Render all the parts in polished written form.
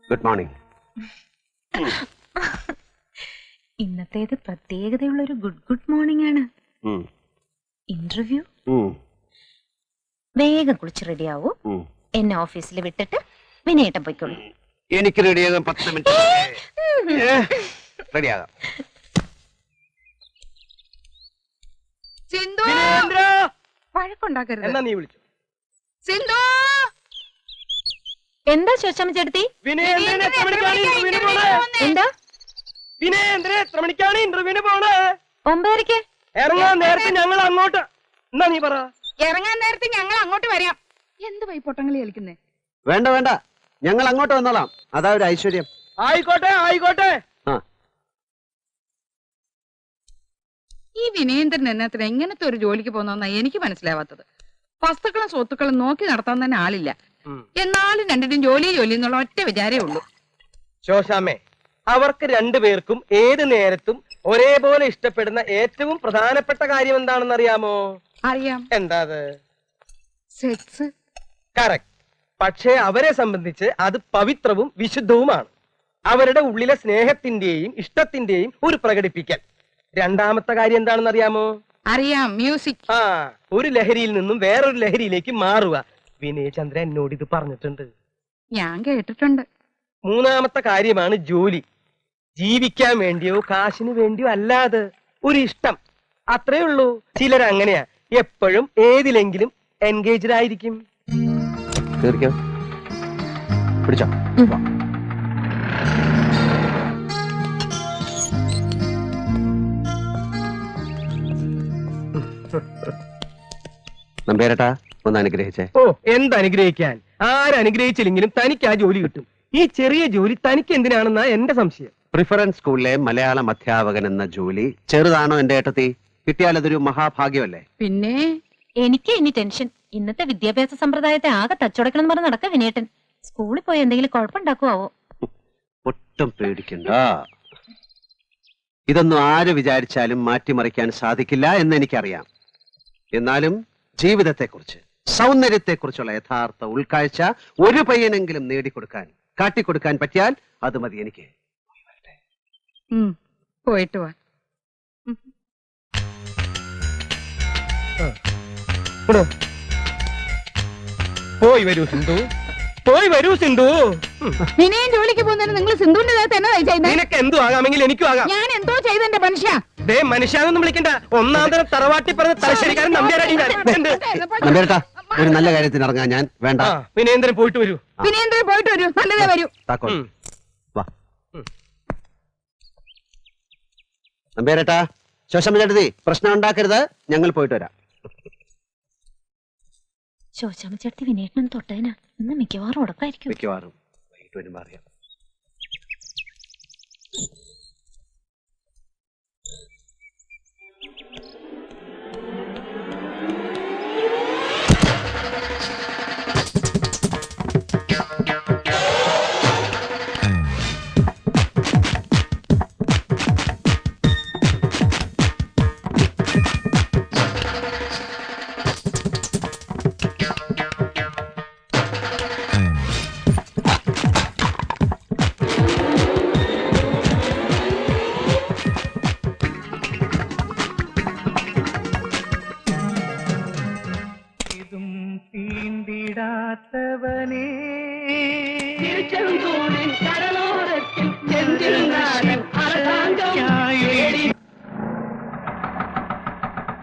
Good morning. ഇന്നത്തേത് പ്രത്യേകതയുള്ള ഒരു good morning ആണ്. ഇന്റർവ്യൂ വേഗം കുളിച്ച് റെഡിയാവൂ. എന്നെ ഓഫീസിൽ വിട്ടിട്ട് വിനയേട്ടൻ പോയിക്കോളൂ. എനിക്ക് റെഡിയാകാൻ 10 മിനിറ്റ് റെഡിയാകാം. വഴക്കുണ്ടാക്കരുത്. എന്നാ നീ വിളിച്ചു. സിന്ധു എന്താ ചോദിച്ചാ ചേട്ടത്തി? എന്താ എത്ര മണിക്കാണ് ഇന്റർവ്യൂവിന് പോണേ? 9:30. ഇറങ്ങാൻ നേരത്തെ ഞങ്ങൾ അങ്ങോട്ട്. എന്നാ നീ പറ. ഇറങ്ങാൻ നേരത്തെ ഞങ്ങൾ അങ്ങോട്ട് വരാം. എന്ത് വൈപ്പൊട്ടങ്ങളി കളിക്കുന്നേ? വേണ്ട വേണ്ട, ഞങ്ങൾ അങ്ങോട്ട് വന്നോളാം. അതാ ഒരു ഐശ്വര്യം. ആയിക്കോട്ടെ ആയിക്കോട്ടെ. ഈ വിനയേന്ദ്രൻ എന്നത്തിന് എങ്ങനത്തെ ഒരു ജോലിക്ക് പോകുന്ന എനിക്ക് മനസ്സിലാവാത്തത്. വസ്തുക്കളും സ്വത്തുക്കളും നോക്കി നടത്താൻ തന്നെ ആളില്ല. എന്നാലും രണ്ടിനും ജോലി എന്നുള്ള ഒറ്റ വിചാരേ ഉള്ളൂ. ശോശാമ്മേ, അവർക്ക് രണ്ടുപേർക്കും ഏത് നേരത്തും ഒരേപോലെ ഇഷ്ടപ്പെടുന്ന ഏറ്റവും പ്രധാനപ്പെട്ട കാര്യം എന്താണെന്ന് അറിയാമോ? അറിയാം. എന്താ അത്? സെക്സ്. കറക്റ്റ്. പക്ഷേ അവരെ സംബന്ധിച്ച് അത് പവിത്രവും വിശുദ്ധവുമാണ്. അവരുടെ ഉള്ളിലെ സ്നേഹത്തിന്റെയും ഇഷ്ടത്തിന്റെയും ഒരു പ്രകടിപ്പിക്കൽ. രണ്ടാമത്തെ കാര്യം എന്താണെന്ന് അറിയാമോ? അറിയാം, മ്യൂസിക്. ഒരു ലഹരിയിൽ നിന്നും വേറൊരു ലഹരിയിലേക്ക് മാറുക. വിനയചന്ദ്രൻ എന്നോട് ഇത് പറഞ്ഞിട്ടുണ്ട്, ഞാൻ കേട്ടിട്ടുണ്ട്. മൂന്നാമത്തെ കാര്യമാണ് ജോലി. ജീവിക്കാൻ വേണ്ടിയോ കാശിന് വേണ്ടിയോ അല്ലാതെ ഒരു ഇഷ്ടം. അത്രേ ഉള്ളൂ. ചിലരങ്ങനെയാ, എപ്പോഴും ഏതിലെങ്കിലും എൻഗേജ്ഡ് ആയിരിക്കും. പിടിച്ചോ. നമ്പേരട്ടാ, ഒന്ന് അനുഗ്രഹിച്ചേ. ഓ, എന്തനുഗ്രഹിക്കാൻ? ആരനുഗ്രഹിച്ചില്ലെങ്കിലും തനിക്ക് ആ ജോലി കിട്ടും. ഈ ചെറിയ ജോലി തനിക്ക് എന്തിനാണെന്നാ എന്റെ സംശയം. പ്രിഫറൻസ് സ്കൂളിലെ മലയാളം അധ്യാപകൻ എന്ന ജോലി ചെറുതാണോ എന്റെ ഏട്ടത്തി? കിട്ടിയാൽ അതൊരു മഹാഭാഗ്യമല്ലേ? പിന്നെ എനിക്ക് ഇനി ടെൻഷൻ. ഇന്നത്തെ വിദ്യാഭ്യാസ സമ്പ്രദായത്തെ ആകെ തച്ചുടക്കണം പറഞ്ഞ് നടക്ക വിനേട്ടൻ. സ്കൂളിൽ പോയി എന്തെങ്കിലും കുഴപ്പമുണ്ടാക്കുവോ? ഒട്ടും പേടിക്കണ്ട. ഇതൊന്നും ആര് വിചാരിച്ചാലും മാറ്റിമറിക്കാൻ സാധിക്കില്ല എന്ന് എനിക്കറിയാം. എന്നാലും ജീവിതത്തെക്കുറിച്ച്, സൗന്ദര്യത്തെക്കുറിച്ചുള്ള യഥാർത്ഥ ഉൾക്കാഴ്ച ഒരു പയ്യനെങ്കിലും നേടിക്കൊടുക്കാൻ, കാട്ടിക്കൊടുക്കാൻ പറ്റിയാൽ അത് മതി എനിക്ക്. പോയിട്ട് വാ. പോയി വരൂ സിന്ധു, പോയി വരൂ സിന്ധു. വിനയൻ ജോലിക്ക് പോകുന്നതിന് നിങ്ങൾ സിന്ധുവിന്റെ തന്നെ നിനക്ക് എന്തു ആകാമെങ്കിൽ എനിക്കും ആകാം. ഞാൻ എന്തോ ചെയ്തെന്റെ മനുഷ്യ. ദേ മനുഷ്യാനൊന്നും വിളിക്കണ്ട. ഒന്നാം തരം തറവാട്ടി പറഞ്ഞ തലശ്ശേരിക്കാരൻ നമ്പ്യാരാടി ഞാൻ. എന്ത്? നമ്പേട്ടാ ഒരു നല്ല കാര്യത്തിന് ഇറങ്ങാൻ ഞാൻ വേണ്ട. ആ, വിനയേന്ദ്രൻ പോയിട്ട് വരൂ. വിനയേന്ദ്രൻ പോയിട്ട് വരൂ, നല്ലതേ വരൂ. താക്കോൽ ഉം. വാ. നമ്പേരേട്ടാ ശോശമ്മ ചേട്ടത്തി പ്രശ്നം ഉണ്ടാക്കരുത്, ഞങ്ങൾ പോയിട്ട് വരാം. ശോശാമ്മ ചേർത്തി വിനേട്ടനും തൊട്ടേനാ ഇന്ന് മിക്കവാറും ഉടക്കായിരിക്കും. മിക്കവാറും വൈകിട്ട് വരുമ്പോ അറിയാം.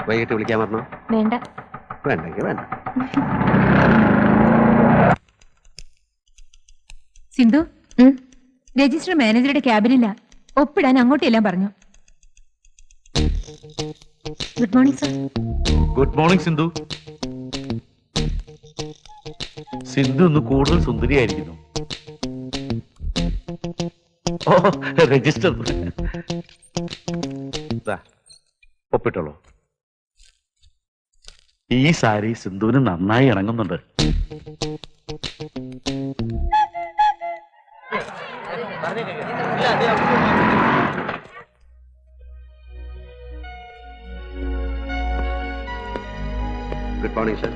വൈകിട്ട് വിളിക്കാൻ പറഞ്ഞോ? വേണ്ട. വേണ്ടെങ്കിൽ വേണ്ട. സിന്ധു, രജിസ്റ്റർ മാനേജറുടെ ക്യാബിനില്ല, ഒപ്പിടാൻ അങ്ങോട്ടെല്ലാം പറഞ്ഞു. Good morning sir. Good morning Sindhu. Sindhu ഒന്ന് കൂടുതൽ സുന്ദരിയായിരിക്കുന്നു. ഓ രജിസ്റ്റർ ഒപ്പിട്ടോളൂ. ഈ സാരി സിന്ധുവിന് നന്നായി ഇണങ്ങുന്നുണ്ട്. Good morning sir.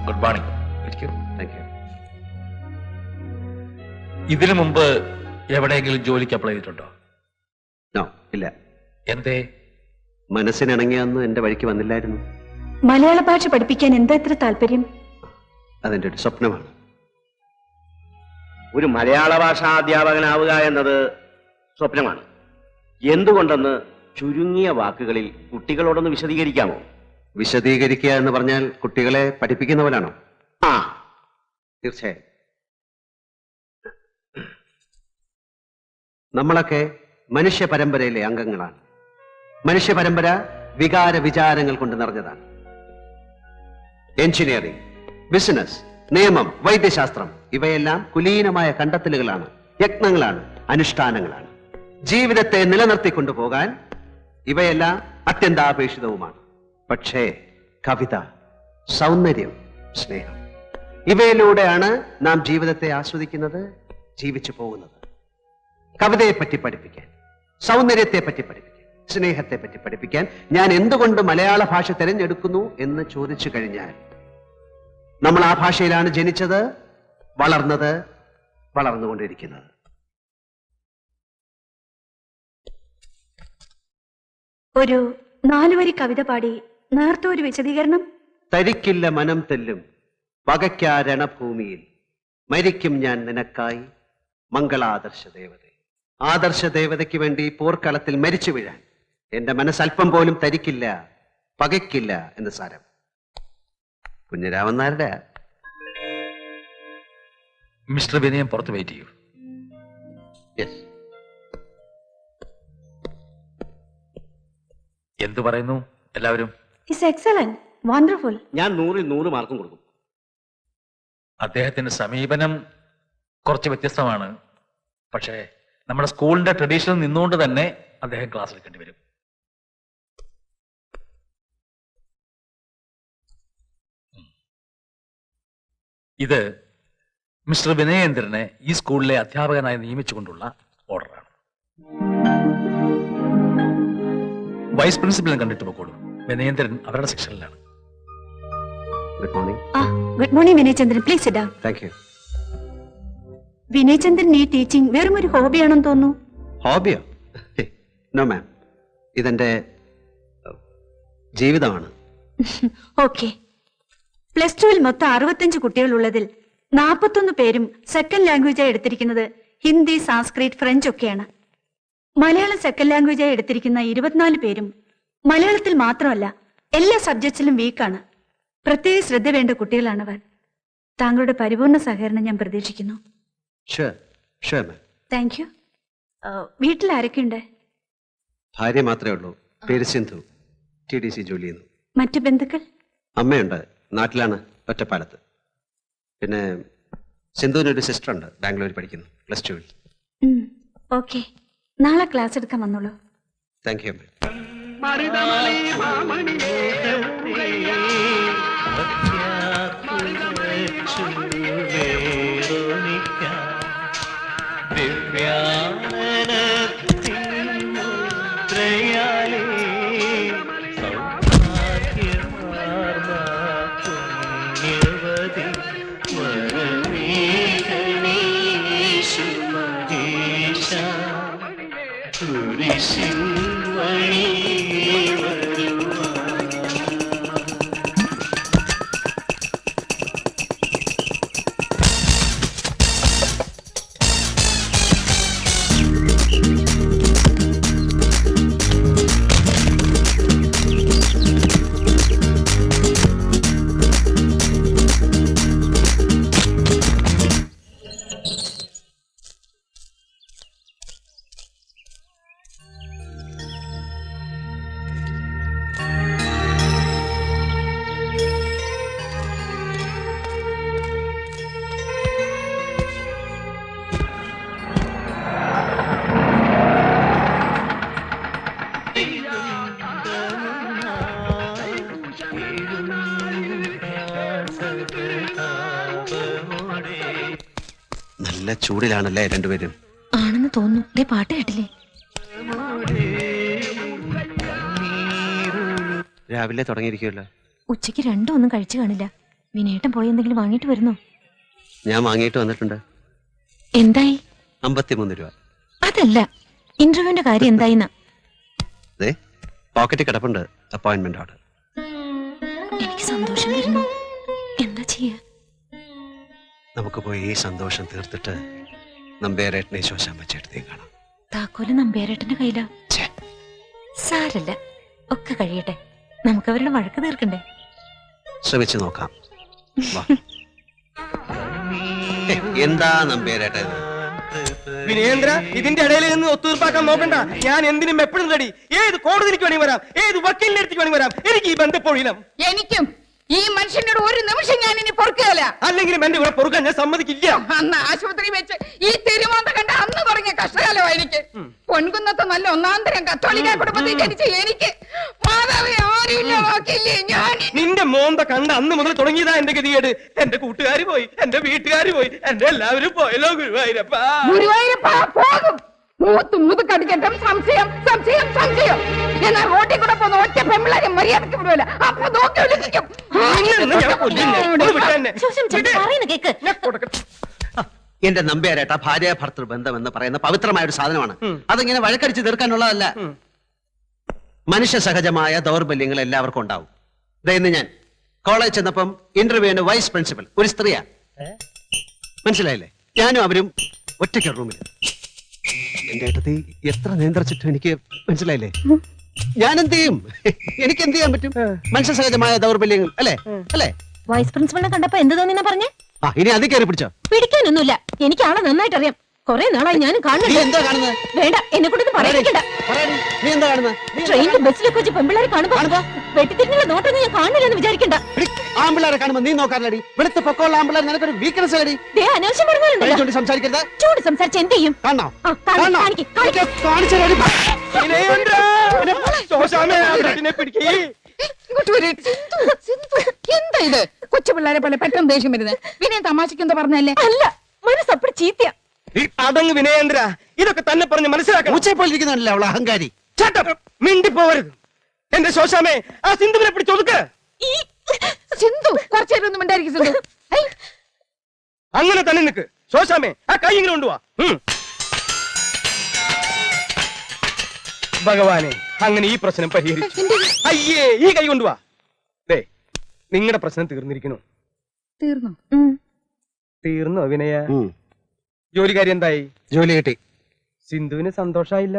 Good morning. Thank you. ഇതിനു മുമ്പ് എവിടെയെങ്കിലും ജോലിക്ക് അപ്ലൈ ചെയ്തിട്ടുണ്ടോ? നോ, ഇല്ല. എന്തേ? മനസ്സിനിണങ്ങിയൊന്നും എന്റെ വഴിക്ക് വന്നില്ലായിരുന്നു. മലയാള ഭാഷ പഠിപ്പിക്കാൻ എന്താ ഇത്ര താല്പര്യം? അതെന്റെ ഒരു സ്വപ്നമാണ്. ഒരു മലയാള ഭാഷാ അധ്യാപകനാവുക എന്നത് സ്വപ്നമാണ്. എന്തുകൊണ്ടെന്ന് ചുരുങ്ങിയ വാക്കുകളിൽ കുട്ടികളോടൊന്ന് വിശദീകരിക്കാമോ? വിശദീകരിക്കുക എന്ന് പറഞ്ഞാൽ കുട്ടികളെ പഠിപ്പിക്കുന്ന പോലാണോ? ആ, തീർച്ചയായും. നമ്മളൊക്കെ മനുഷ്യ പരമ്പരയിലെ അംഗങ്ങളാണ്. മനുഷ്യ പരമ്പര വികാര വിചാരങ്ങൾ കൊണ്ട് നിറഞ്ഞതാണ്. എഞ്ചിനീയറിംഗ്, ബിസിനസ്, നിയമം, വൈദ്യശാസ്ത്രം ഇവയെല്ലാം കുലീനമായ കണ്ടെത്തലുകളാണ്, യത്നങ്ങളാണ്, അനുഷ്ഠാനങ്ങളാണ്. ജീവിതത്തെ നിലനിർത്തിക്കൊണ്ടു പോകാൻ ഇവയെല്ലാം അത്യന്താപേക്ഷിതവുമാണ്. പക്ഷേ കവിത, സൗന്ദര്യം, സ്നേഹം ഇവയിലൂടെയാണ് നാം ജീവിതത്തെ ആസ്വദിക്കുന്നത്, ജീവിച്ചു പോകുന്നത്. കവിതയെ പറ്റി പഠിപ്പിക്കാൻ, സൗന്ദര്യത്തെ പറ്റി പഠിപ്പിക്കാൻ, സ്നേഹത്തെ പറ്റി പഠിപ്പിക്കാൻ ഞാൻ എന്തുകൊണ്ട് മലയാള ഭാഷ തിരഞ്ഞെടുക്കുന്നു എന്ന് ചോദിച്ചു കഴിഞ്ഞാൽ, നമ്മൾ ആ ഭാഷയിലാണ് ജനിച്ചത്, വളർന്നത്, വളർന്നുകൊണ്ടിരിക്കുന്നത്. ഒരു 4 വരി കവിത പാടി നേർത്ത ഒരു വിശദീകരണം. തരിക്കില്ല മനം തെല്ലും പകയ്ക്കാ രണഭൂമിയിൽ, മരിക്കും ഞാൻ നിനക്കായി മംഗളാദർശ ദേവതേ. ആദർശ ദേവതയ്ക്ക് വേണ്ടി പോർക്കളത്തിൽ മരിച്ചു വീഴാൻ എന്റെ മനസ്സൽപ്പം പോലും തരിക്കില്ല, പകയ്ക്കില്ല എന്ന് സാരം. കുഞ്ഞിരാമൻ നായരുടെ. മിസ്റ്റർ വിനയം പുറത്ത് വെയിറ്റ് ചെയ്യൂ. യെസ്. എന്തു പറയുന്നു എല്ലാവരും? It's excellent, wonderful. ഞാൻ 100-ൽ 100 മാർക്കും കൊടുക്കും. അദ്ദേഹത്തിന്റെ സമീപനം കുറച്ച് വ്യത്യസ്തമാണ്. പക്ഷേ നമ്മുടെ സ്കൂളിന്റെ ട്രഡീഷനിൽ നിന്നുകൊണ്ട് തന്നെ അദ്ദേഹം ക്ലാസ് എടുക്കേണ്ടി വരും. ഇത് മിസ്റ്റർ വിനയേന്ദ്രനെ ഈ സ്കൂളിലെ അധ്യാപകനായി നിയമിച്ചുകൊണ്ടുള്ള ഓർഡറാണ്. വൈസ് പ്രിൻസിപ്പലിനെ കണ്ടിട്ട് പോക്കോളൂ. വിനയേന്ദ്രൻ അവരുടെ സെക്ഷനിലാണ്. Good morning. Good morning Vinayachandran, please sit down. Thank you. Vinayachandran ഈ ടീച്ചിങ് വെറും ഒരു ഹോബിയാണെന്ന് തോന്നുന്നു. ഹോബിയോ? നോ മാം, ഇതെന്റെ ജീവിതമാണ്. ഓക്കെ. +2-ൽ മൊത്തം 65 കുട്ടികളുള്ളതിൽ 41 പേരും സെക്കൻഡ് ലാംഗ്വേജായി എടുത്തിരിക്കുന്നത് ഹിന്ദി, സാൻസ്ക്രിറ്റ്, ഫ്രഞ്ച് ഒക്കെയാണ്. മലയാളം സെക്കൻഡ് ലാംഗ്വേജായി എടുത്തിരിക്കുന്ന 24 പേരും മലയാളത്തിൽ മാത്രമല്ല എല്ലാ സബ്ജക്ട്സിലും വീക്കാണ്. പ്രത്യേക ശ്രദ്ധ വേണ്ട കുട്ടികളാണവർ. താങ്കളുടെ പരിപൂർണ സഹകരണം ഞാൻ പ്രതീക്ഷിക്കുന്നു. Thank you. വീട്ടിൽ ആരൊക്കെയുണ്ട്? ഭാര്യ മാത്രമേ ഉള്ളൂ. പേര് സിന്ധു. TDC ജോലി ചെയ്യുന്നു. മറ്റു ബന്ധുക്കൾ? അമ്മയുണ്ട്, നാട്ടിലാണ്, ഒറ്റപ്പാലത്ത്. പിന്നെ സിന്ധുവിനൊരു സിസ്റ്റർ ഉണ്ട്, ബാംഗ്ലൂരിൽ പഠിക്കുന്നു, +2. ഓക്കെ, നാളെ ക്ലാസ് എടുക്കാൻ വന്നോളൂ. താങ്ക് യു അമ്മ. നല്ല ചൂടിലാണല്ലേ രണ്ടുപേരും? ആണെന്ന് തോന്നുന്നു. ദേ പാട്ട് കേട്ടില്ലേ? രാവിലെ തുടങ്ങിയിരിക്കുമല്ലോ. ഉച്ചയ്ക്ക് രണ്ടും ഒന്നും കഴിച്ചു കാണില്ല. വിനേട്ടൻ പോയി എന്തെങ്കിലും വാങ്ങിട്ട് വരുന്നോ? ഞാൻ വാങ്ങിയിട്ട് വന്നിട്ടുണ്ട്. എന്തായി? 53 രൂപ. അതല്ല, ഇന്റർവ്യൂവിന്റെ കാര്യം എന്തായിന്നാ? പോക്കറ്റിൽ കിടപ്പുണ്ട് അപ്പോയിന്റ്മെന്റ് ഓർഡർ. എനിക്ക് സന്തോഷം വരുന്നു. എന്താ ചെയ്യാ? നമുക്ക് പോയി ഈ സന്തോഷം തീർത്തിട്ട് നമ്പേരേട്ടനെ ശോശാമ്മച്ചേട്ടനെയും കാണാം. താക്കോല് നമ്പേരേട്ടന്റെ കയ്യിലാ. സാരല്ല, ഒക്കെ കഴിയട്ടെ. നമുക്കവരുടെ വഴക്ക് തീർക്കണ്ടേ? ശ്രമിച്ചു നോക്കാം. വാ. എന്താ നമ്പേരേട്ട ഇത്? വിനയേന്ദ്ര, ഇതിന്റെ ഇടയിൽ നിന്ന് ഒത്തുതീർപ്പാക്കാൻ നോക്കണ്ട. ഞാൻ എന്തിനും എപ്പോഴും റെഡി. ഏത് കോടതിക്ക് വേണ്ടി വരാം, ഏത് വക്കീലിന്റെ അടുത്തേക്ക് വേണ്ടി വരാം. എനിക്ക് ഈ ബന്ധപ്പൊഴിയിലും. എനിക്കും ഈ മനുഷ്യനോട് ഒരു നിമിഷം ഞാൻ ഇനി പൊറുക്കുകയല്ല. അല്ലെങ്കിലും എന്റെ കൂടെ പൊറുക്കാൻ ഞാൻ സമ്മതിക്കില്ല. അന്ന് ആശുപത്രി വെച്ച് ഈ തിരുമാന്ത കണ്ട അന്ന് തുടങ്ങിയ കഷ്ടകാലമാണ് എനിക്ക്. പൊൻകുന്നത്തെ നല്ല ഒന്നാന്തരം കത്തോലിക്ക കുടുംബത്തിൽ ജനിച്ച എനിക്ക് മാതാവേ ആരുമില്ലേ ഞാൻ. നിന്റെ മോന്ത കണ്ട അന്ന് മുതൽ തുടങ്ങിയതാ എന്റെ ഗതികേട്. എന്റെ കൂട്ടുകാർ പോയി, എന്റെ വീട്ടുകാർ പോയി, എന്റെ എല്ലാവരും പോയല്ലോ ഗുരുവായൂരപ്പാ. ഗുരുവായൂരപ്പാ പോകും. മുതുക്കടിക്കട്ടും സംശയം സംശയം സംശയം. എന്നാൽ റോട്ടിൽ കൂടെ പോകുന്ന ഒറ്റ പെമ്പിളാരെ മര്യാദക്ക് വിടുവല്ല. അപ്പൊ നോക്കി വിളിക്കും. എന്റെ നമ്പേരേട്ട ഭാര്യ ഭർത്തൃ ബന്ധം എന്ന് പറയുന്ന പവിത്രമായ ഒരു സാധനമാണ്. അതിങ്ങനെ വഴക്കടിച്ച് തീർക്കാനുള്ളതല്ല. മനുഷ്യ സഹജമായ ദൗർബല്യങ്ങൾ എല്ലാവർക്കും ഉണ്ടാവും. ഇന്ന് ഞാൻ കോളേജ് ചെന്നപ്പം ഇന്റർവ്യൂവിന് വൈസ് പ്രിൻസിപ്പൽ ഒരു സ്ത്രീയാ. മനസ്സിലായില്ലേ? ഞാനും അവരും ഒറ്റയ്ക്ക് റൂമിൽ. എന്റെ ഏട്ടത്തി എത്ര നിയന്ത്രിച്ചിട്ടും എനിക്ക് മനസ്സിലായില്ലേ? ഞാൻ എന്ത് ചെയ്യും? എനിക്ക് എന്ത് ചെയ്യാൻ പറ്റും? മനുഷ്യ സഹജമായ ദൗർബല്യങ്ങൾ അല്ലേ? അല്ലേ? വൈസ് പ്രിൻസിപ്പളിനെ കണ്ടപ്പോ എന്ത് തോന്നിനാ പറഞ്ഞേ? ഇനി അത് കയറി പിടിച്ചോ? പിടിക്കാനൊന്നുമില്ല. എനിക്ക് ആളെ നന്നായിട്ട് അറിയാം. കൊറേ നാളായി ഞാനും കാണുന്നുണ്ട്. എന്താ കാണുന്നത്? വേണ്ട, എന്നെ കൊണ്ടൊന്നും പറയിക്കണ്ട. നീ എന്താ കാണുന്നത്? ട്രെയിനിലും ബസ്സിലൊക്കെ വെച്ച് പെമ്പിള്ളേരെ കാണുമ്പോ വെട്ടിത്തിരിഞ്ഞുള്ള നോട്ടൊന്നും ഞാൻ കാണില്ലെന്ന് വിചാരിക്കണ്ട. ആമ്പിള്ളേരെ കാണുമ്പോ നീ നോക്കാറില്ലടി. വെളുത്ത പൊക്കമുള്ള ആമ്പിള്ളേർ നിനക്കൊരു വീക്ക്നെസ് അടി. അനാവശ്യം പറഞ്ഞാലുണ്ടല്ലോ. സംസാരിക്കരുത്. ചൂട് സംസാരിച്ച് എന്ത് ചെയ്യും? കാണോ? എന്താ ഇത്? കൊച്ചു പിള്ളേരെ പോലെ പെട്ടെന്ന് ദേഷ്യം വരുന്നത്. വിനയ തമാശക്ക് എന്താ പറഞ്ഞല്ലേ? അല്ല, മനസ്സപ്പടി ചീത്തയാ. അടങ്ങ് വിനയേന്ദ്ര, ഇതൊക്കെ തന്നെ പറഞ്ഞ് മനസ്സിലാക്കണം. ഉച്ചപ്പോലിരിക്കുന്നതല്ലേ അവൾ അഹങ്കാരി. മിണ്ടിപ്പോവരുത്. എന്റെ ശോശാമേ, ആ സിന്ധുവിനെ പിടിച്ചൊതുക്ക്. സിന്ധു കുറച്ചേരം ഒന്നും ഉണ്ടായിരിക്കും. സിന്ധു അങ്ങനെ തന്നെ നിക്ക്. ശോശാമേ, ആ കൈ ഇങ്ങനെ കൊണ്ടുവാ. ഭഗവാനെ, അങ്ങനെ ഈ പ്രശ്നം പരിഹരിച്ചു. അയ്യേ, ഈ കൈ കൊണ്ടുവാ. നിങ്ങളുടെ പ്രശ്നം തീർന്നിരിക്കണു. തീർന്നോ വിനയ? ജോലിക്കാരി എന്തായി? ജോലി കിട്ടി. സിന്ധുവിന് സന്തോഷായില്ല.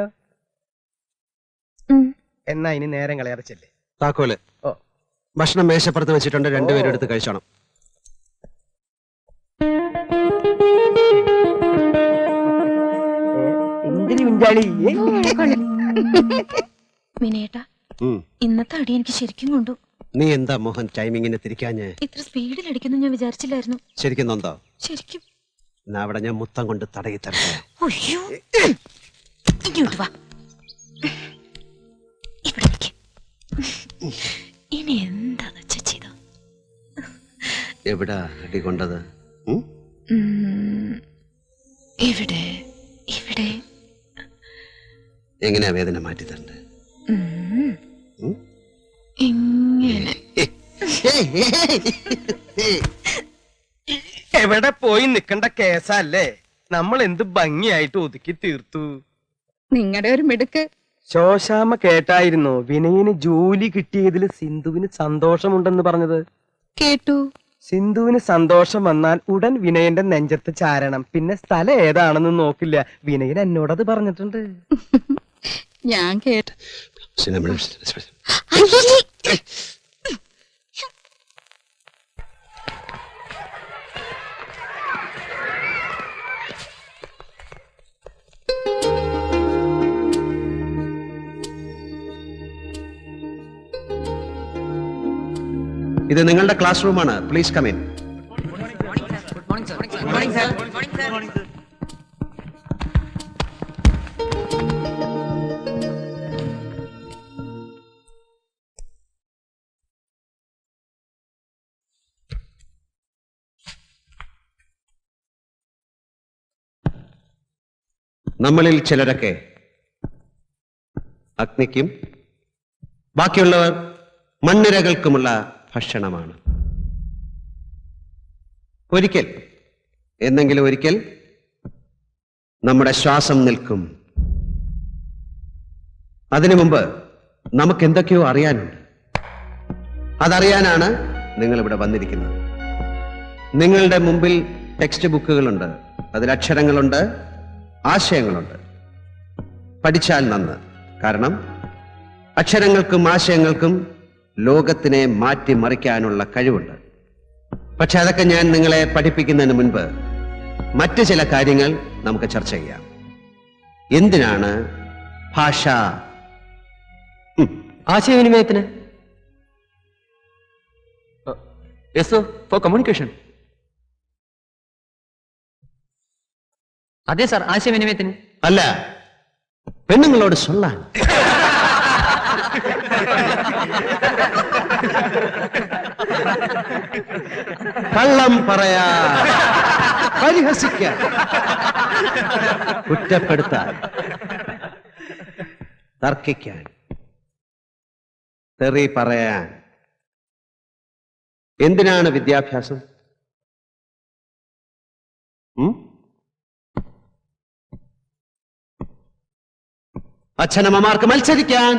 എന്നാ ഇനി നേരം കളയാതെ ചെല്ലേ. താക്കോല്. ഓ. ഭക്ഷണം മേശപ്പുറത്ത് വെച്ചിട്ടുണ്ട്, രണ്ടുപേരും എടുത്ത് കഴിച്ചോണം. എന്തിനു വിഞ്ചാളി? വിനയേട്ടാ, ഉം. ഇന്നത്തെ അടി എനിക്ക് ശരിക്കും കൊണ്ടു. നീ എന്താ മോഹൻ ടൈമിങ്ങിന് തിരിക്കാഞ്ഞ്? ഇത്ര സ്പീഡിൽ അടിക്കുന്നു ഞാൻ വിചാരിച്ചില്ലായിരുന്നു. ശരിക്കും നൊന്തോ? ശരിക്കും. എന്നാ അവിടെ ഞാൻ മുത്തം കൊണ്ട് തടയി തരട്ടെ. അയ്യോ, ഇങ്ങോട്ട് വാ. ഇവിടെ നിൽക്ക്. ഇനി എന്താന്ന് വെച്ചാ ചെയ്തോ. എവിടാ അടി കൊണ്ടത്? ഉം? ഇവിടെ ഇവിടെ. എങ്ങനെയാ വേദന മാറ്റി തരണ്ടേ? ഇങ്ങനെ. എവിടെ പോയി നിക്കണ്ട കേസല്ലേ, നമ്മൾ എന്ത് ഭംഗിയായിട്ട് ഒതുക്കി തീർത്തു. നിങ്ങളുടെ ഒരു മിടുക്ക്. ശോശാമ്മ കേട്ടായിരുന്നോ വിനയന് ജോലി കിട്ടിയതിൽ സിന്ധുവിന് സന്തോഷമുണ്ടെന്ന് പറഞ്ഞത്? കേട്ടു. സിന്ധുവിന് സന്തോഷം വന്നാൽ ഉടൻ വിനയന്റെ നെഞ്ചത്ത് ചാരണം, പിന്നെ സ്ഥലം ഏതാണെന്ന് നോക്കില്ല. വിനയൻ എന്നോടത് പറഞ്ഞിട്ടുണ്ട്. ഞാൻ കേട്ടു. ഇത് നിങ്ങളുടെ ക്ലാസ് റൂമാണ്. Please come in. നമ്മളിൽ ചിലരൊക്കെ അഗ്നിക്കും ബാക്കിയുള്ളവർ മണ്ണിരകൾക്കുമുള്ള ഭക്ഷണമാണ്. ഒരിക്കൽ, എന്നെങ്കിലും ഒരിക്കൽ നമ്മുടെ ശ്വാസം നിൽക്കും. അതിനു മുമ്പ് നമുക്ക് എന്തൊക്കെയോ അറിയാനുണ്ട്. അതറിയാനാണ് നിങ്ങൾ ഇവിടെ വന്നിരിക്കുന്നത്. നിങ്ങളുടെ മുമ്പിൽ ടെക്സ്റ്റ് ബുക്കുകളുണ്ട്, അതിൽ അക്ഷരങ്ങളുണ്ട്, ആശയങ്ങളുണ്ട്. പഠിച്ചാൽ നന്ന്. കാരണം അക്ഷരങ്ങൾക്കും ആശയങ്ങൾക്കും ലോകത്തിനെ മാറ്റിമറിക്കാനുള്ള കഴിവുണ്ട്. പക്ഷെ അതൊക്കെ ഞാൻ നിങ്ങളെ പഠിപ്പിക്കുന്നതിന് മുൻപ് മറ്റു ചില കാര്യങ്ങൾ നമുക്ക് ചർച്ച ചെയ്യാം. എന്തിനാണ് ഭാഷ? ആശയവിനിമയത്തിന്. Four communication. അതെ സാർ, ആശയവിനിമയത്തിന്. അല്ല, പെണ്ണുങ്ങളോട് ചൊല്ലാൻ. കള്ളം പറയാ, പരിഹസിക്കാൻ, കുറ്റപ്പെടുത്താൻ, തർക്കിക്കാൻ, തെറി പറയാൻ. എന്തിനാണ് വിദ്യാഭ്യാസം? അച്ഛനമ്മമാർക്ക് മത്സരിക്കാൻ.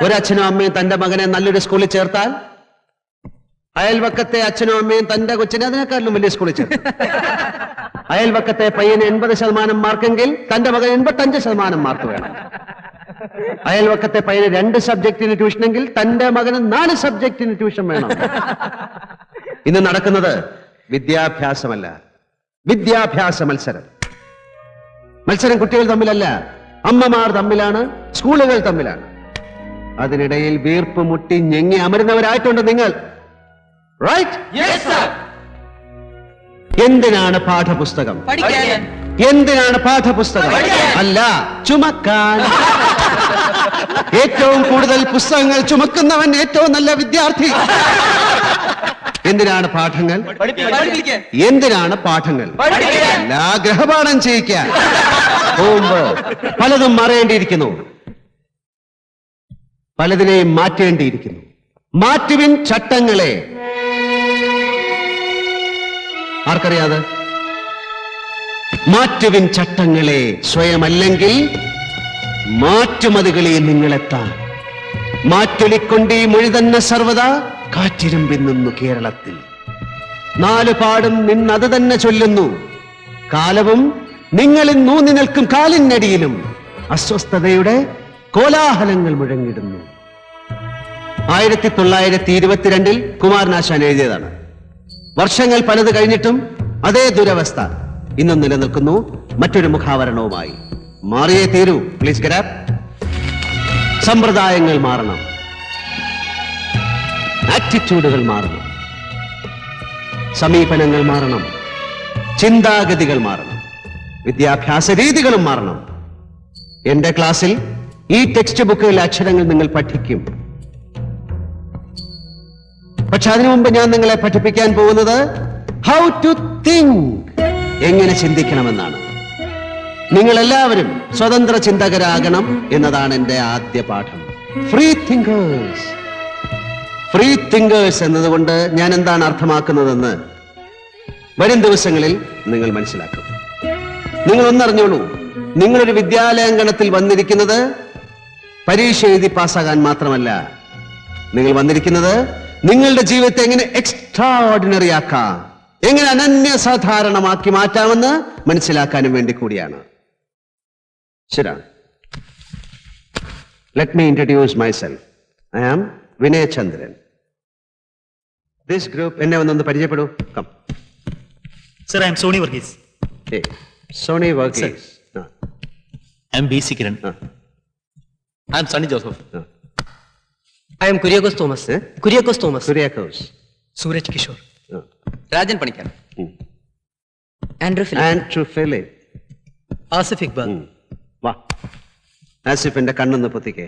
ഒരച്ഛനും അമ്മയും തന്റെ മകനെ നല്ലൊരു സ്കൂളിൽ ചേർത്താൽ അയൽവക്കത്തെ അച്ഛനും അമ്മയും തന്റെ കൊച്ചിനെ അതിനേക്കാളും വലിയ സ്കൂളിൽ ചേർക്കും. അയൽവക്കത്തെ പയ്യന് 80% മാർക്കെങ്കിൽ തന്റെ മകൻ 85% മാർക്ക് വേണം. അയൽവക്കത്തെ പയ്യന് 2 സബ്ജക്റ്റിന് ട്യൂഷനെങ്കിൽ തന്റെ മകന് 4 സബ്ജക്റ്റിന് ട്യൂഷൻ വേണം. ഇന്ന് നടക്കുന്നത് വിദ്യാഭ്യാസമല്ല, വിദ്യാഭ്യാസ മത്സരം. മത്സരം കുട്ടികൾ തമ്മിലല്ല, അമ്മമാർ തമ്മിലാണ്, സ്കൂളുകൾ തമ്മിലാണ്. അതിനിടയിൽ വീർപ്പ് മുട്ടി ഞെങ്ങി അമരുന്നവരായിട്ടുണ്ട് നിങ്ങൾ. റൈറ്റ്? എന്തിനാണ് പാഠപുസ്തകം? എന്തിനാണ് പാഠപുസ്തകം? അല്ല, ചുമക്കാൻ. ഏറ്റവും കൂടുതൽ പുസ്തകങ്ങൾ ചുമക്കുന്നവൻ ഏറ്റവും നല്ല വിദ്യാർത്ഥി. എന്തിനാണ് പാഠങ്ങൾ? എന്തിനാണ് പാഠങ്ങൾ? അല്ല, ഗ്രഹപാഠം ചെയ്യിക്കാൻ. പോകുമ്പോ പലതും മറയേണ്ടിയിരിക്കുന്നു, പലതിനെയും മാറ്റേണ്ടിയിരിക്കുന്നു. മാറ്റുവിൻ ചട്ടങ്ങളെ. ആർക്കറിയാതെ? മാറ്റുവിൻ ചട്ടങ്ങളെ. സ്വയമല്ലെങ്കിൽ മാറ്റുമതികളിൽ നിങ്ങളെത്താൻ. മാറ്റൊലിക്കൊണ്ടീ മൊഴി തന്നെ സർവദാ കാറ്റിരുമ്പിന്നു കേരളത്തിൽ. 4 പാടും നിന്നത് തന്നെ ചൊല്ലുന്നു. കാലവും നിങ്ങളിൽ നൂന്നി നിൽക്കും കാലിനടിയിലും. അസ്വസ്ഥതയുടെ കോലാഹലങ്ങൾ മുഴങ്ങിടുന്നു. 1922 കുമാരനാശാൻ എഴുതിയതാണ്. വർഷങ്ങൾ പലത് കഴിഞ്ഞിട്ടും അതേ ദുരവസ്ഥ ഇന്നും നിലനിൽക്കുന്നു, മറ്റൊരു മുഖാവരണവുമായി. മാറിയേ തീരൂ. Please get up. സമ്പ്രദായങ്ങൾ മാറണം, ആറ്റിറ്റ്യൂഡുകൾ മാറണം, സമീപനങ്ങൾ മാറണം, ചിന്താഗതികൾ മാറണം, വിദ്യാഭ്യാസ രീതികളും മാറണം. എന്റെ ക്ലാസ്സിൽ ഈ ടെക്സ്റ്റ് ബുക്കിലെ അക്ഷരങ്ങൾ നിങ്ങൾ പഠിക്കും. പക്ഷെ അതിനു മുമ്പ് ഞാൻ നിങ്ങളെ പഠിപ്പിക്കാൻ പോകുന്നത് ഹൗ ടു തിങ്ക്, എങ്ങനെ ചിന്തിക്കണമെന്നാണ്. നിങ്ങൾ എല്ലാവരും സ്വതന്ത്ര ചിന്തകരാകണം എന്നതാണ് എന്റെ ആദ്യ പാഠം. Free thinkers. ഫ്രീ തിങ്കേഴ്സ് എന്നതുകൊണ്ട് ഞാൻ എന്താണ് അർത്ഥമാക്കുന്നതെന്ന് വരും ദിവസങ്ങളിൽ നിങ്ങൾ മനസ്സിലാക്കും. നിങ്ങൾ ഒന്നറിഞ്ഞോളൂ, നിങ്ങളൊരു വിദ്യാലയാങ്കണത്തിൽ വന്നിരിക്കുന്നത് പരീക്ഷ എഴുതി പാസ്സാകാൻ മാത്രമല്ല. നിങ്ങൾ വന്നിരിക്കുന്നത് നിങ്ങളുടെ ജീവിതത്തെ എങ്ങനെ എക്സ്ട്രാ ഓർഡിനറി ആക്കാം, എങ്ങനെ അനന്യസാധാരണമാക്കി മാറ്റാമെന്ന് മനസ്സിലാക്കാനും വേണ്ടി കൂടിയാണ്. ശരിയാണ്. Let me introduce myself. I am Vinay Chandran. This group എന്നെ വന്നൊന്ന് പരിചയപ്പെടൂ. Come. Sir, I am Sony Varghese. Sony Varghese. I am B.C. Kiran. I am Sunny Joseph. I am Kuriakos Thomas. Kuriakos Thomas. Kuriakose. Suraj Kishore. Rajan Panikar. Andrew Philip. Andrew Philip. Asif Iqbal. വാ, ആസിഫിന്റെ കണ്ണൊന്ന് പൊത്തിക്കേ.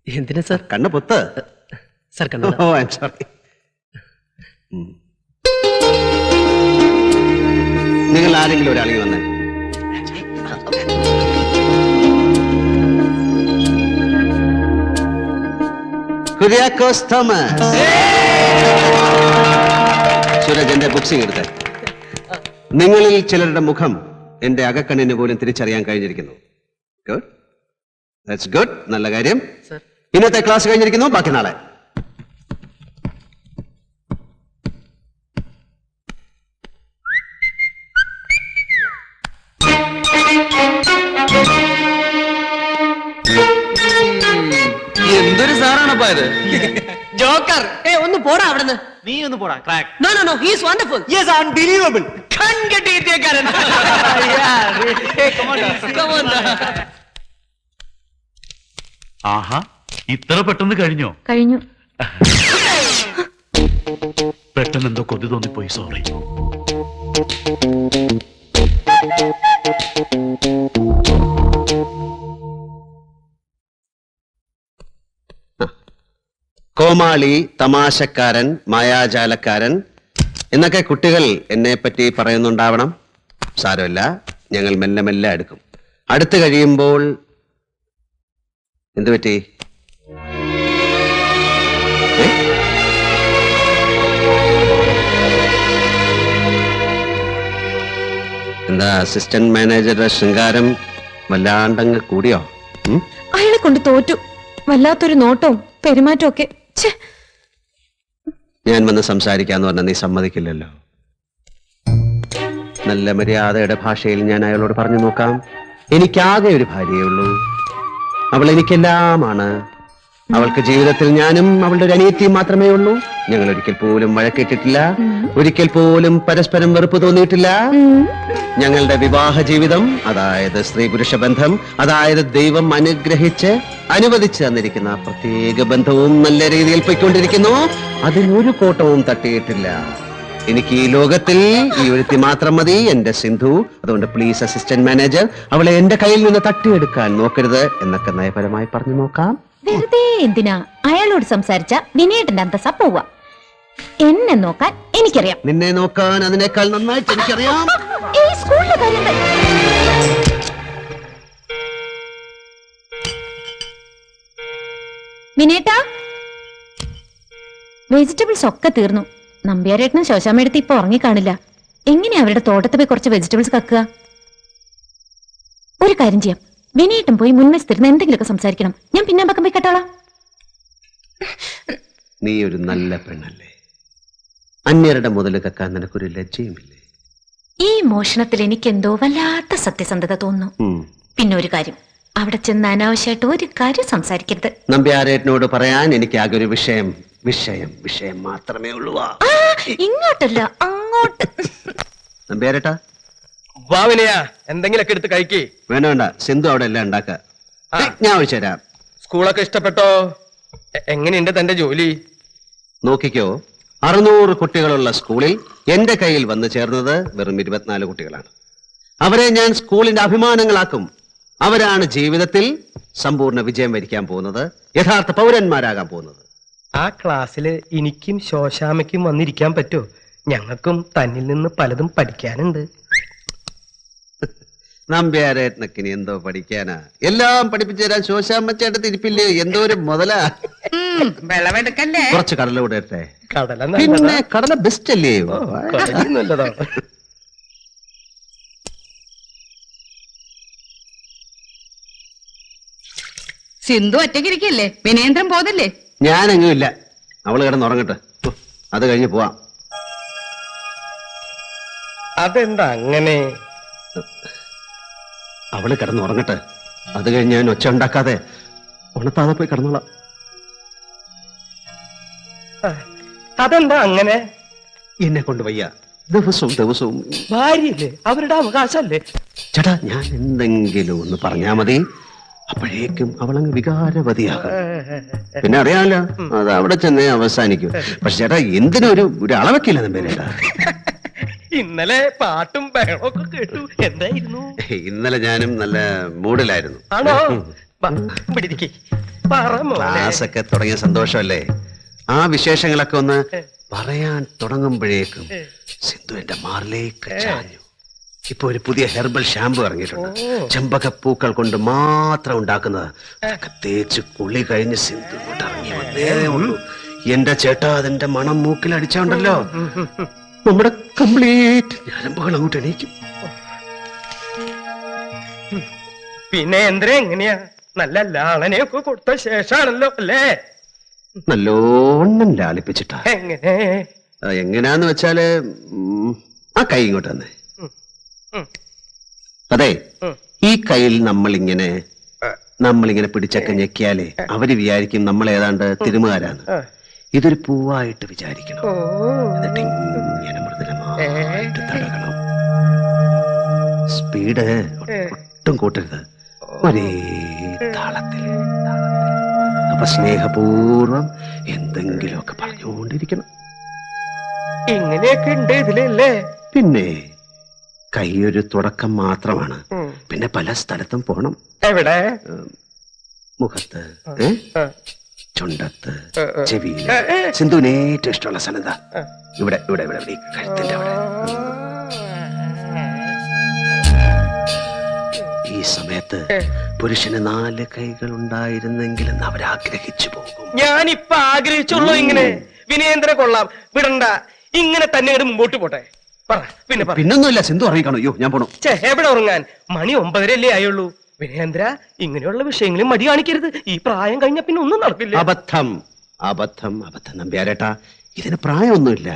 എന്തിനാ sir? കണ്ണ് പൊത്ത്. Sir oh, I am sorry. നിങ്ങൾ ആരെങ്കിലും ഒരാളെങ്കിൽ വന്നേ. കുര്യാക്കോസ് തോമസ്. സൂരജ്, എന്റെ ബുക്സിംഗ് എടുത്തേ. നിങ്ങളിൽ ചിലരുടെ മുഖം എന്റെ അകക്കണ്ണിന് പോലും തിരിച്ചറിയാൻ കഴിഞ്ഞിരിക്കുന്നു. Good, that's good. നല്ല കാര്യം. ഇന്നത്തെ ക്ലാസ് കഴിഞ്ഞിരിക്കുന്നു, ബാക്കി നാളെ. എന്തൊരു സാറാണപ്പാ ഇത്. ജോക്കർ. ഒന്ന് പോടാ അവിടുന്ന്. നീ ഒന്ന് പോടാ crack. No, no, no. He is wonderful. Yes, unbelievable. കൺകെട്ടിയിട്ടേക്കാരൻ. Come on. ആഹാ, ഇത്ര പെട്ടെന്ന് കഴിഞ്ഞോ? കഴിഞ്ഞു. പെട്ടെന്ന് എന്തോ കൊതി തോന്നിപ്പോയി, സോറി. കോമാളി, തമാശക്കാരൻ, മായാജാലക്കാരൻ എന്നൊക്കെ കുട്ടികൾ എന്നെ പറ്റി പറയുന്നുണ്ടാവണം. സാരമില്ല, ഞങ്ങൾ മെല്ലെ മെല്ലെ അടുക്കും. അടുത്ത് കഴിയുമ്പോൾ എന്തു പറ്റി? എന്താ അസിസ്റ്റന്റ് മാനേജറുടെ ശൃംഗാരം വല്ലാണ്ടങ്ങ് കൂടിയോ? അയാളെ കൊണ്ട് തോറ്റു. വല്ലാത്തൊരു നോട്ടവും പെരുമാറ്റവും ഒക്കെ. ഞാൻ വന്ന് സംസാരിക്കാന്ന് പറഞ്ഞാൽ നീ സമ്മതിക്കില്ലല്ലോ. നല്ല മര്യാദയുടെ ഭാഷയിൽ ഞാൻ അയാളോട് പറഞ്ഞു നോക്കാം. എനിക്കാകെ ഒരു ഭാര്യയേ ഉള്ളൂ. അവൾ എനിക്കെല്ലാമാണ്. അവൾക്ക് ജീവിതത്തിൽ ഞാനും അവളുടെ ഒരു അനിയത്തിയും മാത്രമേ ഉള്ളൂ. ഞങ്ങൾ ഒരിക്കൽ പോലും വഴക്കിട്ടിട്ടില്ല, ഒരിക്കൽ പോലും പരസ്പരം വെറുപ്പ് തോന്നിയിട്ടില്ല. ഞങ്ങളുടെ വിവാഹ ജീവിതം, അതായത് സ്ത്രീ പുരുഷ ബന്ധം, അതായത് ദൈവം അനുഗ്രഹിച്ച് അനുവദിച്ചു തന്നിരിക്കുന്ന പ്രത്യേക ബന്ധവും നല്ല രീതിയിൽ പോയിക്കൊണ്ടിരിക്കുന്നു. അതിനൊരു കോട്ടവും തട്ടിയിട്ടില്ല. എനിക്ക് ഈ ലോകത്തിൽ ഈ ഒരുത്തി മാത്രം മതി, എന്റെ സിന്ധു. അതുകൊണ്ട് പ്ലീസ് അസിസ്റ്റന്റ് മാനേജർ, അവളെ എന്റെ കയ്യിൽ നിന്ന് തട്ടിയെടുക്കാൻ നോക്കരുത് എന്നൊക്കെ നയപരമായി പറഞ്ഞു നോക്കാം. വെറുതെ എന്തിനാ അയാളോട് സംസാരിച്ച വിനയേട്ടന്റെ അന്തസ്സ പോവാ. എന്നെ നോക്കാൻ എനിക്കറിയാം. നിന്നെ നോക്കാൻ അതിനേക്കാൾ നന്നായിട്ട് എനിക്കറിയാം. സ്കൂളിലെ കാര്യം വിനേട്ടാ, വെജിറ്റബിൾസ് ഒക്കെ തീർന്നു. നമ്പ്യാരേട്ടനും ശോശാമ്മയെടുത്ത് ഇപ്പൊ ഉറങ്ങിക്കാണില്ല. എങ്ങനെയാ അവരുടെ തോട്ടത്തിൽ പോയി കുറച്ച് വെജിറ്റബിൾസ് കക്കുക? ഒരു കാര്യം ചെയ്യാം, വിനയേട്ടൻ പോയി മുൻവശത്തിരുന്ന് എന്തെങ്കിലുമൊക്കെ സംസാരിക്കണം. ഞാൻ പിന്നെ പക്കം പോയി കേട്ടോളാം. നീ ഒരു നല്ല പെണ്ണല്ലേ. അന്യരുടെ മുതൽ കക്കാൻ നിനക്കൊരു ലജ്ജയുമില്ലേ? ഈ മോഷണത്തിൽ എനിക്കെന്തോ വല്ലാത്ത സത്യസന്ധത തോന്നുന്നു. പിന്നെ ഒരു കാര്യം, അവിടെ ചെന്ന് അനാവശ്യമായിട്ട് ഒരു കാര്യം സംസാരിക്കരുത്. നമ്പ്യാരേട്ടനോട് പറയാൻ എനിക്ക് ആകെ ഒരു വിഷയം വിഷയം വിഷയം മാത്രമേ ഉള്ളൂ. ഇങ്ങോട്ടല്ല അങ്ങോട്ട്. നമ്പ്യാരേട്ടാ വാ വിനയ, എന്തെങ്കിലൊക്കെ എടുത്ത് കഴിക്കേ. വേണ്ട വേണ്ട, സിന്ധു അവിടെ എല്ലാം ഉണ്ടാക്ക. ഞാൻ ഒഴിച്ചു തരാം. സ്കൂളൊക്കെ ഇഷ്ടപ്പെട്ടോ? എങ്ങനെയുണ്ട് തന്റെ ജോലി? നോക്കിക്കോ, 600 കുട്ടികളുള്ള സ്കൂളിൽ എന്റെ കയ്യിൽ വന്നു ചേർന്നത് വെറും 24 കുട്ടികളാണ്. അവരെ ഞാൻ സ്കൂളിന്റെ അഭിമാനങ്ങളാക്കും. അവരാണ് ജീവിതത്തിൽ സമ്പൂർണ്ണ വിജയം വരിക്കാൻ പോകുന്നത്, യഥാർത്ഥ പൗരന്മാരാകാൻ പോകുന്നത്. ആ ക്ലാസ്സില് എനിക്കും ശോശാമയ്ക്കും വന്നിരിക്കാൻ പറ്റോ? ഞങ്ങൾക്കും തന്നിൽ നിന്ന് പലതും പഠിക്കാനുണ്ട്. നമ്പ്യാരേട്ടനൊക്കെ ഇനി എന്തോ പഠിക്കാനാ? എല്ലാം പഠിപ്പിച്ചു തരാൻ ശോശാമ്മച്ചേട്ട തിരിപ്പില്ലേ? എന്തോ ഒരു മുതലാ. വിളവെടുക്കല്ലേ? കുറച്ച് കടല കൂടെ. കടല പിന്നെ കടല ബെസ്റ്റ് അല്ലേ? നല്ലതാ. സിന്ധു ഒറ്റയ്ക്കിരിക്കല്ലേ? വിനേന്ദ്രൻ പോതില്ലേ? ഞാനെങ്ങും ഇല്ല, അവള് കിടന്നുറങ്ങട്ടെ, അത് കഴിഞ്ഞ് പോവാം. അതെന്താ അങ്ങനെ? അവള് കിടന്നുറങ്ങട്ടെ, അത് കഴിഞ്ഞ് ഞാൻ ഒച്ച ഉണ്ടാക്കാതെ ഉണത്താതെ പോയി കിടന്നോളാം. അതെന്താ അങ്ങനെ? എന്നെ കൊണ്ട് വയ്യ, ദിവസവും ദിവസവും. ഭാര്യയില്ലേ? അവരുടെ അവകാശല്ലേ? ചേട്ടാ, ഞാൻ എന്തെങ്കിലും ഒന്ന് പറഞ്ഞാ മതി, അപ്പോഴേക്കും അവളങ്ങ് വികാരവതിയാകും. പിന്നെ അറിയാമല്ലോ, അത് അവിടെ ചെന്നേ അവസാനിക്കും. പക്ഷെ ചേട്ടാ, എന്തിനൊരു അളവൊക്കെയില്ല നമ്പേരേട്ടാ. ഇന്നലെ പാട്ടും ബഹളമൊക്കെ കേട്ടു, എന്തായിരുന്നു? ഇന്നലെ ഞാനും നല്ല മൂഡിലായിരുന്നു. ആണോ? ക്ലാസ് ഒക്കെ തുടങ്ങിയ സന്തോഷമല്ലേ? ആ വിശേഷങ്ങളൊക്കെ ഒന്ന് പറയാൻ തുടങ്ങുമ്പോഴേക്കും സിന്ധു എന്റെ മാറിലേക്ക് ചാഞ്ഞു. ഇപ്പൊ ഒരു പുതിയ ഹെർബൽ ഷാമ്പു ഇറങ്ങിയിട്ടുണ്ട്, ചെമ്പകപ്പൂക്കൾ കൊണ്ട് മാത്രം ഉണ്ടാക്കുന്നത്. അതൊക്കെ തേച്ച് കുളി കഴിഞ്ഞ് സിന്ധു ഇങ്ങോട്ട് ഇറങ്ങി വന്നേ ഉള്ളൂ. എന്റെ ചേട്ടാ, അതിന്റെ മണം മൂക്കിൽ അടിച്ചോണ്ടല്ലോ നമ്മുടെ കംപ്ലീറ്റ് ഞരമ്പുകൾ അങ്ങോട്ട് എണീക്കും. പിന്നെ എന്തിനാ എങ്ങനെയാ? നല്ല ലാളനെയൊക്കെ കൊടുത്ത ശേഷാണല്ലോ അല്ലേ? നല്ലോണം ലാളിപ്പിച്ചിട്ടാ. എങ്ങനെ? എങ്ങനാന്ന് വെച്ചാല് ആ കൈ ഇങ്ങോട്ട് തന്നെ. അതെ, ഈ കയ്യിൽ നമ്മളിങ്ങനെ പിടിച്ചൊക്കെ ഞെക്കിയാലേ അവര് വിചാരിക്കും നമ്മൾ ഏതാണ്ട് തിരുമുകാരാണ്. ഇതൊരു പൂവായിട്ട് വിചാരിക്കണം. എന്നിട്ട് ഇങ്ങനെ മൃദുലമായിട്ട് തടകണം. സ്പീഡ് ഒട്ടും കൂട്ടരുത്, ഒരേ താളത്തിൽ. അപ്പൊ സ്നേഹപൂർവം എന്തെങ്കിലുമൊക്കെ പറഞ്ഞുകൊണ്ടിരിക്കണം. ഇങ്ങനെയൊക്കെ ഉണ്ട് ഇതിലല്ലേ? പിന്നെ കൈയൊരു തുടക്കം മാത്രമാണ്, പിന്നെ പല സ്ഥലത്തും പോണം. എവിടെ? മുഖത്ത്, ചുണ്ടത്ത്, ചെവിയില്. സിന്ധുവിന് ഏറ്റവും ഇഷ്ടമുള്ള സ്ഥലം എന്താ? ഇവിടെ ഇവിടെ ഇവിടെ ഇവിടെ, കഴുത്തിന്റെ അവിടെ. ഈ സമയത്ത് പുരുഷന് 4 കൈകൾ ഉണ്ടായിരുന്നെങ്കിലെന്ന് അവരാഗ്രഹിച്ചു പോകും. ഞാനിപ്പൊ ആഗ്രഹിച്ചുള്ളൂ ഇങ്ങനെ. വിനയേന്ദ്ര കൊള്ളാം, വിടണ്ട, ഇങ്ങനെ തന്നെ മുമ്പോട്ട് പോട്ടെ. പിന്നൊന്നുമില്ല, സിന്ധു അറിയിക്കണോ? അയ്യോ, ഞാൻ പോണു. എവിടെ ഉറങ്ങാൻ? മണി 9:30 ആയുള്ളൂ. വിനയേന്ദ്ര, ഇങ്ങനെയുള്ള വിഷയങ്ങളിൽ മടി കാണിക്കരുത്. ഈ പ്രായം കഴിഞ്ഞ പിന്നെ ഒന്നും നടക്കില്ല. അബദ്ധം അബദ്ധം അബദ്ധം നമ്പ്യാരേട്ടാ, ഇതിന് പ്രായമൊന്നുമില്ല,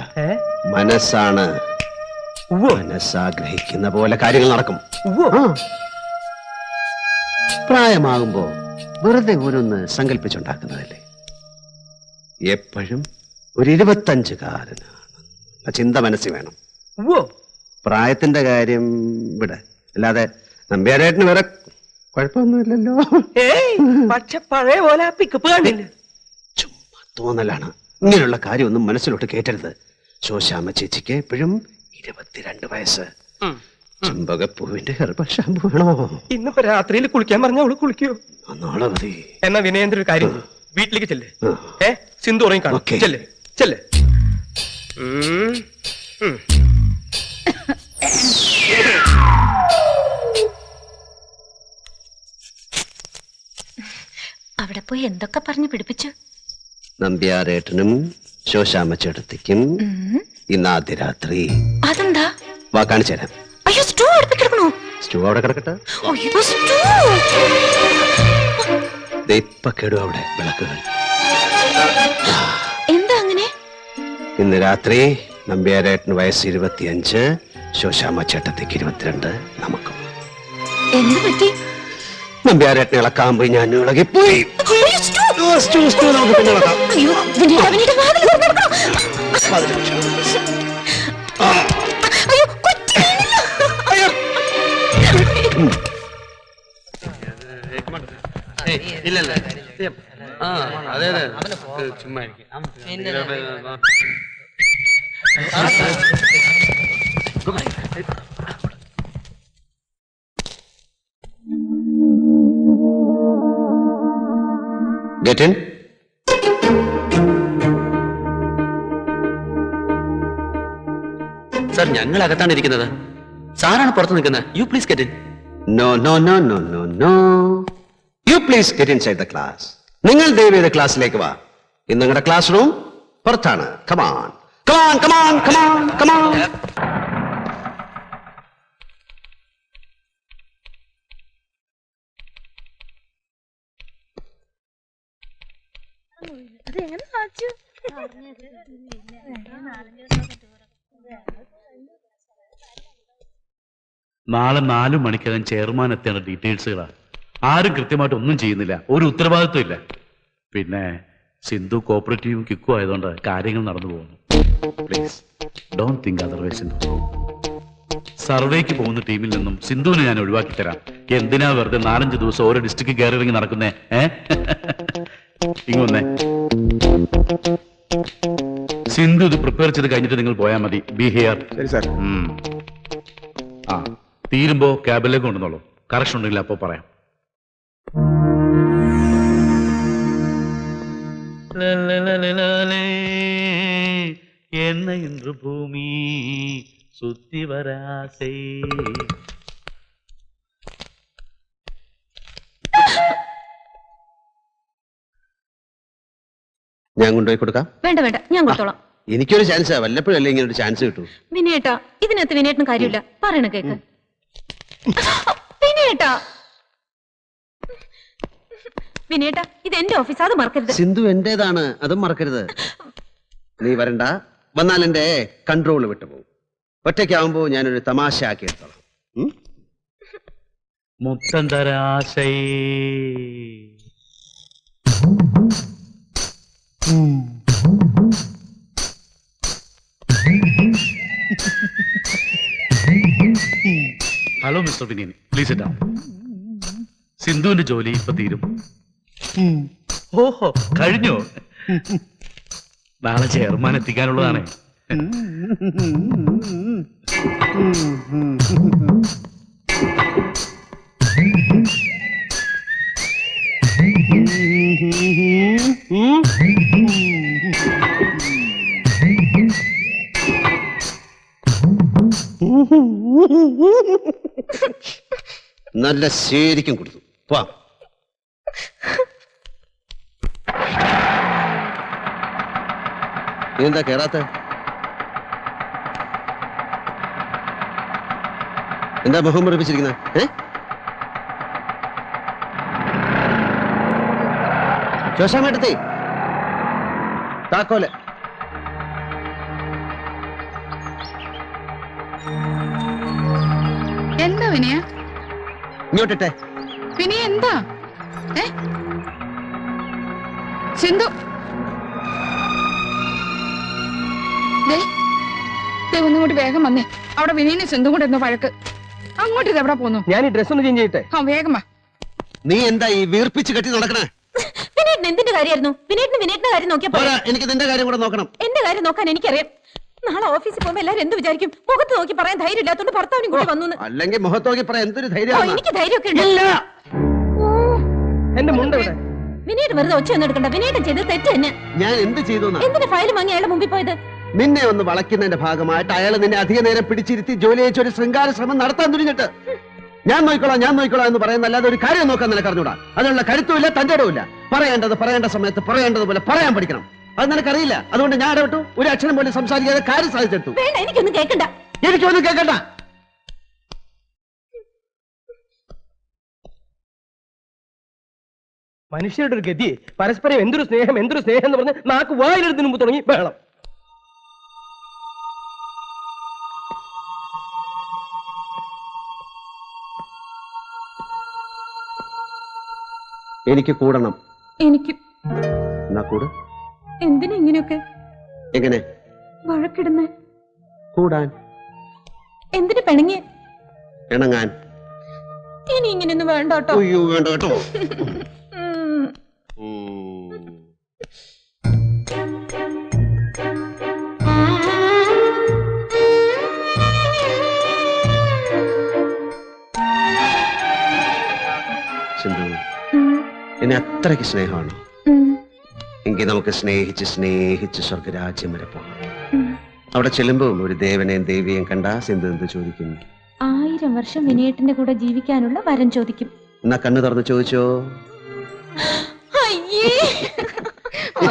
മനസ്സാണ്. മനസ്സാഗ്രഹിക്കുന്ന പോലെ കാര്യങ്ങൾ നടക്കും. പ്രായമാകുമ്പോ വെറുതെ ഓരോന്ന് സങ്കല്പിച്ചുണ്ടാക്കുന്നതല്ലേ. എപ്പോഴും ഒരു 25-കാരനാണ് ചിന്ത മനസ്സിൽ വേണം. പ്രായത്തിന്റെ കാര്യം ഇവിടെ, അല്ലാതെ നമ്പ്യാരേട്ടന് വേറെ കുഴപ്പമൊന്നുമില്ലല്ലോ. പക്ഷെ പഴയ പോലെ പിക്കപ്പ് കാണില്ല. ചുമ്മാ തോന്നലാണ്. ഇങ്ങനെയുള്ള കാര്യമൊന്നും മനസ്സിലോട്ട് കേട്ടരുത്. ശോശാമ്മ ചേച്ചിക്ക് എപ്പോഴും 22 വയസ്സ്. ചെമ്പകപ്പൂവിന്റെ ഹെർബൽ ഷാമ്പു വേണോ? ഇന്നിപ്പോ രാത്രിയിൽ കുളിക്കാൻ പറഞ്ഞ അവള് കുളിക്കോ? നാളെ മതി. എന്നാ വിനയേന്ദ്ര ഒരു കാര്യം, വീട്ടിലേക്ക് ചെല്ലേ. സിന്ധു ഉറങ്ങി കാണും. ചെല്ലേ ചെല്ലേ. അവിടെ പോയി എന്തൊക്കെ പറഞ്ഞു പിടിപ്പിച്ചു? നമ്പ്യാരേട്ടനും ശോശാമ്മ ചേട്ടത്തിക്കും ഇന്നാദ്യ രാത്രി. അതെന്താ? വാ, കാണിച്ചു തരാം. അയ്യോ, സ്റ്റൂ അടുപ്പിൽ കിടക്കണോ? സ്റ്റൂ അവിടെ കിടക്കട്ടെ. ഇപ്പൊ കേടും അവിടെ വിളക്കുകൾ. എന്താ അങ്ങനെ? ഇന്ന് രാത്രി നമ്പ്യാരേട്ടന് വയസ്സ് 25, ശോശാമ്മ ചേട്ടത്തിക്ക് 22, നമുക്കും. എന്ത് പറ്റി? നമ്പ്യാരേട്ടനെ ഇളക്കാൻ പോയി ഞാൻ ഇളകിപ്പോയി. നമുക്ക് പിന്നെ ഇളക്കാം. അയ്യോ വിനീത വിനീത വാതിൽ തുറന്നെടുക്കണം. അയ്യോ കൊച്ചി. ഇല്ലല്ല ആ അതെ അതെ ചുമ്മാ Get in. സാർ ഞങ്ങൾ അകത്താണ് ഇരിക്കുന്നത്, സാറാണ് പുറത്ത് നിൽക്കുന്നത്. You please get in. No, no, no, no, no, no. You please get inside the class. നിങ്ങൾ ദയവേത് ക്ലാസ്സിലേക്ക് വാ. ഇന്ന് നിങ്ങളുടെ ക്ലാസ് റൂം പുറത്താണ്. Come on. Come on, come on, come on, come on. നാളെ 4 മണിക്കകം ചെയർമാൻ എത്തേണ്ട ഡീറ്റെയിൽസുകളാണ്. ആരും കൃത്യമായിട്ട് ഒന്നും ചെയ്യുന്നില്ല, ഒരു ഉത്തരവാദിത്വം ഇല്ല. പിന്നെ സിന്ധു കോപ്പറേറ്റീവും കിക്കും ആയതുകൊണ്ട് കാര്യങ്ങൾ നടന്നു പോകുന്നു. Please don't think otherwise. Sindhu സർവേക്ക് പോകുന്ന ടീമിൽ നിന്നും സിന്ധുവിനെ ഞാൻ ഒഴിവാക്കി തരാം. എന്തിനാ വെറുതെ 4-5 ദിവസം ഓരോ ഡിസ്ട്രിക്ട് കയറി ഇറങ്ങി നടക്കുന്നേ? ഇങ്ങൊന്നേ, സിന്ധു ഇത് പ്രിപ്പയർ ചെയ്ത് കഴിഞ്ഞിട്ട് നിങ്ങൾ പോയാൽ മതി. B here. ശരി സാർ. ആ തീരുമ്പോ ക്യാബിലേക്ക് കൊണ്ടുവന്നോളൂ. കറക്ഷൻ ഉണ്ടെങ്കിൽ അപ്പോ പറയാം. என்ன இன்று பூமி சுத்தி வராசை. ഞാൻ കൊണ്ടുപോയി കൊടുക്കാം. വേണ്ട വേണ്ട ഞാൻ കൊടുത്തോളാം. എനിക്കൊരു ചാൻസ്, വല്ലപ്പോഴല്ലേ ഇങ്ങനെ ഒരു ചാൻസ് കിട്ടൂ. വിനയേട്ടാ ഇതിനകത്ത് വിനയേട്ടന് കാര്യമില്ല. പറയണ കേക്ക്. വിനയേട്ടാ വിനയേട്ടാ ഇത് എന്റെ ഓഫീസ്, അത് മറക്കരുത്. സിന്ധു എന്റേതാണ്, അതും മറക്കരുത്. നീ വരണ്ട, വന്നാൽ എന്റെ കൺട്രോൾ വിട്ടുപോകും. ഒറ്റയ്ക്കാവുമ്പോ ഞാനൊരു തമാശ ആക്കി എടുത്തോളാം. മുത്തം തരാശൈ. Hello mister Vineen, please sit down. സിന്ധുവിന്റെ ജോലി ഇപ്പൊ തീരും. ഓഹോ കഴിഞ്ഞോ? നാളെ ചെയർമാൻ എത്തിക്കാനുള്ളതാണ്. നല്ല ശരിക്കും കൊടുത്തു. വാ. എന്താ കേറാത്ത? എന്താ മുഖം മുറിപ്പിച്ചിരിക്കുന്ന? ശോശാമേട്ടത്തി താക്കോല്. എന്താ വിനയ? ഇങ്ങോട്ടിട്ടെ. വിനയ എന്താ? സിന്ധു ഒന്നുകൂടി വേഗം വന്നേ. അവിടെ വിനയനെ സിന്ധു കൂടെ എന്തോ വഴക്ക്. അങ്ങോട്ട് ഇത് എവിടെ പോന്നു? ഞാൻ ഈ ഡ്രസ് ഒന്ന് ചേഞ്ച് ചെയ്യട്ടെ. ആ വേഗം വാ. നീ എന്താ ഈ വീർപ്പിച്ച് കെട്ടി നടക്കണേ? വിനേട്ടൻ എന്തിന്റെ കാര്യമായിരുന്നു? വിനേട്ടന്റെ കാര്യം നോക്കിയപ്പോ എനിക്ക് നിന്റെ കാര്യം കൂടെ നോക്കണം. എന്റെ കാര്യം നോക്കാൻ എനിക്കറിയാം. നാളെ ഓഫീസിൽ പോകുമ്പോ എല്ലാരും എന്ത് വിചാരിക്കും? മുഖത്ത് നോക്കി പറയാൻ ധൈര്യം ഇല്ലാത്തോണ്ട് ഭർത്താവിനും കൂടി വന്നു. അല്ലെങ്കിൽ മുഖത്ത് നോക്കി പറയാൻ എന്തൊരു ധൈര്യം. എനിക്ക് ധൈര്യമൊക്കെ ഉണ്ട്. എന്റെ മുണ്ട് ഇവിടെ. വിനേട്ട് വെറുതെ ഒച്ച ഒന്നും എടുക്കണ്ട. വിനേട്ടൻ ചെയ്ത് തെറ്റ് തന്നെ. ഞാൻ എന്ത് ചെയ്തു? എന്തിന്റെ ഫയൽ വാങ്ങി അയാളുടെ മുമ്പിൽ പോയത്? നിന്നെ ഒന്ന് വളയ്ക്കുന്നതിന്റെ ഭാഗമായിട്ട് അയാൾ നിന്നെ അധിക നേരം പിടിച്ചിരുത്തി ജോലി അയച്ച ഒരു ശൃംഗാര ശ്രമം നടത്താൻ തുനിഞ്ഞിട്ട് ഞാൻ നോക്കിക്കോളാം എന്ന് പറയുന്നല്ലാതെ ഒരു കാര്യം നോക്കാൻ നിനക്ക് അറിഞ്ഞൂടാ. അതിനുള്ള കരുത്തുമില്ല, തന്റെ ഇടവുമില്ല. പറയേണ്ടത് പറയേണ്ട സമയത്ത് പറയേണ്ടതുപോലെ പറയാൻ പഠിക്കണം. അത് നിനക്കറിയില്ല. അതുകൊണ്ട് ഞാൻ ഇടപെട്ടു. ഒരു അക്ഷരം പോലും സംസാരിക്കാതെ കാര്യം സാധിച്ചെടുത്തു. വേണ്ട, എനിക്കൊന്നും കേൾക്കണ്ട. എനിക്കൊന്നും കേൾക്കണ്ട. മനുഷ്യരുടെ ഒരു ഗതി. പരസ്പരം എന്തൊരു സ്നേഹം എന്ന് പറഞ്ഞ് നാക്ക് വായിലെടുത്തിന് മുമ്പ് തുടങ്ങി ബഹളം. എനിക്ക് കൂടണം. എനിക്ക് എന്നാ കൂട്. എന്തിനാ ഇങ്ങനെയൊക്കെ എങ്ങനെ വഴക്കിടുന്നേ? കൂടാൻ. എന്തിനു പിണങ്ങിയ? ഇണങ്ങാൻ. ഇനി ഇങ്ങനെയൊന്നും വേണ്ട കേട്ടോ. അയ്യോ വേണ്ട കേട്ടോ. സിന്ധു, എന്നെ അത്രയ്ക്ക് സ്നേഹമാണ്. എങ്കിൽ നമുക്ക് സ്നേഹിച്ച് സ്നേഹിച്ച് സ്വർഗരാജ്യം വരെ പോകാം. അവിടെ ചെല്ലുമ്പോൾ ഒരു ദേവനെയും ദേവിയെയും കണ്ട സിന്ധു എന്ത് ചോദിക്കും? 1000 വർഷം വിനയേട്ടന്റെ കൂടെ ജീവിക്കാനുള്ള വരം ചോദിക്കും. എന്നാ കണ്ണു തുറന്ന് ചോദിച്ചോ.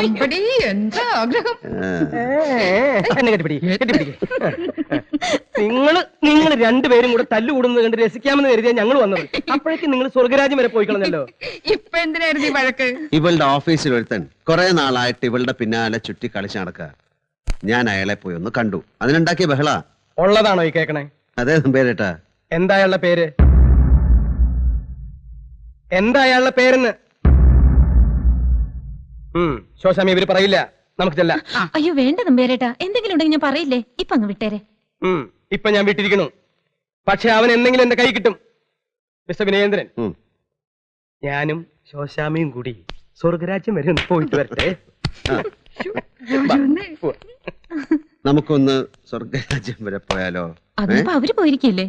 അമ്പടി, എന്താ ആഗ്രഹം. എന്നെ കെട്ടിപ്പിടി. നിങ്ങൾ രണ്ടുപേരും കൂടെ തല്ലുകൂടുന്നത് കണ്ട് രസിക്കാമെന്ന് കരുതിയാ ഞങ്ങൾ വന്നത്. അപ്പോഴേക്കും നിങ്ങൾ സ്വർഗരാജ്യം വരെ പോയി കളഞ്ഞല്ലോ. ഇപ്പൊ എന്തിനായിരുന്നു ഈ വഴക്ക്? ഇവളുടെ ഓഫീസിൽ ഒരുത്തൻ കുറെ നാളായിട്ട് ഇവളുടെ പിന്നാലെ ചുറ്റി കളിച്ച് നടക്കുക. ഞാൻ അയാളെ പോയി ഒന്ന് കണ്ടു. അതിനുണ്ടാക്കിയ ബഹള. ഉള്ളതാണോ ഈ കേക്കണേ? അതേ പേരേട്ടാ. എന്താ അയാളുടെ പേര്? എന്താ അയാളുടെ പേരെന്ന്? ശോശാമി ഇവര് പറയില്ല. നമുക്ക് ചെല്ലാം. അയ്യോ വേണ്ട നമ്പേരേട്ടാ, എന്തെങ്കിലും ഉണ്ടെങ്കിൽ ഞാൻ പറയില്ലേ. ഇപ്പൊ അങ്ങ് വിട്ടേരെ. ഇപ്പൊ ഞാൻ വിട്ടിരിക്കുന്നു. പക്ഷെ അവൻ എന്തെങ്കിലും എന്റെ കൈ കിട്ടും. മിസ്റ്റർ വിനയേന്ദ്രൻ, ഞാനും ശോശാമിയും കൂടി സ്വർഗരാജ്യം വരെ ഒന്ന് പോയിട്ട് വരട്ടെ. നമുക്കൊന്ന് സ്വർഗരാജ്യം വരെ പോയാലോ? അതിപ്പോ അവര് പോയിരിക്കല്ലേ.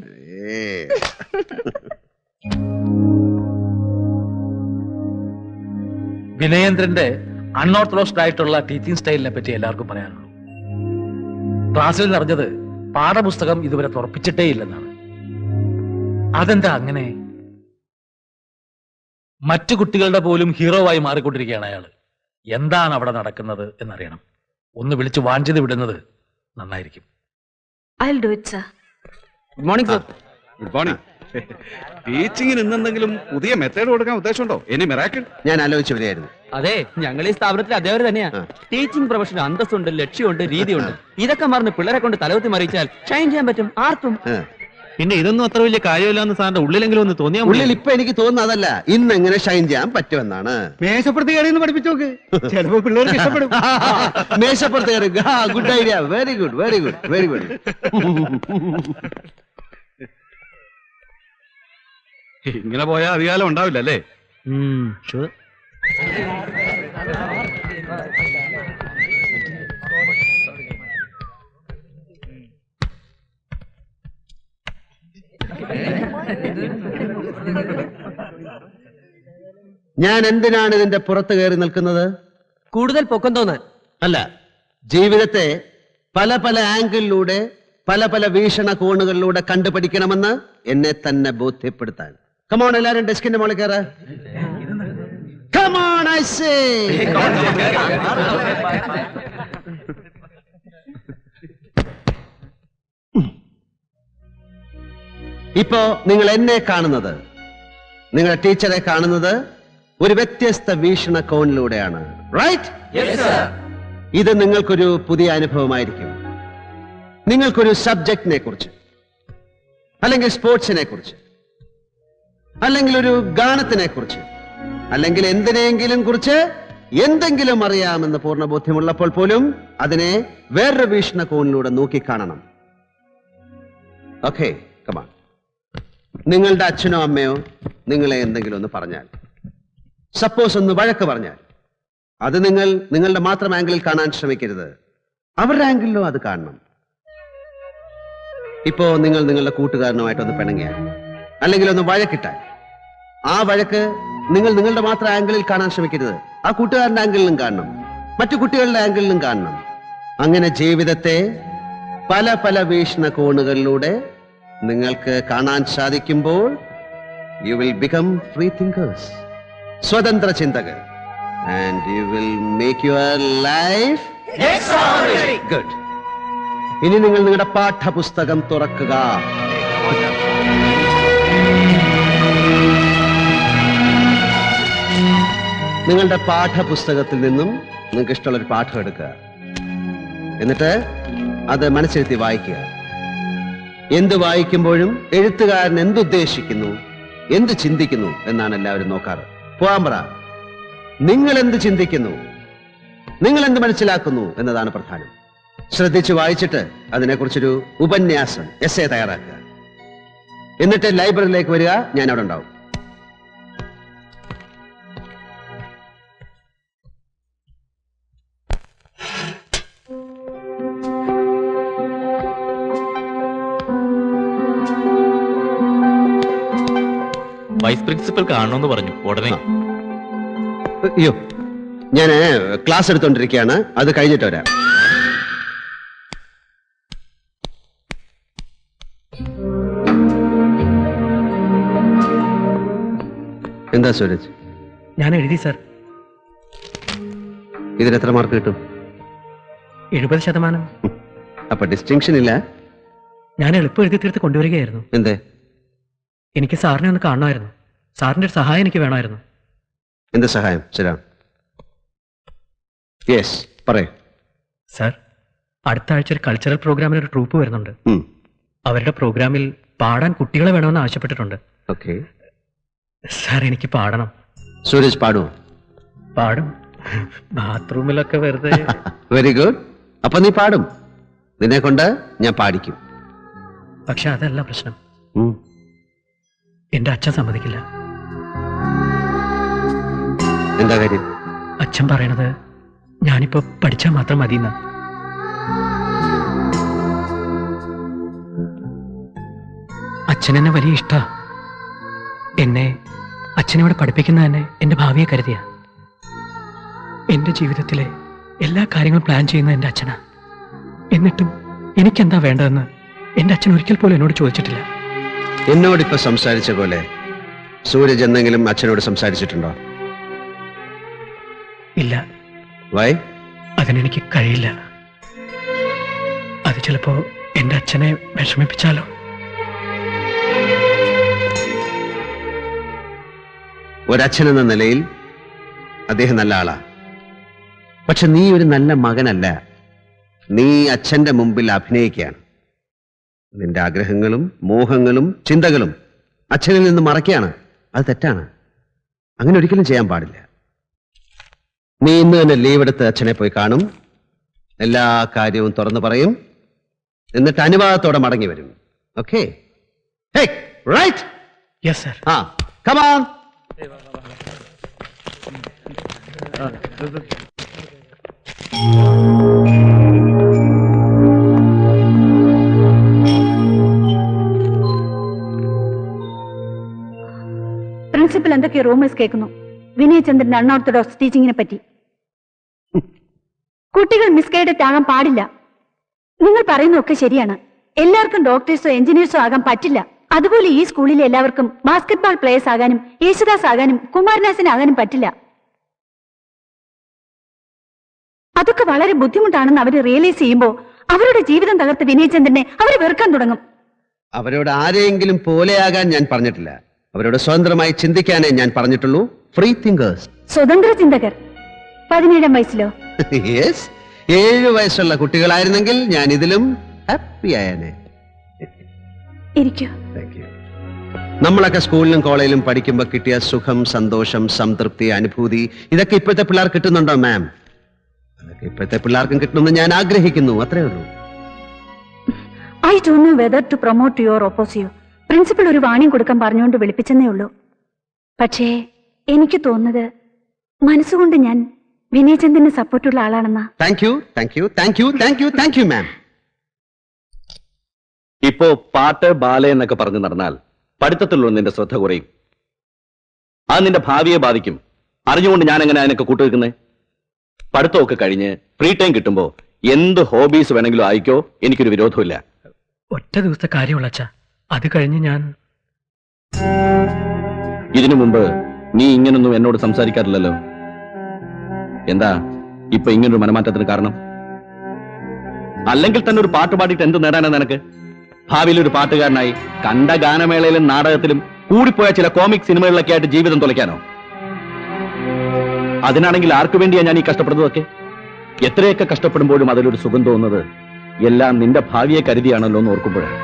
വിനയേന്ദ്രന്റെ അൺഓർത്തഡോക്സ്ഡ് ആയിട്ടുള്ള ടീച്ചിങ് സ്റ്റൈലിനെ പറ്റി എല്ലാവർക്കും പറയാനുള്ളൂ. ക്ലാസ്സിൽ നിറഞ്ഞത് പാഠപുസ്തകം ഇതുവരെ തുറപ്പിച്ചിട്ടേ ഇല്ലെന്നാണ്. അതെന്താ അങ്ങനെ? മറ്റു കുട്ടികളുടെ പോലും ഹീറോവായി മാറിക്കൊണ്ടിരിക്കുകയാണ് അയാള്. എന്താണ് അവിടെ നടക്കുന്നത് എന്നറിയണം. ഒന്ന് വിളിച്ച് വാഞ്ചിത് വിടുന്നത് നന്നായിരിക്കും. I'll do it, sir. Good morning sir. Good morning. ടീച്ചിങ്ങിന് ഇന്നെന്തെങ്കിലും പുതിയ മെത്തേഡ് കൊടുക്കാൻ ഉദ്ദേശമുണ്ടോ? Any miracle? ഞാൻ ആലോചിച്ചു വരികയായിരുന്നു. അതെ, ഞങ്ങൾ ഈ സ്ഥാപനത്തിൽ അതേവരെ തന്നെയാ. ടീച്ചിങ് പ്രൊഫഷൻ അന്തസ്സുണ്ട്, ലക്ഷ്യമുണ്ട്, രീതിയുണ്ട്. ഇതൊക്കെ മറന്ന് പിള്ളേരെ കൊണ്ട് തലവത്തി മറിയിച്ചാൽ ഷൈൻ ചെയ്യാൻ പറ്റും ആർക്കും. പിന്നെ ഇതൊന്നും അത്ര വലിയ കാര്യമില്ലാന്ന് സാറിന്റെ ഉള്ളിലെങ്കിലും ഒന്ന് തോന്നിയാൽ ഉള്ളിൽ ഇപ്പൊ എനിക്ക് തോന്നുന്നത് അതല്ല, ഇന്ന് എങ്ങനെ ഷൈൻ ചെയ്യാൻ പറ്റുമെന്നാണ്. മേശപ്പുറത്ത് കയറി പഠിപ്പിച്ചു നോക്ക്, ചിലപ്പോ പിള്ളേർക്ക് ഇഷ്ടപ്പെടും. മേശപ്പുറത്ത് കയറി. Good idea. Very good, very good, very good. ഇങ്ങനെ പോയാൽ അധികാലം ഉണ്ടാവില്ല അല്ലേ? ഞാൻ എന്തിനാണ് ഇതിന്റെ പുറത്ത് കയറി നിൽക്കുന്നത്? കൂടുതൽ പൊക്കം തോന്നാൻ അല്ല, ജീവിതത്തെ പല പല ആംഗിളിലൂടെ പല പല വീക്ഷണകോണുകളിലൂടെ കണ്ടുപഠിക്കണമെന്ന് എന്നെ തന്നെ ബോധ്യപ്പെടുത്താൻ. കമോൺ, എല്ലാരും ഡെസ്കിന്റെ മുകളിൽ കയറ. Come on I say. ഇപ്പോ നിങ്ങൾ എന്നെ കാണുന്നത്, നിങ്ങളുടെ ടീച്ചറെ കാണുന്നത് ഒരു വ്യത്യസ്ത വീക്ഷണകോണിലൂടെയാണ്. റൈറ്റ്? ഇത് നിങ്ങൾക്കൊരു പുതിയ അനുഭവമായിരിക്കും. നിങ്ങൾക്കൊരു സബ്ജക്റ്റിനെ കുറിച്ച്, അല്ലെങ്കിൽ സ്പോർട്സിനെ കുറിച്ച്, അല്ലെങ്കിൽ ഒരു ഗാനത്തിനെ കുറിച്ച്, അല്ലെങ്കിൽ എന്തിനെങ്കിലും കുറിച്ച് എന്തെങ്കിലും അറിയാമെന്ന് പൂർണ്ണ ബോധ്യമുള്ളപ്പോൾ പോലും അതിനെ വേറൊരു വീക്ഷണകോണിലൂടെ നോക്കിക്കാണണം. Okay, come on. നിങ്ങളുടെ അച്ഛനോ അമ്മയോ നിങ്ങളെ എന്തെങ്കിലും ഒന്ന് പറഞ്ഞാൽ, സപ്പോസ് ഒന്ന് വഴക്ക് പറഞ്ഞാൽ, അത് നിങ്ങൾ നിങ്ങളുടെ മാത്രം ആംഗിളിൽ കാണാൻ ശ്രമിക്കരുത്. അവരുടെ ആംഗിളിലോ അത് കാണണം. ഇപ്പോ നിങ്ങൾ നിങ്ങളുടെ കൂട്ടുകാരനുമായിട്ടൊന്ന് പിണങ്ങിയാൽ, അല്ലെങ്കിൽ ഒന്ന് വഴക്കിട്ടാൽ, ആ വഴക്ക് നിങ്ങൾ നിങ്ങളുടെ മാത്രം ആംഗിളിൽ കാണാൻ ശ്രമിക്കരുത്. ആ കൂട്ടുകാരന്റെ ആംഗിളിലും കാണണം, മറ്റു കുട്ടികളുടെ ആംഗിളിലും കാണണം. അങ്ങനെ ജീവിതത്തെ പല പല വീക്ഷണകോണുകളിലൂടെ നിങ്ങൾക്ക് കാണാൻ സാധിക്കുമ്പോൾ you will become free thinkers, സ്വതന്ത്ര ചിന്തകർ, and you will make your life good. ഇനി നിങ്ങൾ നിങ്ങളുടെ പാഠപുസ്തകം തുറക്കുക. നിങ്ങളുടെ പാഠപുസ്തകത്തിൽ നിന്നും നിങ്ങൾക്ക് ഇഷ്ടമുള്ളൊരു പാഠം എടുക്കുക. എന്നിട്ട് അത് മനസ്സിരുത്തി വായിക്കുക. എന്ത് വായിക്കുമ്പോഴും എഴുത്തുകാരൻ എന്തുദ്ദേശിക്കുന്നു, എന്ത് ചിന്തിക്കുന്നു എന്നാണ് എല്ലാവരും നോക്കാറ്. പോവാൻ പറ. നിങ്ങൾ എന്ത് ചിന്തിക്കുന്നു, നിങ്ങൾ എന്ത് മനസ്സിലാക്കുന്നു എന്നതാണ് പ്രധാനം. ശ്രദ്ധിച്ചു വായിച്ചിട്ട് അതിനെക്കുറിച്ചൊരു ഉപന്യാസം, എസ്സേ തയ്യാറാക്കുക. എന്നിട്ട് ലൈബ്രറിയിലേക്ക് വരിക, ഞാൻ അവിടെ ഉണ്ടാവും. വൈസ് പ്രിൻസിപ്പൽ കാണണമെന്ന് പറഞ്ഞു ഉടനെ. അയ്യോ, ഞാൻ ക്ലാസ് എടുത്തോണ്ടിരിക്കുകയാണ്, അത് കഴിഞ്ഞിട്ട് വരാം. എന്താ സൂരജ്? ഞാൻ എഴുതി സർ. ഇതിന് എത്ര മാർക്ക് കിട്ടും? 70%. അപ്പൊ ഡിസ്റ്റിങ്ഷൻ ഇല്ല. ഞാൻ എളുപ്പം എഴുതി തീർത്ത് കൊണ്ടുവരികയായിരുന്നു. എന്തേ? എനിക്ക് സാറിനെ ഒന്ന് കാണണമായിരുന്നു. സാറിന്റെ ഒരു സഹായം എനിക്ക് വേണമായിരുന്നു. എന്ത് സഹായം? ശരാം. യെസ്, പറയൂ. സർ, അടുത്ത ആഴ്ച ഒരു കൾച്ചറൽ പ്രോഗ്രാമിന് ഒരു ട്രൂപ്പ് വരുന്നുണ്ട്. അവരുടെ പ്രോഗ്രാമിൽ പാടാൻ കുട്ടികളെ വേണമെന്ന് ആവശ്യപ്പെട്ടിട്ടുണ്ട്. ഓക്കെ. സാർ, എനിക്ക് പാടണം. സൂരജ് പാടുമോ? പാടും. ബാത്റൂമിലൊക്കെ വെറുതെ. Very good. അപ്പൊ നീ പാടും. നിന്നെ കൊണ്ട് ഞാൻ പാടിക്കും. പക്ഷെ അതല്ല പ്രശ്നം. എന്റെ അച്ഛൻ സമ്മതിക്കില്ല. എന്താ കാര്യം? അച്ഛൻ പറയണത് ഞാനിപ്പോ പഠിച്ചാൽ മാത്രം മതിയെന്ന. അച്ഛനെന്നെ വലിയ ഇഷ്ടാ. എന്നെ അച്ഛനിവിടെ പഠിപ്പിക്കുന്ന തന്നെ എന്റെ ഭാവിയെ കരുതിയ. എന്റെ ജീവിതത്തിലെ എല്ലാ കാര്യങ്ങളും പ്ലാൻ ചെയ്യുന്ന എന്റെ അച്ഛനാ. എന്നിട്ടും എനിക്കെന്താ വേണ്ടതെന്ന് എന്റെ അച്ഛൻ ഒരിക്കൽ പോലും എന്നോട് ചോദിച്ചിട്ടില്ല. എന്നോടിപ്പോ സംസാരിച്ച പോലെ സൂരജ് എന്തെങ്കിലും അച്ഛനോട് സംസാരിച്ചിട്ടുണ്ടോ? ഇല്ല. വൈ? അതിനെനിക്ക് കഴിയില്ല. അത് ചിലപ്പോ എന്റെ അച്ഛനെ വിഷമിപ്പിച്ചാലോ? ഒരച്ഛൻ എന്ന നിലയിൽ അദ്ദേഹം നല്ല ആളാ. പക്ഷെ നീ ഒരു നല്ല മകനല്ല. നീ അച്ഛന്റെ മുമ്പിൽ അഭിനയിക്കുകയാണ്. നിന്റെ ആഗ്രഹങ്ങളും മോഹങ്ങളും ചിന്തകളും അച്ഛനിൽ നിന്ന് മറയ്ക്കുകയാണ്. അത് തെറ്റാണ്. അങ്ങനെ ഒരിക്കലും ചെയ്യാൻ പാടില്ല. നീ ഇന്ന് തന്നെ ലീവ് എടുത്ത് അച്ഛനെ പോയി കാണും, എല്ലാ കാര്യവും തുറന്നു പറയും, എന്നിട്ട് അനുവാദത്തോടെ മടങ്ങി വരും. Okay? Right? Yes sir. Come on. Principal എന്തൊക്കെയോ റൂമേഴ്സ് കേൾക്കുന്നു വിനയചന്ദ്രന്റെ അൺഓർത്തഡോക്സ് ടീച്ചിങ്ങിനെ പറ്റി. കുട്ടികൾ മിസ്ഗൈഡഡ് ആകാൻ പാടില്ല. നിങ്ങൾ പറയുന്നതൊക്കെ ശരിയാണ്. എല്ലാവർക്കും ഡോക്ടേഴ്സോ എഞ്ചിനീയേഴ്സോ ആകാൻ പറ്റില്ല. അതുപോലെ ഈ സ്കൂളിലെ എല്ലാവർക്കും ബാസ്കറ്റ്ബോൾ പ്ലേയേഴ്സ് ആകാനും യേശുദാസ് ആകാനും കുമാരനാസൻ ആകാനും പറ്റില്ല. അതൊക്കെ വളരെ ബുദ്ധിമുട്ടാണെന്ന് അവർ റിയലൈസ് ചെയ്യുമ്പോൾ അവരുടെ ജീവിതം തകർത്ത് വിനയചന്ദ്രനെ അവർ വെറുക്കാൻ തുടങ്ങും. അവരോട് ആരെയെങ്കിലും പോലെയാകാൻ ഞാൻ പറഞ്ഞിട്ടില്ല. അവരോട് സ്വതന്ത്രമായി ചിന്തിക്കാനേ ഞാൻ പറഞ്ഞിട്ടുള്ളൂ. Free thinkers. സ്വതന്ത്ര ചിന്തകർ. 17 വയസ്സിലോ? യെസ്. 7 വയസ്സുള്ള കുട്ടികളായിരുന്നെങ്കിൽ ഞാൻ ഇതിലും ഹാപ്പി ആയേനെ. ഇരിക്കൂ. നമ്മളൊക്കെ സ്കൂളിലും കോളേജിലും പഠിക്കുമ്പോൾ കിട്ടിയ സുഖം, സന്തോഷം, സംതൃപ്തി, അനുഭൂതി, ഇതൊക്കെ ഇപ്പോഴത്തെ പിള്ളേർ കിട്ടുന്നുണ്ടോ മാം? അതൊക്കെ ഇപ്പോഴത്തെ പിള്ളേർക്കും കിട്ടണമെന്ന് ഞാൻ ആഗ്രഹിക്കുന്നു. അത്രേ ഉള്ളൂ. I don't know whether to promote you or oppose you. Principal ഒരു വാണിംഗ് കൊടുക്കാൻ പറഞ്ഞുകൊണ്ട് വിളിപ്പിച്ചെന്നേ ഉള്ളൂ. പക്ഷേ എനിക്ക് തോന്നുന്നത് മനസ്സുകൊണ്ട് ഞാൻ വിനയചന്ദ്രന് സപ്പോർട്ടുള്ള ആളാണെന്നാ. Thank you, thank you, thank you, thank you, thank you ma'am. ഇപ്പോ പാട്ട്, ബാല എന്നൊക്കെ പറഞ്ഞു നടന്നാൽ പഠിത്തത്തിലുള്ള നിന്റെ ശ്രദ്ധ കുറയും. അത് നിന്റെ ഭാവിയെ ബാധിക്കും. അറിഞ്ഞുകൊണ്ട് ഞാൻ എങ്ങനെ അതിനൊക്കെ കൂട്ടുവെക്കുന്നത്? പഠിത്തമൊക്കെ കഴിഞ്ഞ് ഫ്രീ ടൈം കിട്ടുമ്പോ എന്ത് ഹോബീസ് വേണമെങ്കിലും ആയിക്കോ, എനിക്കൊരു വിരോധമില്ല. ഒറ്റ ദിവസത്തെ കാര്യമുള്ള അച്ഛാ. അത് കഴിഞ്ഞ് ഞാൻ ഇതിനു മുമ്പ് നീ ഇങ്ങനൊന്നും എന്നോട് സംസാരിക്കാറില്ലല്ലോ. എന്താ ഇപ്പൊ ഇങ്ങനൊരു മനമാറ്റത്തിന് കാരണം? അല്ലെങ്കിൽ തന്നെ ഒരു പാട്ട് പാടിയിട്ട് എന്ത് നേടാനാ നിനക്ക്? ഭാവിയിൽ ഒരു പാട്ടുകാരനായി കണ്ട ഗാനമേളയിലും നാടകത്തിലും കൂടിപ്പോയ ചില കോമിക് സിനിമകളിലൊക്കെ ആയിട്ട് ജീവിതം തുലയ്ക്കാനോ? അതിനാണെങ്കിൽ ആർക്കു വേണ്ടിയാ ഞാൻ ഈ കഷ്ടപ്പെടുന്നതൊക്കെ? എത്രയൊക്കെ കഷ്ടപ്പെടുമ്പോഴും അതിലൊരു സുഖം തോന്നുന്നത് എല്ലാം നിന്റെ ഭാവിയെ കരുതിയാണല്ലോ എന്ന് ഓർക്കുമ്പോഴാണ്.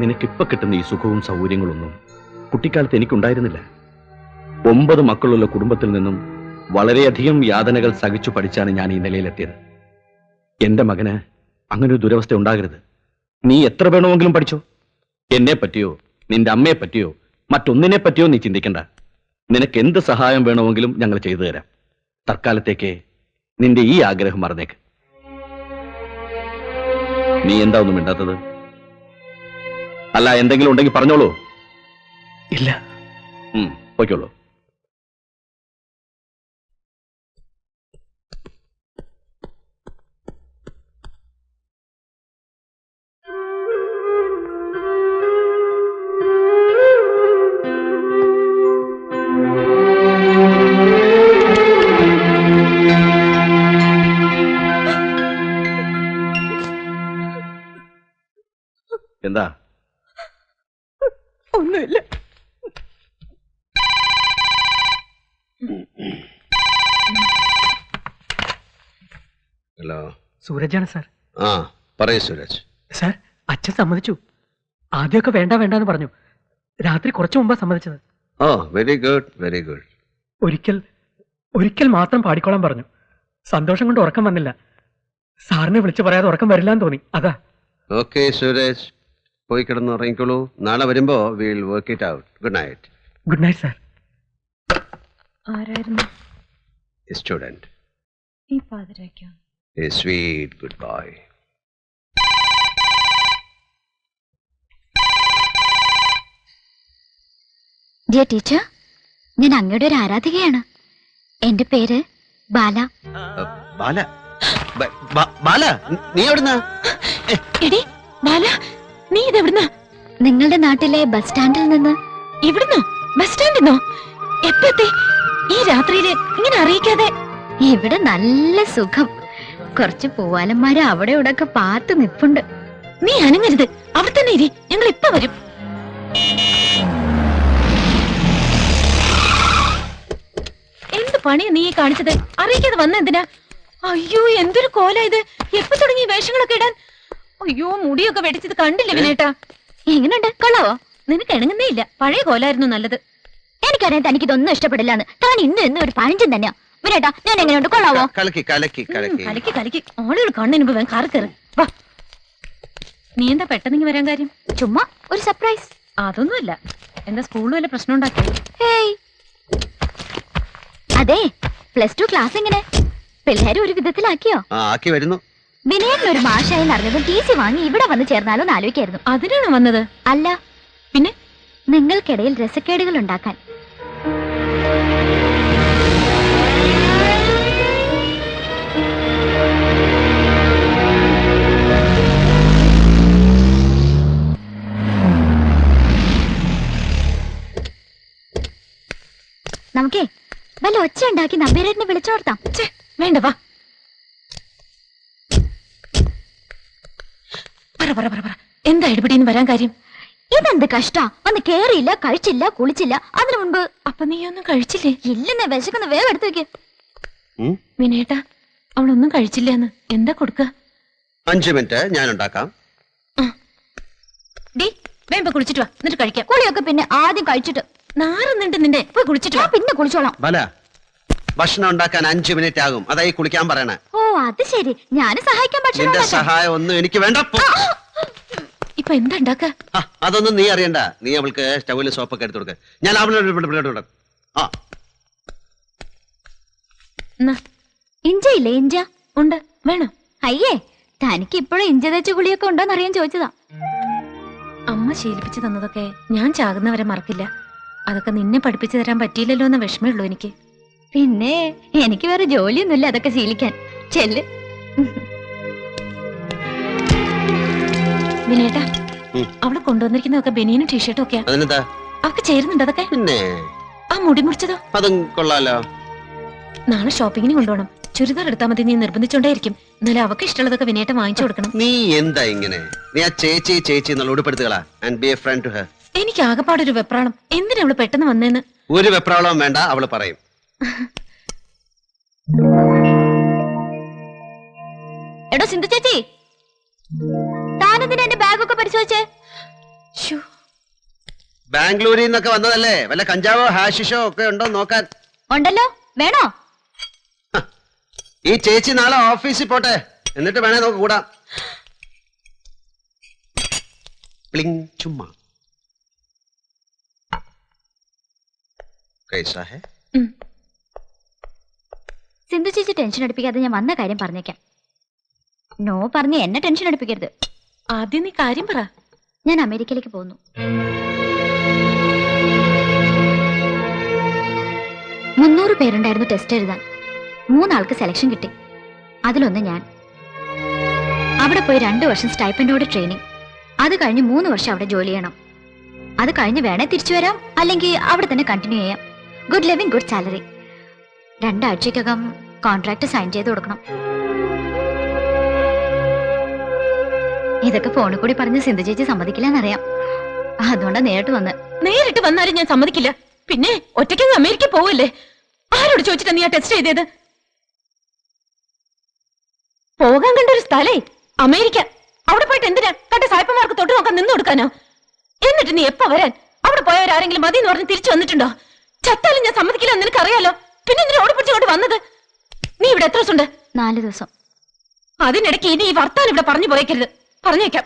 നിനക്കിപ്പൊ കിട്ടുന്ന ഈ സുഖവും സൗകര്യങ്ങളൊന്നും കുട്ടിക്കാലത്ത് എനിക്കുണ്ടായിരുന്നില്ല. 9 മക്കളുള്ള കുടുംബത്തിൽ നിന്നും വളരെയധികം യാതനകൾ സഹിച്ചു പഠിച്ചാണ് ഞാൻ ഈ നിലയിലെത്തിയത്. എന്റെ മകന് അങ്ങനെ ഒരു ദുരവസ്ഥ ഉണ്ടാകരുത്. നീ എത്ര വേണമെങ്കിലും പഠിച്ചോ. എന്നെ പറ്റിയോ നിന്റെ അമ്മയെ പറ്റിയോ മറ്റൊന്നിനെ പറ്റിയോ നീ ചിന്തിക്കണ്ട. നിനക്ക് എന്ത് സഹായം വേണമെങ്കിലും ഞങ്ങൾ ചെയ്തു തരാം. തൽക്കാലത്തേക്ക് നിന്റെ ഈ ആഗ്രഹം മറന്നേക്ക്. നീ എന്താ ഒന്നും മിണ്ടാത്തത്? അല്ല, എന്തെങ്കിലും ഉണ്ടെങ്കിൽ പറഞ്ഞോളൂ. ഇല്ല. പോയിക്കോളൂ. എന്താ? ഒന്നുമില്ല. ഹലോ, സൂരജാണ് സാർ. ആ പറയൂ സൂരജ്. സാർ, അച്ഛൻ സമ്മതിച്ചു. ആദ്യമൊക്കെ വേണ്ട വേണ്ടെന്ന് പറഞ്ഞു. രാത്രി കുറച്ചു മുമ്പാ സമ്മതിച്ചത്. ഓ, വെരി ഗുഡ്, വെരി ഗുഡ്. ഒരിക്കൽ മാത്രം പാടിക്കോളാൻ പറഞ്ഞു. സന്തോഷം കൊണ്ട് ഉറക്കം വന്നില്ല. സാറിനെ വിളിച്ചു പറയാതെ ഉറക്കം വരില്ലാന്ന് തോന്നി, അതാ. ഓക്കെ സൂരജ്, പോയി കിടന്ന് ഉറങ്ങിക്കോളൂ. നാളെ വരുമ്പോ will work it out. Good night. Good night sir. ആരായിരുന്നു സ്റ്റുഡന്റ്. ഈ പാതിരാക്കോ? A sweet goodbye. Dear teacher, ഞാൻ അങ്ങയുടെ ഒരു ആരാധികയാണ്. എന്റെ പേര് ബാല. ബാല? ബാല, നീ എവിടുന്നാ? എടി ബാല, നീ ഇതെവിടുന്നാ? നിങ്ങളുടെ നാട്ടിലെ ബസ് സ്റ്റാൻഡിൽ നിന്ന്. ഇവിടുന്ന്? ബസ് സ്റ്റാൻഡിന്നോ? എപ്പത്തി? ഈ രാത്രിയില് ഇങ്ങനെ അറിയിക്കാതെ? ഇവിടെ നല്ല സുഖം. കുറച്ച് പൂവാലന്മാര് അവിടെ ഇവിടെ ഒക്കെ പാത്ത് നിപ്പുണ്ട്. നീ അനങ്ങരുത്, അവിടെ തന്നെ ഇരി, ഞങ്ങൾ ഇപ്പൊ വരും. എന്ത് പണിയാ നീ കാണിച്ചത്? അറിയിക്കാതെ വന്ന എന്തിനാ? അയ്യോ, എന്തൊരു കോല ഇത്! എപ്പോ തുടങ്ങി വേഷങ്ങളൊക്കെ ഇടാൻ? അയ്യോ, മുടിയൊക്കെ വെടിച്ചത് കണ്ടില്ല വിനേട്ടാ. എങ്ങനെയുണ്ട്? കൊള്ളാവോ? നിനക്ക് ഇണങ്ങുന്നേ ഇല്ല. പഴയ കോലായിരുന്നു നല്ലത്. എനിക്കറിയാം തനിക്കിതൊന്നും ഇഷ്ടപ്പെടില്ലാന്ന്. താൻ ഇന്ന് ഒരു പഴഞ്ചൻ തന്നെയാ. വിനേട്ടാ, ഞാൻ എങ്ങനെയുണ്ട്? കൊള്ളാവോ? കലക്കി കലക്കി കലക്കി കലക്കി കലക്കി. ആളുകൾ കണ്ണിന് വേഗം കാറി കയറി വാ. നീ എന്താ പെട്ടെന്ന് വരാൻ കാര്യം? ചുമ്മാ ഒരു സർപ്രൈസ്. അതൊന്നുമല്ല. എന്താ സ്കൂളിൽ വല്ല പ്രശ്നം ഉണ്ടാക്കി? അതെ, +2 ക്ലാസ് എങ്ങനെ? പിള്ളേരെ ഒരു വിധത്തിലാക്കിയോ? ആക്കി വരുന്നു. വിനയൻ ഒരു മാഷായി അറിഞ്ഞതും TC വാങ്ങി ഇവിടെ വന്ന് ചേർന്നാലോ എന്ന് ആലോചിക്കായിരുന്നു. അതിനാണോ വന്നത്? അല്ല, പിന്നെ നിങ്ങൾക്കിടയിൽ രസക്കേടുകൾ ഉണ്ടാക്കാൻ. നമുക്കേ വല്ല ഒച്ച ഉണ്ടാക്കി നമ്പീരേട്ടിനെ വിളിച്ചോർത്താം. വേണ്ട, വാ. പറ എന്താ ഇടപെടിന്ന് വരാൻ കാര്യം? ഇതെന്ത് കഷ്ടാ! വന്ന് കേറിയില്ല, കഴിച്ചില്ല, കുളിച്ചില്ല. അതിനു മുൻപ്. അപ്പൊ നീ ഒന്നും കഴിച്ചില്ലേ? ഇല്ലെന്നെ, വിശക്കുന്ന വേഗം എടുത്തു വെക്ക്. വിനേട്ടാ, അവളൊന്നും കഴിച്ചില്ലെന്ന്. എന്താ കൊടുക്ക? 5 മിനിറ്റ് ഞാൻ ഉണ്ടാക്കാം. ഡി, വേമ്പ കുളിച്ചിട്ട് വാ, എന്നിട്ട് കഴിക്കാം. കുളിയൊക്കെ പിന്നെ ആദ്യം കഴിച്ചിട്ട്. നാറുന്നുണ്ട് നിന്റെ. പോയി കുളിച്ചിട്ട് വാ. പിന്നെ കുളിച്ചോളാം. ബാല, ഭക്ഷണം ഉണ്ടാക്കാൻ 5 മിനിറ്റ് ആകും. അതായി കുളിക്കാൻ പറയണേ. ഓ, അത് ശരി. ഞാനും സഹായിക്കാൻ. ഭക്ഷണം നിന്റെ ഉണ്ടാക്കാൻ. സഹായം ഒന്നും എനിക്ക് വേണ്ട. ഇപ്പൊ എന്താ ഉണ്ടാക്ക? അതൊന്നും നീ അറിയണ്ട. നീ അവൾക്ക് സ്റ്റൗവിൽ സോപ്പൊക്കെ എടുത്തു കൊടുക്ക. ഞാൻ അവളോട് ഇഞ്ചയില്ലേ? ഇഞ്ച ഉണ്ട്. വേണോ? അയ്യേ, തനിക്ക് ഇപ്പോഴും ഇഞ്ച തേച്ച കുളിയൊക്കെ ഉണ്ടോന്ന് അറിയാൻ ചോദിച്ചതാ. അമ്മ ശീലിപ്പിച്ചു തന്നതൊക്കെ ഞാൻ ചാകുന്നവരെ മറക്കില്ല. അതൊക്കെ നിന്നെ പഠിപ്പിച്ചു തരാൻ പറ്റിയില്ലല്ലോ എന്ന വിഷമേ ഉള്ളൂ എനിക്ക്. പിന്നെ എനിക്ക് വേറെ ജോലിയൊന്നുമില്ല അതൊക്കെ ശീലിക്കാൻ. ചെല്ല്. വിനേട്ടാ, അവള് കൊണ്ടുവന്നിരിക്കുന്നതൊക്കെ ബനിയനും ടീഷർട്ടും ഒക്കെയാ. അതിനെന്താ? അവക്ക് ചേരുന്നുണ്ട് അതൊക്കെ. പിന്നെ ആ മുടി മുറിച്ചതോ? അതും കൊള്ളാലോ. നാളെ ഷോപ്പിങ്ങിന് കൊണ്ടുപോകണം. ചുരിദാർ എടുത്താൽ മതി. നീ നിർബന്ധിച്ചോണ്ടേയിരിക്കും. എന്നാലും അവക്ക് ഇഷ്ടമുള്ളതൊക്കെ വിനേട്ട വാങ്ങിച്ചു കൊടുക്കണം. നീ എന്താ ഇങ്ങനെ? നീ ആ ചേച്ചി എന്നുള്ള ഉടുപ്പെടുത്തുകളാ. And be a friend to her. എനിക്ക് ആകെപ്പാടൊരു വെപ്രാളം. എന്തിനാ അവള് പെട്ടെന്ന് വന്നേന്ന്? ഒരു വെപ്രാളവും വേണ്ട, അവള് പറയും. എടോ സിന്ധു ചേച്ചി, താനെന്തിനാ എന്റെ ബാഗൊക്കെ പരിശോധിച്ചേ? ബാംഗ്ലൂരിൽ നിന്നൊക്കെ വന്നതല്ലേ, വല്ല കഞ്ചാവോ ഹാഷിഷോ ഒക്കെ ഉണ്ടോ നോക്കാൻ. ഉണ്ടല്ലോ, വേണോ? ഈ ചേച്ചി നാളെ ഓഫീസിൽ പോട്ടെ, എന്നിട്ട് വേണേ നമുക്ക് കൂടാം. പ്ലിങ് ചുമ്മാ. കൈസാ ഹേ? സിന്ധു ചേച്ചി ടെൻഷൻ അടുപ്പിക്കാതെ ഞാൻ വന്ന കാര്യം പറഞ്ഞേക്കാം. നോ പറഞ്ഞ് എന്നെ ടെൻഷൻ അടുപ്പിക്കരുത്. ആദ്യം നീ കാര്യം പറ. ഞാൻ അമേരിക്കയിലേക്ക് പോകുന്നു. 300 പേരുണ്ടായിരുന്നു ടെസ്റ്റ് എഴുതാൻ. 3 ആൾക്ക് സെലക്ഷൻ കിട്ടി. അതിലൊന്ന് ഞാൻ. അവിടെ പോയി 2 വർഷം സ്റ്റൈപ്പൻഡോടെ ട്രെയിനിങ്. അത് കഴിഞ്ഞ് 3 വർഷം അവിടെ ജോലി ചെയ്യണം. അത് കഴിഞ്ഞ് വേണേ തിരിച്ചു വരാം, അല്ലെങ്കിൽ അവിടെ തന്നെ കണ്ടിന്യൂ ചെയ്യാം. Good living, good salary. 2 ആഴ്ചക്കകം കോൺട്രാക്ട് സൈൻ ചെയ്ത് കൊടുക്കണം. ഇതൊക്കെ ഫോണിൽ കൂടി പറഞ്ഞ് സിന്ധു ചേച്ചി സമ്മതിക്കില്ലെന്നറിയാം. അതുകൊണ്ടാ നേരിട്ട് വന്നാലും ഞാൻ സമ്മതിക്കില്ല. പിന്നെ ഒറ്റയ്ക്ക് അമേരിക്ക പോവല്ലേ? ആരോട് ചോദിച്ചിട്ടാ നീ ആ ടെസ്റ്റ് ചെയ്തത്? പോകാൻ കണ്ട ഒരു സ്ഥലേ അമേരിക്ക. അവിടെ പോയിട്ട് എന്തിനാ കണ്ട സായിപ്പന്മാർക്ക് തൊട്ട് നോക്കാൻ നിന്ന് കൊടുക്കാനോ? എന്നിട്ട് നീ എപ്പോ വരാൻ? അവിടെ പോയവരാരെങ്കിലും മതി എന്ന് പറഞ്ഞ് തിരിച്ചു വന്നിട്ടുണ്ടോ? ചത്താലും ഞാൻ സമ്മതിക്കില്ല എന്ന് നിനക്കറിയാലോ. പിന്നെ എന്തിനാ ഓടി പിടിച്ചോണ്ട് വന്നത്? നീ ഇവിടെ എത്ര ദിവസം ഉണ്ട്? 4 ദിവസം. അതിനിടയ്ക്ക് ഇനി ഈ വർത്താനം ഇവിടെ പറഞ്ഞു പോയേക്കരുത്. പറഞ്ഞേക്കാം.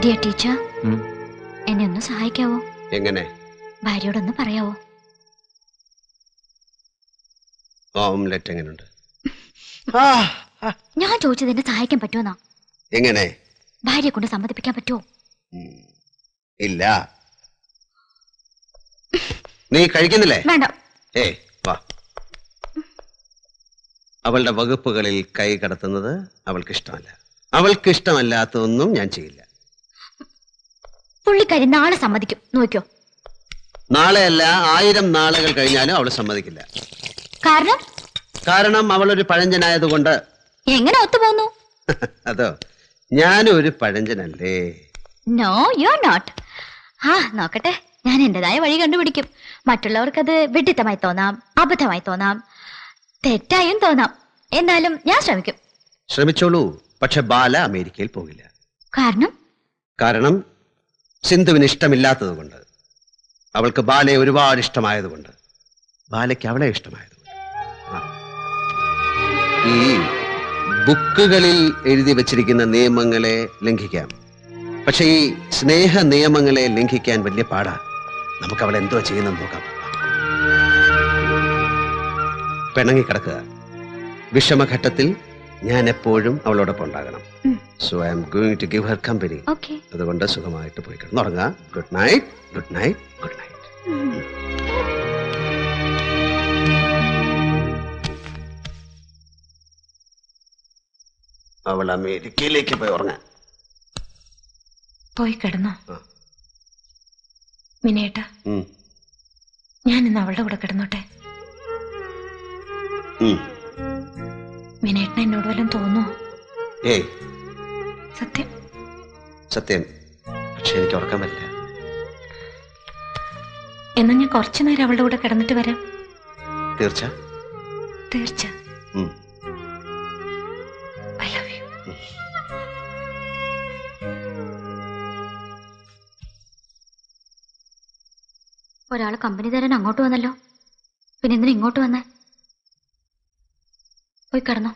ഡിയർ ടീച്ചർ, എന്നെ ഒന്ന് സഹായിക്കാവോ? എങ്ങനെ? ഭാര്യയോടൊന്ന് പറയാവോ? ഓംലെറ്റ് എങ്ങനെയുണ്ട്? ഞാൻ ചോദിച്ചത് എന്നെ സഹായിക്കാൻ പറ്റുമെന്നാ. എങ്ങനെ? ഭാര്യയെ കൊണ്ട് സമ്മതിപ്പിക്കാൻ പറ്റുമോ? ഇല്ല. നീ കഴിക്കുന്നില്ലേ? വേണ്ട. വാ. അവളുടെ വകുപ്പുകളിൽ കൈ കടത്തുന്നത് അവൾക്ക് ഇഷ്ടമല്ല. അവൾക്ക് ഇഷ്ടമല്ലാത്തതൊന്നും ഞാൻ ചെയ്യില്ല. പുള്ളിക്കാരി നാളെ സമ്മതിക്കും, നോക്കിയോ? നാളെയല്ല, 1000 നാളുകൾ കഴിഞ്ഞാലും അവൾ സമ്മതിക്കില്ല. കാരണം അവളൊരു പഴഞ്ചനായതുകൊണ്ട്. എങ്ങനെ ഒത്തുപോന്നു? അതോ, ഞാനും ഒരു പഴഞ്ചനല്ലേ? No, you are not. നോക്കട്ടെ, ഞാൻ എന്റേതായ വഴി കണ്ടുപിടിക്കും. മറ്റുള്ളവർക്കത് വിഡിത്തമായി തോന്നാം, അബദ്ധമായി തോന്നാം, തെറ്റായും തോന്നാം. എന്നാലും ഞാൻ ശ്രമിക്കും. ശ്രമിച്ചോളൂ. പക്ഷെ ബാല അമേരിക്കയിൽ പോകില്ല. കാരണം സിന്ധുവിന് ഇഷ്ടമില്ലാത്തതുകൊണ്ട്. അവൾക്ക് ബാലയെ ഒരുപാട് ഇഷ്ടമായതുകൊണ്ട്. ബാലയ്ക്ക് അവളെ ഇഷ്ടമായതുകൊണ്ട്. ഈ ബുക്കുകളിൽ എഴുതി വച്ചിരിക്കുന്ന നിയമങ്ങളെ ലംഘിക്കാം. പക്ഷെ ഈ സ്നേഹ നിയമങ്ങളെ ലംഘിക്കാൻ വലിയ പാടാ. നമുക്ക് അവൾ എന്തോ ചെയ്യുന്നെന്ന് നോക്കാം. പിണങ്ങിക്കിടക്കുക. വിഷമഘട്ടത്തിൽ ഞാൻ എപ്പോഴും അവളോടൊപ്പം ഉണ്ടാകണം. So I am going to give her company. അതുകൊണ്ട് സുഖമായിട്ട് പോയി കിടന്നുറങ്ങുക. Good night, good night, good night. അവൾ അമേരിക്കയിലേക്ക് പോയി ഉറങ്ങാൻ. പോയി കിടന്നോ മിനേട്ടാ? ഞാൻ ഇന്ന് അവളുടെ കൂടെ കിടന്നോട്ടെ? മിനേട്ടന് എന്നോട് വല്ലതും തോന്നോ? ഏയ്, സത്യം സത്യം. പക്ഷെ എനിക്ക് ഉറക്കാൻ പറ്റില്ല. എന്നാ ഞാൻ കുറച്ചു നേരം അവളുടെ കൂടെ കിടന്നിട്ട് വരാം. തീർച്ച? തീർച്ച. I love you. ഒരാള് കമ്പനി തരാൻ അങ്ങോട്ട് വന്നല്ലോ. പിന്നെ എന്തിനാ ഇങ്ങോട്ട് വന്നേ? പോയി കിടന്നോ.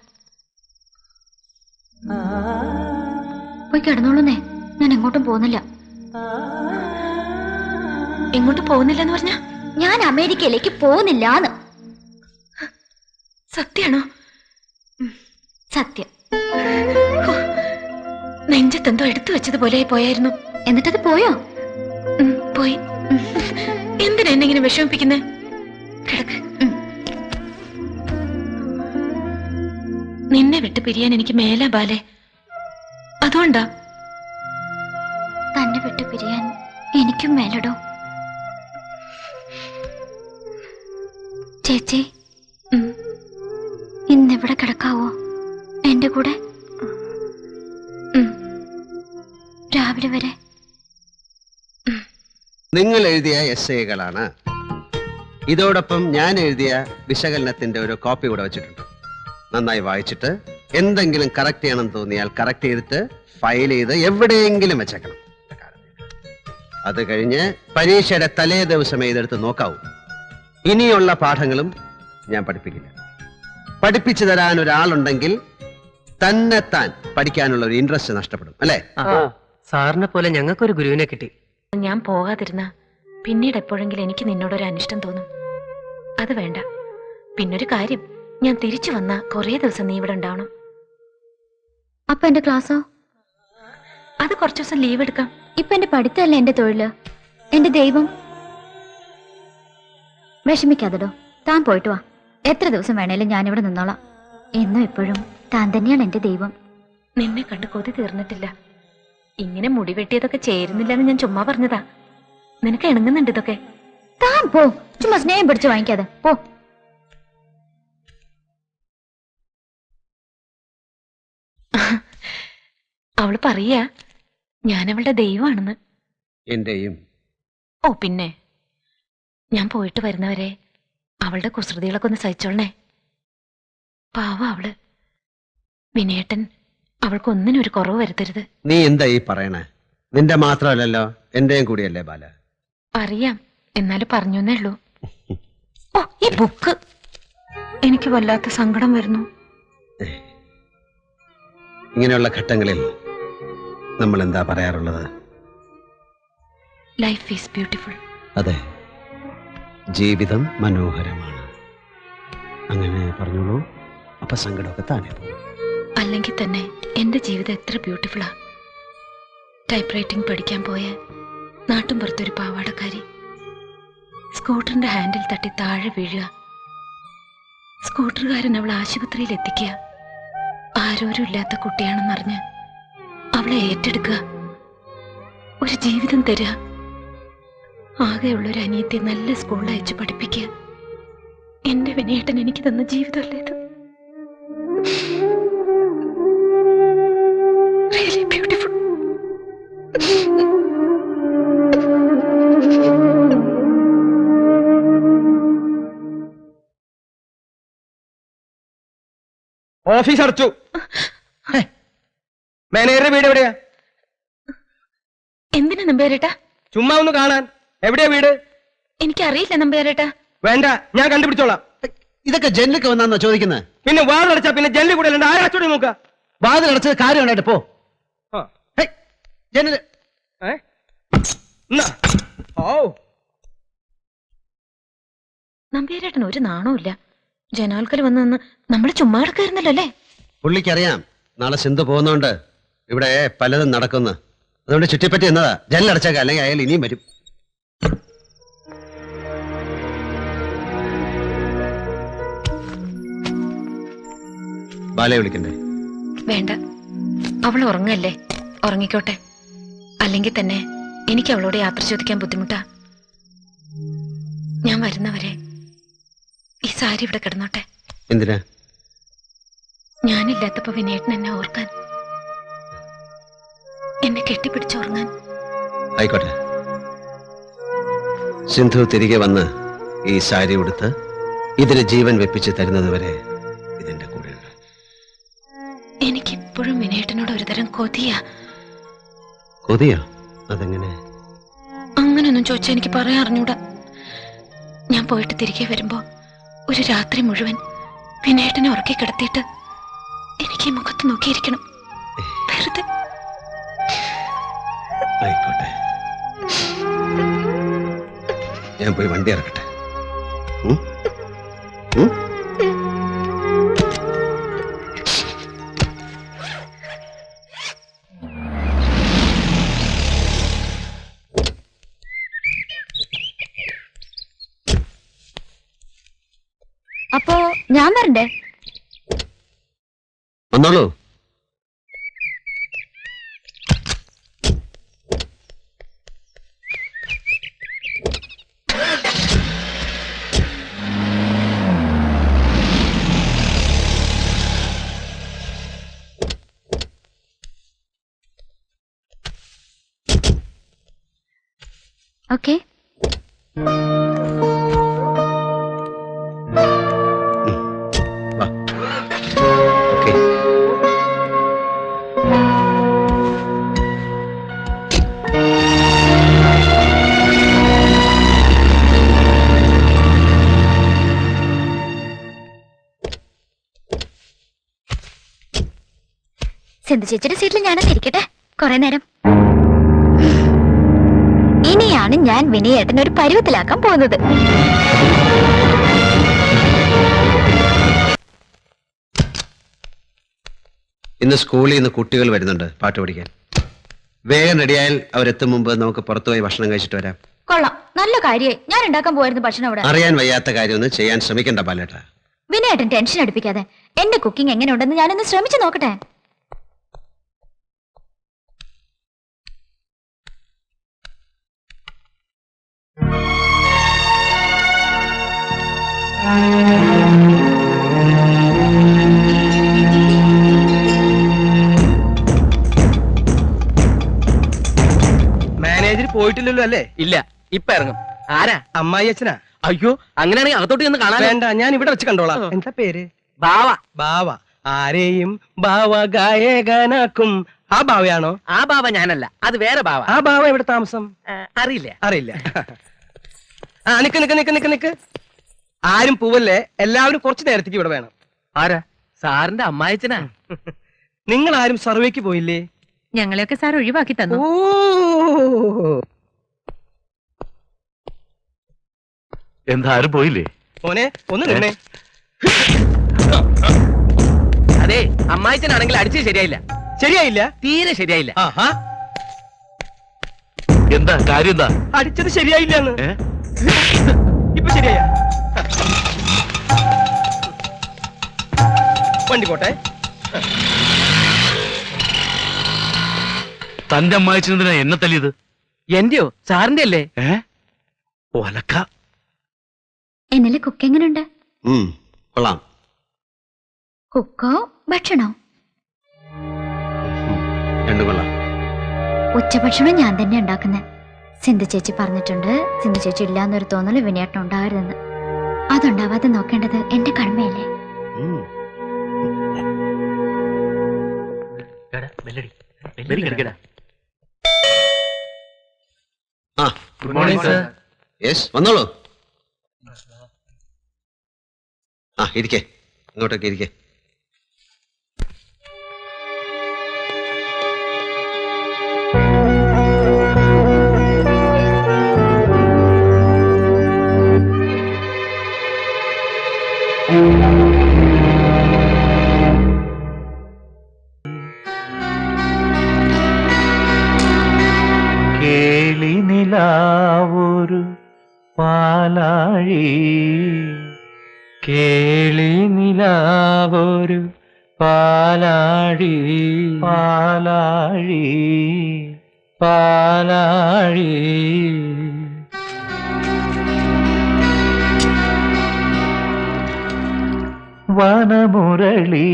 പോയി കിടന്നോളൂന്നേ. ഞാൻ എങ്ങോട്ടും പോകുന്നില്ല. എങ്ങോട്ടും പോകുന്നില്ലെന്ന് പറഞ്ഞ? ഞാൻ അമേരിക്കയിലേക്ക് പോകുന്നില്ലാന്ന്. സത്യാണോ? സത്യം. നെഞ്ചത്തെന്തോ എടുത്തു വെച്ചതുപോലെ പോയായിരുന്നു. എന്നിട്ടത് പോയോ? പോയി. എന്തിനാ എന്നെ ഇങ്ങനെ വിഷമിപ്പിക്കുന്നേ? കിടക്ക്. നിന്നെ വിട്ട് പിരിയാൻ എനിക്ക് മേല ബാലെ. അതുകൊണ്ടാ. തന്നെ വിട്ട് പിരിയാൻ എനിക്കും മേലടോ. ചേച്ചി, ഇന്നിവിടെ കിടക്കാവോ എന്റെ കൂടെ? രാവിലെ വരെ. നിങ്ങൾ എഴുതിയ എസ്സേകളാണ്. ഇതോടൊപ്പം ഞാൻ എഴുതിയ വിശകലനത്തിന്റെ ഒരു കോപ്പി കൂടെ വെച്ചിട്ടുണ്ട്. നന്നായി വായിച്ചിട്ട് എന്തെങ്കിലും കറക്റ്റ് ചെയ്യണം തോന്നിയാൽ കറക്റ്റ് ചെയ്തിട്ട് ഫയൽ ചെയ്ത് എവിടെയെങ്കിലും വെച്ചേക്കണം. അത് കഴിഞ്ഞ് പരീക്ഷയുടെ തലേ ദിവസമേ ഇതെടുത്ത് നോക്കാവൂ. ഇനിയുള്ള പാഠങ്ങളും ഞാൻ പഠിപ്പിക്കില്ല. പഠിപ്പിച്ചു തരാൻ ഒരാളുണ്ടെങ്കിൽ തന്നെത്താൻ പഠിക്കാനുള്ള ഒരു ഇൻട്രസ്റ്റ് നഷ്ടപ്പെടും, അല്ലേ? സാറിനെ പോലെ ഞങ്ങൾക്കൊരു ഗുരുവിനെ കിട്ടി. ഞാൻ പോകാതിരുന്ന പിന്നീട് എപ്പോഴെങ്കിലും എനിക്ക് നിന്നോടൊരു അനിഷ്ടം തോന്നും. അത് വേണ്ട. പിന്നൊരു കാര്യം, ഞാൻ തിരിച്ചു വന്ന കുറേ ദിവസം നീ ഇവിടെ ഉണ്ടാവണം. അപ്പൊ എന്റെ ക്ലാസ്സോ? അത് കുറച്ചു ദിവസം ലീവ് എടുക്കാം. ഇപ്പൊ എന്റെ പഠിത്തമല്ല എന്റെ തൊഴില്, എന്റെ ദൈവം. വിഷമിക്കാതെടോ, താൻ പോയിട്ട് വാ. എത്ര ദിവസം വേണേലും ഞാനിവിടെ നിന്നോളാം. എന്നും എപ്പോഴും താൻ തന്നെയാണ് എന്റെ ദൈവം. നിന്നെ കണ്ട് കൊതി തീർന്നിട്ടില്ല. ഇങ്ങനെ മുടി വെട്ടിയതൊക്കെ ചേരുന്നില്ലെന്ന് ഞാൻ ചുമ്മാ പറഞ്ഞതാ. നിനക്ക് ഇണങ്ങുന്നുണ്ട് ഇതൊക്കെ. താൻ പോ, ചുമ്മാ സ്നേഹം പിടിച്ച് വാങ്ങിക്കാതെ പോ. അവള് പറയാ ഞാൻ അവളുടെ ദൈവമാണെന്ന്. എന്റെയും. ഓ പിന്നെ, ഞാൻ പോയിട്ട് വരുന്നവരെ അവളുടെ കുസൃതികളൊക്കെ ഒന്ന് സഹിച്ചോളണേ. പാവ അവള്. വിനയേട്ടൻ അവൾക്കൊന്നിനും ഒരു കുറവ് വരുത്തരുത്. നീ എന്താ ഈ പറയണേ? നിന്റെ മാത്രമല്ലല്ലോ, എന്റെയും കൂടിയല്ലേ ബാല? അറിയാം, എന്നാലും പറഞ്ഞേ ഉള്ളൂ. ഓ, ഈ ബുക്ക് എനിക്ക് വല്ലാത്ത സങ്കടം വരുന്നു. ഇങ്ങനെയുള്ള ഘട്ടങ്ങളിൽ നമ്മൾ എന്താ പറയാറുള്ളത്? Life is beautiful. അതെ, ജീവിതം മനോഹരമാണ്. അങ്ങനെ പറഞ്ഞോളൂ, അപ്പൊ സങ്കടമൊക്കെ താനെ പോകും. അല്ലെങ്കിൽ തന്നെ എന്റെ ജീവിതം എത്ര ബ്യൂട്ടിഫുള്ളാ. ടൈപ്പ് റൈറ്റിംഗ് പഠിക്കാൻ പോയ നാട്ടും പുറത്തൊരു പാവാടക്കാരി സ്കൂട്ടറിന്റെ ഹാൻഡിൽ തട്ടി താഴെ വീഴുക. സ്കൂട്ടറുകാരൻ അവളെ ആശുപത്രിയിൽ എത്തിക്കുക. ആരോരും ഇല്ലാത്ത കുട്ടിയാണെന്നറിഞ്ഞ് അവളെ ഏറ്റെടുക്കുക, ഒരു ജീവിതം തരിക. ആകെയുള്ളൊരു അനിയത്തെ നല്ല സ്കൂളിൽ അയച്ച് പഠിപ്പിക്കുക. എന്റെ വിനയേട്ടൻ എനിക്ക് തന്ന ജീവിതമല്ലേ ഇത്? Really beautiful. ഓഫീസ് അടച്ചു. മാനേജറുടെ വീട് എവിടെയാ? എന്തിനാ നമ്പേരേട്ടാ? ചുമ്മാ ഒന്ന് കാണാൻ. എവിടെയാ വീട്? എനിക്കറിയില്ല നമ്പേരേട്ടാ. വേണ്ട, ഞാൻ കണ്ടുപിടിച്ചോളാം. ഇതൊക്കെ ജനലൊക്കെ വന്നാന്നോ ചോദിക്കുന്നത്? പിന്നെ വാതിലടച്ചാ പിന്നെ ജനലിൽ കൂടെ അല്ലാണ്ട് ആരച്ചോടി നോക്ക? വാതിലടച്ചത് കാര്യം ഉണ്ടായിട്ട് പോ. ജനല് നമ്പേരേട്ടൻ ഒരു നാണവുമില്ല. ജനാൽക്കൽ വന്ന് നിന്ന് നമ്മൾ ചുമ്മാ കിടക്കായിരുന്നല്ലോ അല്ലേ? പുള്ളിക്കറിയാം നാളെ സിന്ധു പോകുന്നോണ്ട് ഇവിടെ പലതും നടക്കുന്നു. അതുകൊണ്ട് ചുറ്റിപ്പറ്റി എന്നതാ. ജനലടച്ചേക്ക, അല്ലെങ്കിൽ അയാൾ ഇനിയും വരും. ബാലയെ വിളിക്കണ്ടേ? വേണ്ട, അവൾ ഉറങ്ങല്ലേ, ഉറങ്ങിക്കോട്ടെ. അല്ലെങ്കിൽ തന്നെ എനിക്ക് അവളോട് യാത്ര ചോദിക്കാൻ ബുദ്ധിമുട്ടാ. ഞാൻ വരുന്നവരെ ഈ സാരി ഇവിടെ കിടന്നോട്ടെ. എന്തിനാ? ഞാനില്ലാത്തപ്പോ വിനയേട്ടൻ എന്നെ ഓർക്കാൻ, എന്നെ കെട്ടിപ്പിടിച്ചുറങ്ങാൻ. ആയിക്കോട്ടെ. സിന്ധു തിരികെ വന്ന് ഈ സാരി ഉടുത്ത് ഇതിന് ജീവൻ വെപ്പിച്ച് തരുന്നത് വരെ ഇതിന്റെ കൂടെയുണ്ട്. എനിക്കിപ്പോഴും വിനയേട്ടനോട് ഒരുതരം കൊതിയാ. കൊതിയോ? അതെങ്ങനെ? അങ്ങനൊന്നും ചോദിച്ചാ എനിക്ക് പറയാൻ അറിഞ്ഞൂടാ. ഞാൻ പോയിട്ട് തിരികെ വരുമ്പോ ഒരു രാത്രി മുഴുവൻ വിനയേട്ടനെ ഉറക്കി കിടത്തിയിട്ട് എനിക്ക് ഈ മുഖത്ത് നോക്കിയിരിക്കണം, വെറുതെ. ആയിക്കോട്ടെ, ഞാൻ പോയി വണ്ടി ഇറക്കട്ടെ. അപ്പോ ഞാൻ വരണ്ടേ? വന്നോളൂ. ഓക്കെ. ഓക്കെ. സിന്ധു ചേച്ചിയുടെ സീറ്റിൽ ഞാനൊന്ന് ഇരിക്കട്ടെ കുറെ നേരം. ഇനിയാണ് ഞാൻ വിനയേട്ടൻ ഒരു പരുവത്തിലാക്കാൻ പോകുന്നത്. ഇന്ന് സ്കൂളിൽ നിന്ന് കുട്ടികൾ വരുന്നുണ്ട് പാട്ട് പഠിക്കാൻ. വേഗം റെഡിയായാൽ അവരെത്തും മുമ്പ് നമുക്ക് പുറത്തുപോയി ഭക്ഷണം കഴിച്ചിട്ട് വരാം. കൊള്ളാം, നല്ല കാര്യമായി. ഞാൻ ഉണ്ടാക്കാൻ പോയിരുന്നു ഭക്ഷണം അവിടെ. അറിയാൻ വയ്യാത്ത കാര്യമൊന്നും ചെയ്യാൻ ശ്രമിക്കണ്ട ബാലേട്ട. വിനയേട്ടൻ ടെൻഷൻ അടുപ്പിക്കാതെ എന്റെ കുക്കിംഗ് എങ്ങനെയുണ്ടെന്ന് ഞാനൊന്ന് ശ്രമിച്ചു നോക്കട്ടെ. മാനേജർ പോയിട്ടില്ലല്ലോ അല്ലേ? ഇല്ല, ഇപ്പൊ ഇറങ്ങും. ആരാ? അമ്മായി അച്ഛനാ? അയ്യോ, അങ്ങനെയാണെങ്കിൽ അകത്തോട്ട് ചെന്ന് കാണാൻ. വേണ്ട, ഞാൻ ഇവിടെ വെച്ച് കണ്ടോളാം. എന്താ പേര്? ബാവ. ബാവ. ആരെയും ബാവ ഗായകനാക്കും. ആ ബാവയാണോ? ആ ബാവ ഞാനല്ല, അത് വേറെ ബാവ. ആ ബാവ എവിടെ താമസം? അറിയില്ല. അറിയില്ല. ആ നിക്ക് നിക്ക് നിക്ക് നിക്ക് നിക്ക്. ആരും പോവല്ലേ, എല്ലാവരും കുറച്ചു നേരത്തേക്ക് ഇവിടെ വേണം. ആരാ? സാറിന്റെ അമ്മായച്ചനാ. നിങ്ങൾ ആരും സർവേക്ക് പോയില്ലേ? ഞങ്ങളെയൊക്കെ സാർ ഒഴിവാക്കി തന്നു. ഓ, എന്താ ആരും പോയില്ലേ? മോനെ ഒന്ന് നിന്നേ. അതെ, അമ്മായച്ചനാണെങ്കിൽ അടിച്ചത് ശരിയായില്ല. ശരിയായില്ല? തീരെ ശരിയായില്ല. ആഹാ, എന്താ കാര്യം? എന്താ അടിച്ചത് ശരിയായില്ലെന്ന്. ഏ? ഇപ്പൊ ശരിയായ? വണ്ടി പോട്ടെ. തന്റെ അമ്മായിച്ചെന്തിനാ എന്നെ തല്ലിയത്? എന്റെയോ? സാറിന്റെ അല്ലേ? ഒലക്ക. എന്നിലെ കുക്ക് എങ്ങനെയുണ്ട്? കൊള്ളാം. കുക്കോ ഭക്ഷണോ? രണ്ടും കൊള്ളാം. ഉച്ചഭക്ഷണം ഞാൻ തന്നെ ഉണ്ടാക്കുന്നത്. സിന്ധു ചേച്ചി പറഞ്ഞിട്ടുണ്ട്, സിന്ധു ചേച്ചി ഇല്ലാന്നൊരു തോന്നല് വിനയേട്ടൻ ഉണ്ടാകരുതെന്ന്. അതുണ്ടാവാതെ നോക്കേണ്ടത് എന്റെ കടമയല്ലേ? ആ, ഗുഡ് മോർണിംഗ് സർ. യെസ്, വന്നോളൂ. ആ, ഇരിക്കേ, ഇങ്ങോട്ടൊക്കെ ഇരിക്കേ. കേളി നിലാവൊരു പാലാഴി, കേളി നിലാവൊരു പാലാഴി, പാലാഴി, പാലാഴി. വനമുരളി,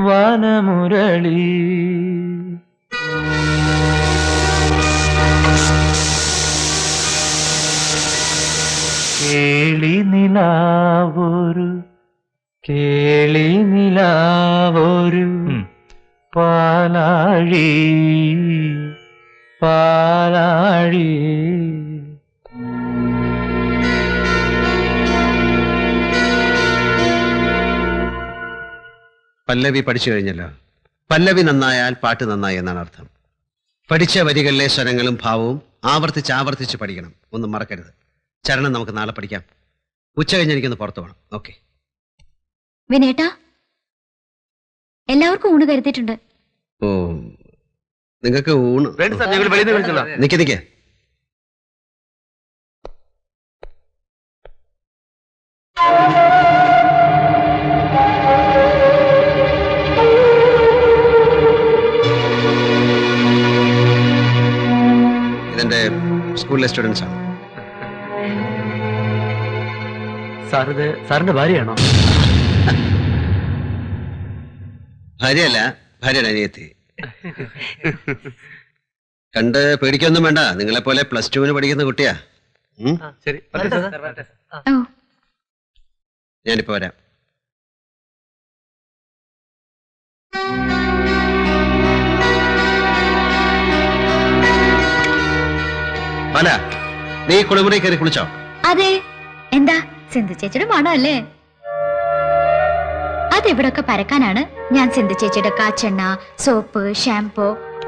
വനമുരളി. കേളി നിലാവൊരു, കേളി നിലാവൊരു പാലാഴി, പാലാഴി. പല്ലവി പഠിച്ചു കഴിഞ്ഞല്ലോ. പല്ലവി നന്നായാൽ പാട്ട് നന്നായി എന്നാണ് അർത്ഥം. പഠിച്ച വരികളിലെ സ്വരങ്ങളും ഭാവവും ആവർത്തിച്ച് ആവർത്തിച്ച് പഠിക്കണം. ഒന്നും മറക്കരുത്. ചരണം നമുക്ക് നാളെ പഠിക്കാം. ഉച്ച കഴിഞ്ഞ് എനിക്കൊന്ന് പുറത്തു പോകണം. ഓക്കെ. വിനയേട്ടാ, എല്ലാവർക്കും ഊണ് കരുതിയിട്ടുണ്ട്. ഓ, നിങ്ങൾക്ക് ഊണ്? നിക്ക് നിക്ക്. ഇതെന്റെ സ്കൂളിലെ സ്റ്റുഡൻസ് ആണ്. സാറിത് സാറിന്റെ ഭാര്യയാണോ? ഭാര്യയല്ല, ഭാര്യയുടെ അനിയത്തി. കണ്ട് പേടിക്കൊന്നും വേണ്ട. നിങ്ങളെപ്പോലെ +2 പഠിക്കുന്ന കുട്ടിയാ. ശരി, ഓ, ഞാനിപ്പോ വരാം. അല്ല, നീ കുളിമുറി കയറി കുളിച്ചോ? അതെ. എന്താ സിന്ധു ചേച്ചിയുടെ മണം അല്ലേ? അതിവിടൊക്കെ പരക്കാനാണ് ഞാൻ സിന്ധു ചേച്ചിയുടെ കാച്ചെണ്ണ, സോപ്പ്, ഷാംപൂ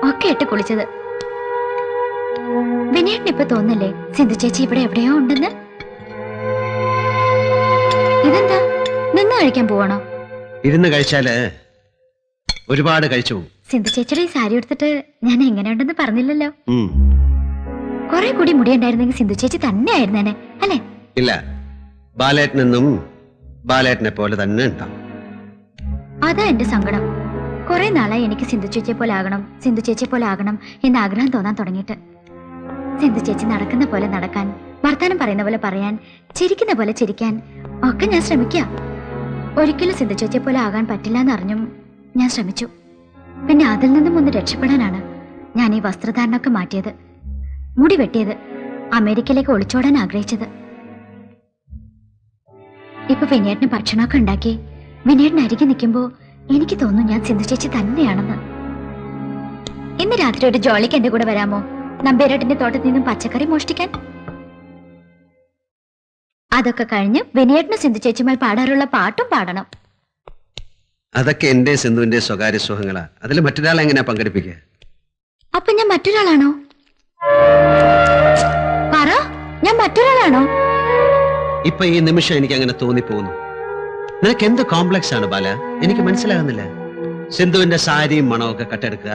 ഒക്കെ ഇട്ട് കുളിച്ചത്. വിനയേട്ടന് ഇപ്പൊ തോന്നില്ലേ സിന്ധു ചേച്ചി ഇവിടെ എവിടെയോ ഉണ്ടെന്ന്? ഇതെന്താ, നിന്ന് കഴിക്കാൻ പോവാണോ? ഇരുന്ന് കഴിച്ചാല് ഒരുപാട് കഴിച്ചു പോകും. സിന്ധു ചേച്ചിയുടെ ഈ സാരി എടുത്തിട്ട് ഞാൻ എങ്ങനെയുണ്ടെന്ന് പറഞ്ഞില്ലല്ലോ. ഉം. കുറെ കൂടി മുടിയുണ്ടായിരുന്നെങ്കിൽ സിന്ധു ചേച്ചി തന്നെ ആയിരുന്നേനെ അല്ലേ? ഇല്ല, ബാലേട്ടനെന്നും ബാലേട്ടനെ പോലെ തന്നെ ഉണ്ടാവും. അതാ എന്റെ സങ്കടം. കുറെ നാളായി എനിക്ക് സിന്ധു ചേച്ചിയെ പോലെ ആകണം, സിന്ധു ചേച്ചിയെ പോലെ ആകണം എന്ന് ആഗ്രഹം തോന്നാൻ തുടങ്ങിയിട്ട്. സിന്ധു ചേച്ചി നടക്കുന്ന പോലെ നടക്കാൻ, വർത്താനം പറയുന്ന പോലെ പറയാൻ, ചിരിക്കുന്ന പോലെ ചിരിക്കാൻ ഒക്കെ ഞാൻ ശ്രമിക്കാം. ഒരിക്കലും സിന്ധു ചേച്ചിയെ പോലെ ആകാൻ പറ്റില്ല എന്നറിഞ്ഞും ഞാൻ ശ്രമിച്ചു. പിന്നെ അതിൽ നിന്നും ഒന്ന് രക്ഷപ്പെടാനാണ് ഞാൻ ഈ വസ്ത്രധാരണമൊക്കെ മാറ്റിയത്, മുടി വെട്ടിയത്, അമേരിക്കയിലേക്ക് ഒളിച്ചോടാൻ ആഗ്രഹിച്ചത്. ഇപ്പൊ വിനയേട്ടന് ഭക്ഷണമൊക്കെ ഉണ്ടാക്കി വിനയേട്ടന് അരികെ നിൽക്കുമ്പോ എനിക്ക് തോന്നുന്നു ഞാൻ സിന്ധു ചേച്ചി തന്നെയാണെന്ന്. ഇന്ന് രാത്രി ഒരു ജോളിക്ക് എന്റെ കൂടെ വരാമോ? നമ്പേരേട്ടന്റെ തോട്ടത്തിൽ നിന്നും പച്ചക്കറി മോഷ്ടിക്കാൻ. അതൊക്കെ കഴിഞ്ഞ് വിനയേട്ടന് സിന്ധു ചേച്ചിമാൽ പാടാറുള്ള പാട്ടും പാടണം. അതൊക്കെ എന്റെ സിന്ധുവിന്റെ സ്വകാര്യ സുഖങ്ങളാ. അതിൽ മറ്റൊരാളെ എങ്ങനെയാ പങ്കെടുപ്പിക്കുക? അപ്പൊ ഞാൻ മറ്റൊരാളാണോ? പറ, ഞാൻ മറ്റൊരാളാണോ? ഇപ്പൊ ഈ നിമിഷം എനിക്ക് അങ്ങനെ തോന്നിപ്പോകുന്നു. നിനക്ക് എന്ത് കോംപ്ലക്സ് ആണ് ബാല? എനിക്ക് മനസ്സിലാകുന്നില്ല. സിന്ധുവിന്റെ സാരിയും മണമൊക്കെ കട്ടെടുക്കുക,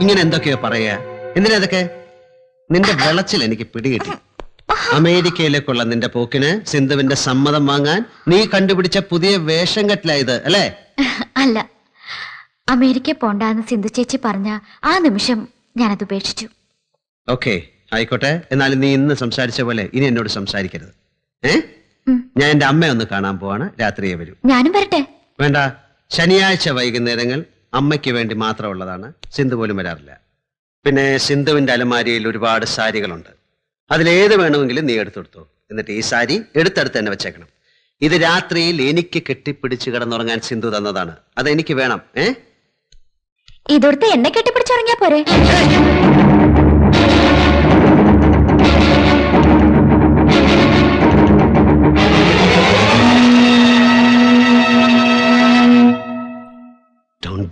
ഇങ്ങനെ എന്തൊക്കെയോ പറയാ. എന്തിനതൊക്കെ? നിന്റെ വെളച്ചിൽ എനിക്ക് പിടികിട്ടി. അമേരിക്കയിലേക്കുള്ള നിന്റെ പോക്കിന് സിന്ധുവിന്റെ സമ്മതം വാങ്ങാൻ നീ കണ്ടുപിടിച്ച പുതിയ വേഷം കെട്ടിലായത് അല്ലേ? അല്ല, അമേരിക്ക പോണ്ടാന്ന് സിന്ധു ചേച്ചി പറഞ്ഞ ആ നിമിഷം ഞാനത് ഉപേക്ഷിച്ചു. ഓക്കെ, ആയിക്കോട്ടെ. എന്നാലും നീ ഇന്ന് സംസാരിച്ച പോലെ ഇനി എന്നോട് സംസാരിക്കരുത്. ഞാൻ എന്റെ അമ്മയെ ഒന്ന് കാണാൻ പോവാണ്. രാത്രിയെ വരൂ. ഞാനും വരട്ടെ? വേണ്ട, ശനിയാഴ്ച വൈകുന്നേരങ്ങൾ അമ്മയ്ക്ക് വേണ്ടി മാത്രമുള്ളതാണ്. സിന്ധു പോലും വരാറില്ല. പിന്നെ സിന്ധുവിന്റെ അലമാരിയിൽ ഒരുപാട് സാരികളുണ്ട്. അതിലേത് വേണമെങ്കിലും നീ എടുത്തെടുത്തോ. എന്നിട്ട് ഈ സാരി എടുത്തെടുത്ത് തന്നെ വെച്ചേക്കണം. ഇത് രാത്രിയിൽ എനിക്ക് കെട്ടിപ്പിടിച്ച് കിടന്നുറങ്ങാൻ സിന്ധു തന്നതാണ്. അതെനിക്ക് വേണം. ഇതൊടുത്ത് എന്നെ കെട്ടിപ്പിടിച്ചുറങ്ങിയാ പോരെ?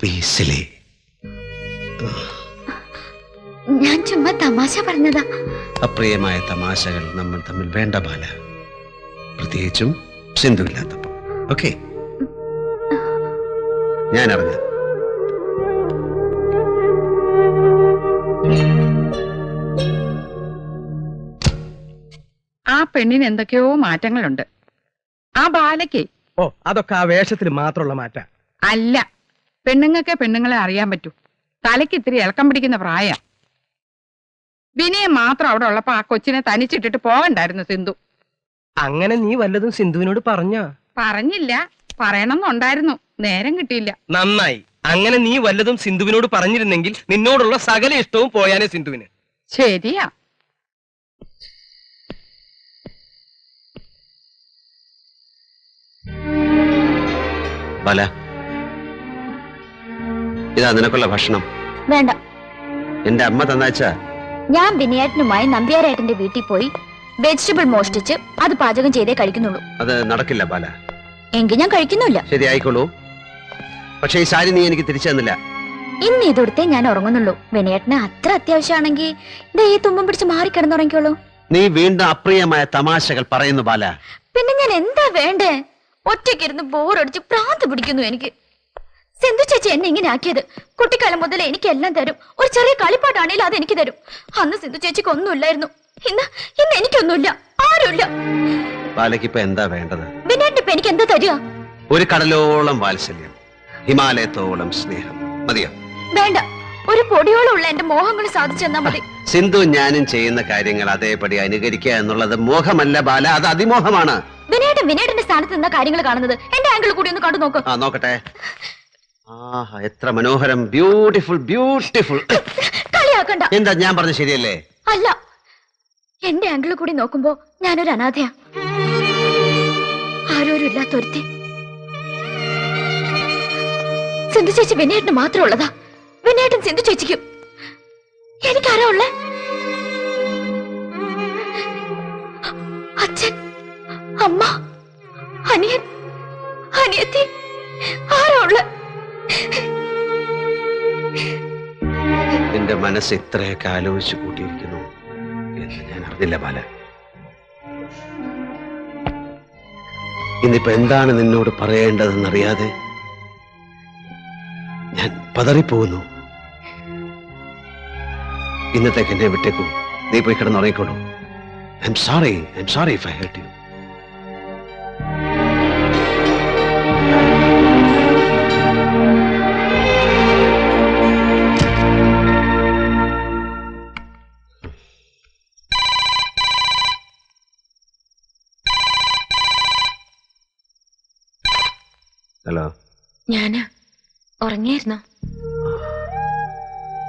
Be silly. ഞാൻ ചുമ്മാ തമാശ പറഞ്ഞതാ. അപ്രിയമായ തമാശകൾ നമ്മൾ തമ്മിൽ വേണ്ട ബാല, പ്രത്യേകിച്ചും സിന്ധു ഇല്ലാത്തപ്പോ. ഓക്കെ, ഞാൻ അറിഞ്ഞ. ആ പെണ്ണിന് എന്തൊക്കെയോ മാറ്റങ്ങളുണ്ട്. ആ ബാലയ്ക്ക് അതൊക്കെ ആ വേഷത്തിൽ മാത്രമുള്ള മാറ്റ അല്ല. പെണ്ണുങ്ങൾക്ക് പെണ്ണുങ്ങളെ അറിയാൻ പറ്റൂ. തലയ്ക്ക് ഇത്തിരി ഇളക്കം പിടിക്കുന്ന പ്രായം. വിനയം മാത്രം അവിടെ ഉള്ളപ്പോ ആ കൊച്ചിനെ തനിച്ചിട്ടിട്ട് പോകണ്ടായിരുന്നു സിന്ധു. അങ്ങനെ നീ വല്ലതും സിന്ധുവിനോട് പറഞ്ഞോ? പറഞ്ഞില്ല, പറയണമെന്നുണ്ടായിരുന്നു, നേരം കിട്ടിയില്ല. നന്നായി. അങ്ങനെ നീ വല്ലതും സിന്ധുവിനോട് പറഞ്ഞിരുന്നെങ്കിൽ നിന്നോടുള്ള സകല ഇഷ്ടവും പോയാനേ സിന്ധുവിന്. ശരിയാ. ബാല, ഇതാ നിനക്കുള്ള ഭക്ഷണം. വേണ്ട, എന്റെ അമ്മ തന്നാച്ചാ. ഞാൻ വിനയേട്ടനുമായി നമ്പ്യാരേട്ടന്റെ വീട്ടിൽ പോയി വെജിറ്റബിൾ മോഷ്ടിച്ച് അത് പാചകം ചെയ്തേ കഴിക്കുന്നുള്ളൂ. അത് നടക്കില്ല ബാല. എങ്കിൽ ഞാൻ കഴിക്കുന്നില്ല. ശരി, ആയിക്കോളൂ. പക്ഷെ ഈ സാരി നീ എനിക്ക് തിരിച്ചു തന്നില്ല. ഇന്ന് ഇതൊടുത്തേ ഞാൻ ഉറങ്ങുന്നുള്ളൂ. വിനയേട്ടന് അത്ര അത്യാവശ്യമാണെങ്കിൽ ഈ തുമ്പം പിടിച്ച് മാറി കിടന്നുറങ്ങിക്കോളൂ. നീ വീണ്ടും അപ്രിയമായ തമാശകൾ പറയുന്നു ബാല. പിന്നെ ഞാൻ എന്താ വേണ്ടേ? ഒറ്റയ്ക്കിരുന്ന് ബോറടിച്ച് ഭ്രാന്ത് പിടിക്കുന്നു എനിക്ക്. സിന്ധു ചേച്ചി എന്നെ ഇങ്ങനെ ആക്കിയത്. കുട്ടിക്കാലം മുതലേ എനിക്ക് എല്ലാം തരും. ഒരു ചെറിയ കളിപ്പാട്ടാണേലും അത് എനിക്ക് തരും. അന്ന് സിന്ധു ചേച്ചിക്ക് ഒന്നുമില്ലായിരുന്നു. ഇന്ന് എനിക്കൊന്നുമില്ല, ആരുമില്ല. ബാലയ്ക്ക് ഇപ്പൊ എന്താ വേണ്ടത്? വിനയേട്ടൻ ഇപ്പൊ എനിക്ക് എന്താ തരിക? ഒരു കടലോളം വാത്സല്യം, ഹിമാലയത്തോളം സ്നേഹം മതിയോ? വേണ്ട, ഒരു പൊടിയോളം ഉള്ള എന്റെ മോഹങ്ങൾ സാധിച്ചു തന്നാ മതി. സിന്ധു ഞാനും ചെയ്യുന്ന കാര്യങ്ങൾ അതേപടി അനുകരിക്കുക എന്നുള്ളത് മോഹമല്ല ബാല, അത് അതിമോഹമാണ്. വിനയേട്ടന്റെ സ്ഥാനത്ത് നിന്ന കാര്യങ്ങൾ കാണുന്നത് എന്റെ ആംഗിൾ കൂടി ഒന്ന് കണ്ടു നോക്ക്. നോക്കട്ടെ. ആഹാ, എത്ര മനോഹരം. Beautiful, beautiful. കളിയാക്കണ്ട. എന്താ ഞാൻ പറഞ്ഞ ശരിയല്ലേ? അല്ല, എന്റെ ആംഗിൾ കൂടി നോക്കുമ്പോ ഞാനൊരു അനാഥയാ, ആരോരും ഇല്ലാത്തൊരുത്തി. സിന്ധു ചേച്ചി വിനയേട്ടന് മാത്രം ഉള്ളതാ. വിനയേട്ടൻ സിന്ധു ചേച്ചിക്കും. എനിക്കാരാ ഉള്ളേ? അച്ഛൻ, അമ്മ, അനിയൻ, അനിയത്തി, എന്റെ മനസ്സ് ഇത്രയൊക്കെ ആലോചിച്ച് കൂട്ടിയിരിക്കുന്നു എന്ന് ഞാൻ അറിഞ്ഞില്ല ബാല. ഇന്നിപ്പോ എന്താണ് നിന്നോട് പറയേണ്ടതെന്നറിയാതെ ഞാൻ പതറിപ്പോകുന്നു. ഇന്നത്തേക്ക് എന്നെ വിട്ടേക്കൂ. നീ പോയി കിടന്നുറങ്ങിക്കോളൂ. I'm sorry if I hurt you. Hello. ഞാന് ഉറങ്ങിയായിരുന്നോ?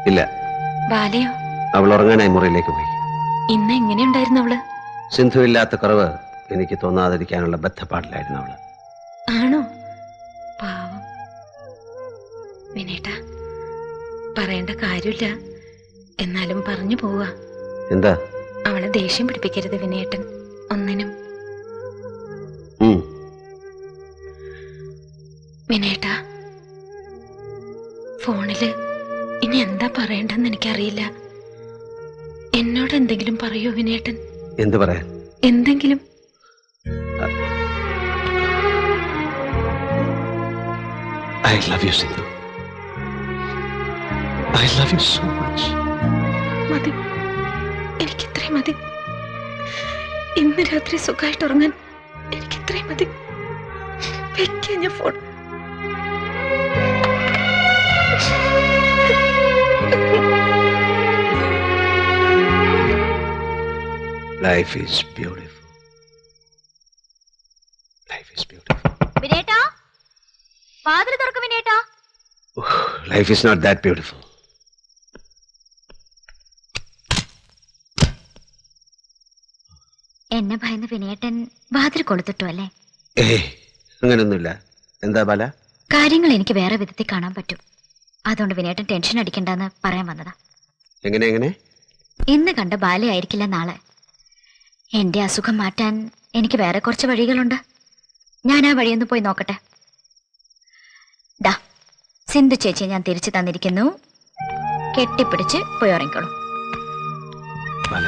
ഇല്ല, ബാലയോ? അവൾ ഉറങ്ങാനായി മുറിയിലേക്ക് പോയി. ഇന്ന് എങ്ങനെയുണ്ടായിരുന്നു അവള്? സിന്ധു ഇല്ലാത്ത കുറവ് എനിക്ക് തോന്നാതിരിക്കാനുള്ള ബദ്ധപ്പാടിലായിരുന്നു അവള്. ആണോ? പാവം. വിനേട്ടാ, പറയേണ്ട കാര്യമില്ല, എന്നാലും പറഞ്ഞു പോവാ. എന്താ? അവളെ ദേഷ്യം പിടിപ്പിക്കരുത് വിനേട്ടൻ, ഒന്നിനും. വിനേട്ടാ, ഫോണില് ഇനി എന്താ പറയണ്ടെന്ന് എനിക്കറിയില്ല. എന്നോട് എന്തെങ്കിലും പറയൂ വിനേട്ടൻ. എന്ത് പറയാൻ? എന്തെങ്കിലും. I love you, Sindhu. I love you so much. മതി, എനിക്കിത്രയും മതി. ഇന്ന് രാത്രി സുഖമായിട്ട് ഉറങ്ങാൻ എനിക്കിത്രയും മതി. വെക്കാൻ ഞാൻ phone. Life is beautiful. Life is beautiful. വിനേട്ടാ, വാതിൽ തുറക്ക് വിനേട്ടാ. Life is not that beautiful. എന്നെ ഭയന്ന് വിനേട്ടൻ വാതിൽ കൊളുത്തിട്ടു അല്ലേ? അങ്ങനൊന്നുമില്ല. എന്താ ബാല? കാര്യങ്ങൾ എനിക്ക് വേറെ വിധത്തിൽ കാണാൻ പറ്റും. അതുകൊണ്ട് വിനേട്ടൻ ടെൻഷൻ അടിക്കണ്ടെന്ന് പറയാൻ വന്നതാ. എങ്ങനെ? ഇന്ന് കണ്ട ബാലയായിരിക്കില്ല നാളെ. എന്റെ അസുഖം മാറ്റാൻ എനിക്ക് വേറെ കുറച്ച് വഴികളുണ്ട്. ഞാൻ ആ വഴിയൊന്ന് പോയി നോക്കട്ടെ. ദാ, സിന്ധു ചേച്ചി ഞാൻ തിരിച്ചു തന്നിരിക്കുന്നു. കെട്ടിപ്പിടിച്ച് പോയി ഉറങ്ങിക്കോളൂ. ബാല,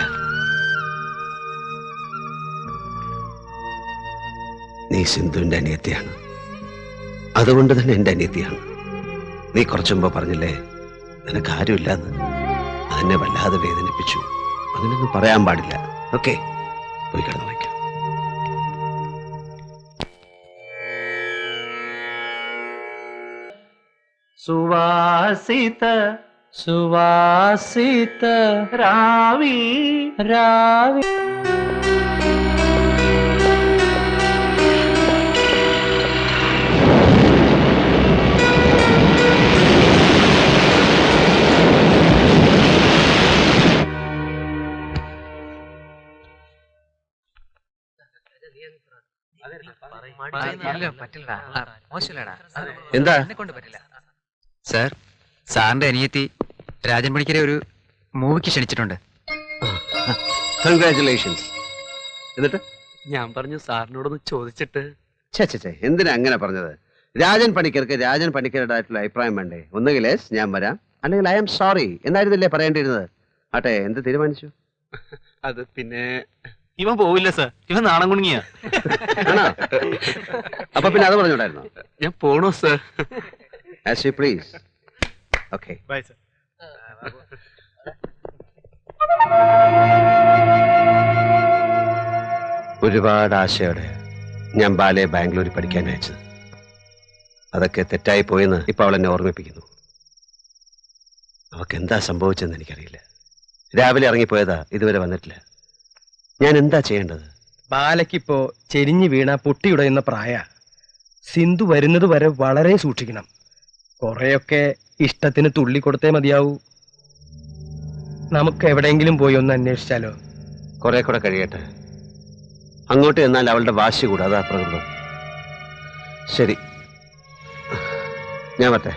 നീ സിന്ധുവിന്റെ അനിയത്തിയാണ്. അതുകൊണ്ട് തന്നെ എന്റെ അനിയത്തിയാണ്. നീ കുറച്ചു മുമ്പ് പറഞ്ഞില്ലേ നിനക്ക് ആരുമില്ലെന്ന്. അതെന്നെ വല്ലാതെ വേദനിപ്പിച്ചു. അങ്ങനൊന്നും പറയാൻ പാടില്ല. ഓക്കെ, പോയി കിടന്നു വയ്ക്കാം. സുവാസിത സുവാസിത രാവി രാവി. എന്താ? സാർ, സാറിന്റെ അനിയത്തി രാജൻ പണിക്കരെ ഒരു മൂവിക്ക് ക്ഷണിച്ചിട്ടുണ്ട്. കൺഗ്രാറ്റുലേഷൻസ്. എന്നിട്ട് ഞാൻ പറഞ്ഞു സാറിനോടൊന്ന് ചോദിച്ചിട്ട്. എന്തിനാ അങ്ങനെ പറഞ്ഞത്? രാജൻ പണിക്കർക്ക് രാജൻ പണിക്കരുടേതായിട്ടുള്ള അഭിപ്രായം വേണ്ടേ? ഒന്നുകിൽ ഞാൻ വരാം, അല്ലെങ്കിൽ ഐ ആം സോറി എന്നായിരുന്നില്ലേ പറയേണ്ടിയിരുന്നത്? ആട്ടെ, എന്ത് തീരുമാനിച്ചു? അത് പിന്നെ ഇവൻ പോവില്ല സാർ, ഇവൻ നാണം കുണുങ്ങിയ. അപ്പൊ പിന്നെ അത് പറഞ്ഞോണ്ടായിരുന്നോ? ഞാൻ പോണു sir. As you please. Okay. Bye sir. ഒരുപാട് ആശയോടെ ഞാൻ ബാലയെ ബാംഗ്ലൂരിൽ പഠിക്കാൻ അയച്ചത്. അതൊക്കെ തെറ്റായി പോയെന്ന് ഇപ്പൊ അവൾ എന്നെ ഓർമ്മിപ്പിക്കുന്നു. അവക്ക് എന്താ സംഭവിച്ചെന്ന് എനിക്കറിയില്ല. രാവിലെ ഇറങ്ങിപ്പോയതാ, ഇതുവരെ വന്നിട്ടില്ല. ഞാൻ എന്താ ചെയ്യേണ്ടത്? ബാലയ്ക്കിപ്പോ ചെരിഞ്ഞു വീണ പൊട്ടിയുടയുന്ന പ്രായ. സിന്ധു വരുന്നത് വരെ വളരെ സൂക്ഷിക്കണം. കുറെയൊക്കെ ഇഷ്ടത്തിന് തുള്ളിക്കൊടുത്തേ മതിയാവൂ. നമുക്ക് എവിടെയെങ്കിലും പോയി ഒന്ന് അന്വേഷിച്ചാലോ? കുറെ കൂടെ കഴിയട്ടെ. അങ്ങോട്ട് ചെന്നാൽ അവളുടെ വാശി കൂടെ, അതാ പ്രകൃതം. ശരി, ഞാൻ വട്ടെ.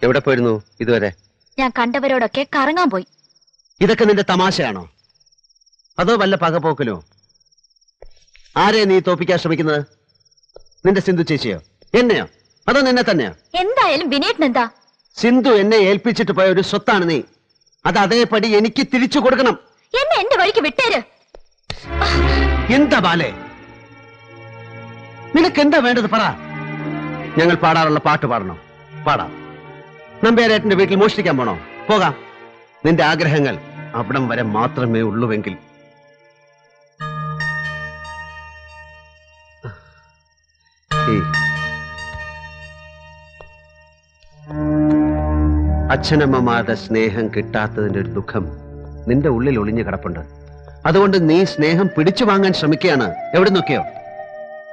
എവിടെ പോയിരുന്നു ഇതുവരെ? ഞാൻ കണ്ടവരോടൊക്കെ കറങ്ങാൻ പോയി. ഇതൊക്കെ നിന്റെ തമാശയാണോ അതോ വല്ല പകപോക്കലോ? ആരെ നീ തോപ്പിക്കാൻ ശ്രമിക്കുന്നത്? നിന്റെ സിന്ധു ചേച്ചിയോ എന്നെയോ അതോ നിന്നെ തന്നെയോ? എന്തായാലും വിനേട്ടൻ എന്താ? സിന്ധു എന്നെ ഏൽപ്പിച്ചിട്ട് പോയ ഒരു സ്വത്താണ് നീ. അത് അതേപടി എനിക്ക് തിരിച്ചു കൊടുക്കണം. എന്നെ എന്റെ വഴിക്ക് വിട്ടേര്. എന്താ ബാലേ, നിനക്ക് എന്താ വേണ്ടത് പറ. ഞങ്ങൾ പാടാറുള്ള പാട്ട് പാടണോ? പാടാം. നമ്പ്യാരേട്ടന്റെ വീട്ടിൽ മോഷ്ടിക്കാൻ പോണോ? പോകാം. നിന്റെ ആഗ്രഹങ്ങൾ അവിടം വരെ മാത്രമേ ഉള്ളുവെങ്കിൽ അച്ഛനമ്മമാരുടെ സ്നേഹം കിട്ടാത്തതിന്റെ ഒരു ദുഃഖം നിന്റെ ഉള്ളിൽ ഒളിഞ്ഞു കിടപ്പുണ്ട്. അതുകൊണ്ട് നീ സ്നേഹം പിടിച്ചു വാങ്ങാൻ ശ്രമിക്കുകയാണ് എവിടെ നോക്കിയോ.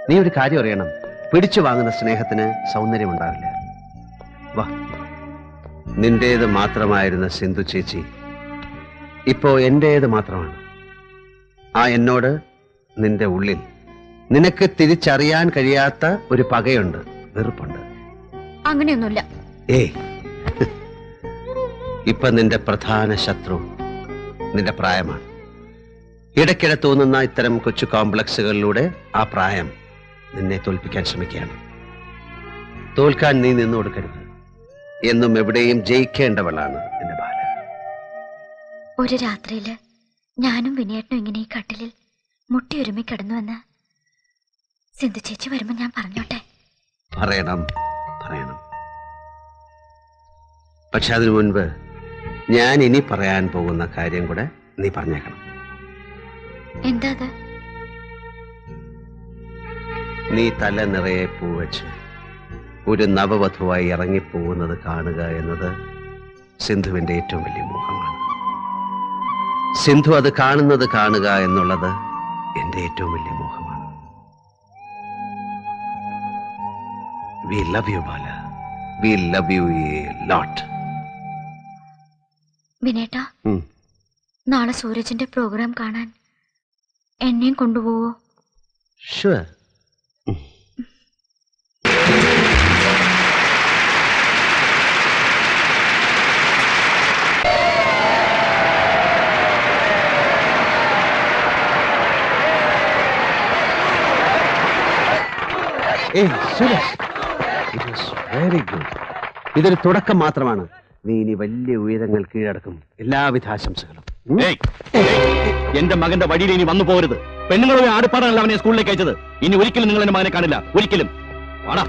നീ ഒരു കാര്യം അറിയണം, പിടിച്ചു വാങ്ങുന്ന സ്നേഹത്തിന് സൗന്ദര്യം ഉണ്ടാവില്ല. വാ, നിന്റേത് മാത്രമായിരുന്ന സിന്ധു ചേച്ചി ഇപ്പോ എന്റേത് മാത്രമാണ്. ആ എന്നോട് നിന്റെ ഉള്ളിൽ നിനക്ക് തിരിച്ചറിയാൻ കഴിയാത്ത ഒരു പകയുണ്ട്, വെറുപ്പുണ്ട്. അങ്ങനെയൊന്നുമില്ല. ഏയ്, ഇപ്പൊ നിന്റെ പ്രധാന ശത്രു നിന്റെ പ്രായമാണ്. ഇടയ്ക്കിടെ തോന്നുന്ന ഇത്തരം കൊച്ചു കോംപ്ലക്സുകളിലൂടെ ആ പ്രായം നിന്നെ തോൽപ്പിക്കാൻ ശ്രമിക്കുകയാണ്. തോൽക്കാൻ നീ നിന്നു കൊടുക്കരുത്. എന്നും എവിടെയും ജയിക്കേണ്ടവളാണ് എന്റെ ബാല. ഒരു രാത്രിയില് ഞാനും വിനേട്ടനും ഇങ്ങനെ ഈ കട്ടിലിൽ മുട്ടിയൊരുമി കിടന്നുവെന്ന് സിന്ധു ചേച്ചി വരുമ്പോ ഞാൻ പറഞ്ഞോട്ടെ? പറയണം, പറയണം. പക്ഷെ അതിനു മുൻപ് ഞാൻ ഇനി പറയാൻ പോകുന്ന കാര്യം കൂടെ നീ പറഞ്ഞേക്കണം. എന്താ അത്? നീ തല നിറയെ പൂവച്ച് ഒരു നവവധുവായി ഇറങ്ങിപ്പോകുന്നത് കാണുക എന്നത് സിന്ധുവിന്റെ ഏറ്റവും വലിയ മോഹമാണ്. സിന്ധു അത് കാണുക എന്നുള്ളത് എന്റെ ഏറ്റവും വലിയ മോഹമാണ്. We love you, Bala. We love you a lot. വിനേട്ടാ, നാളെ സൂരജിന്റെ പ്രോഗ്രാം കാണാൻ എന്നെയും കൊണ്ടുപോവോ? Sure. Very good. ഇതൊരു തുടക്കം മാത്രമാണ്. നീ ഇനി വലിയ ഉയരങ്ങൾ കീഴടക്കും. എല്ലാവിധ ആശംസകളും. എന്റെ മകന്റെ വഴിയിൽ ഇനി വന്നു പോകരുത്. പെണ്ണുങ്ങളെ ആടുപാടാണല്ലോ അവനെ സ്കൂളിലേക്ക് അയച്ചത്. ഇനി ഒരിക്കലും നിങ്ങൾ എന്റെ മകനെ കാണില്ല, ഒരിക്കലും. വാടാ.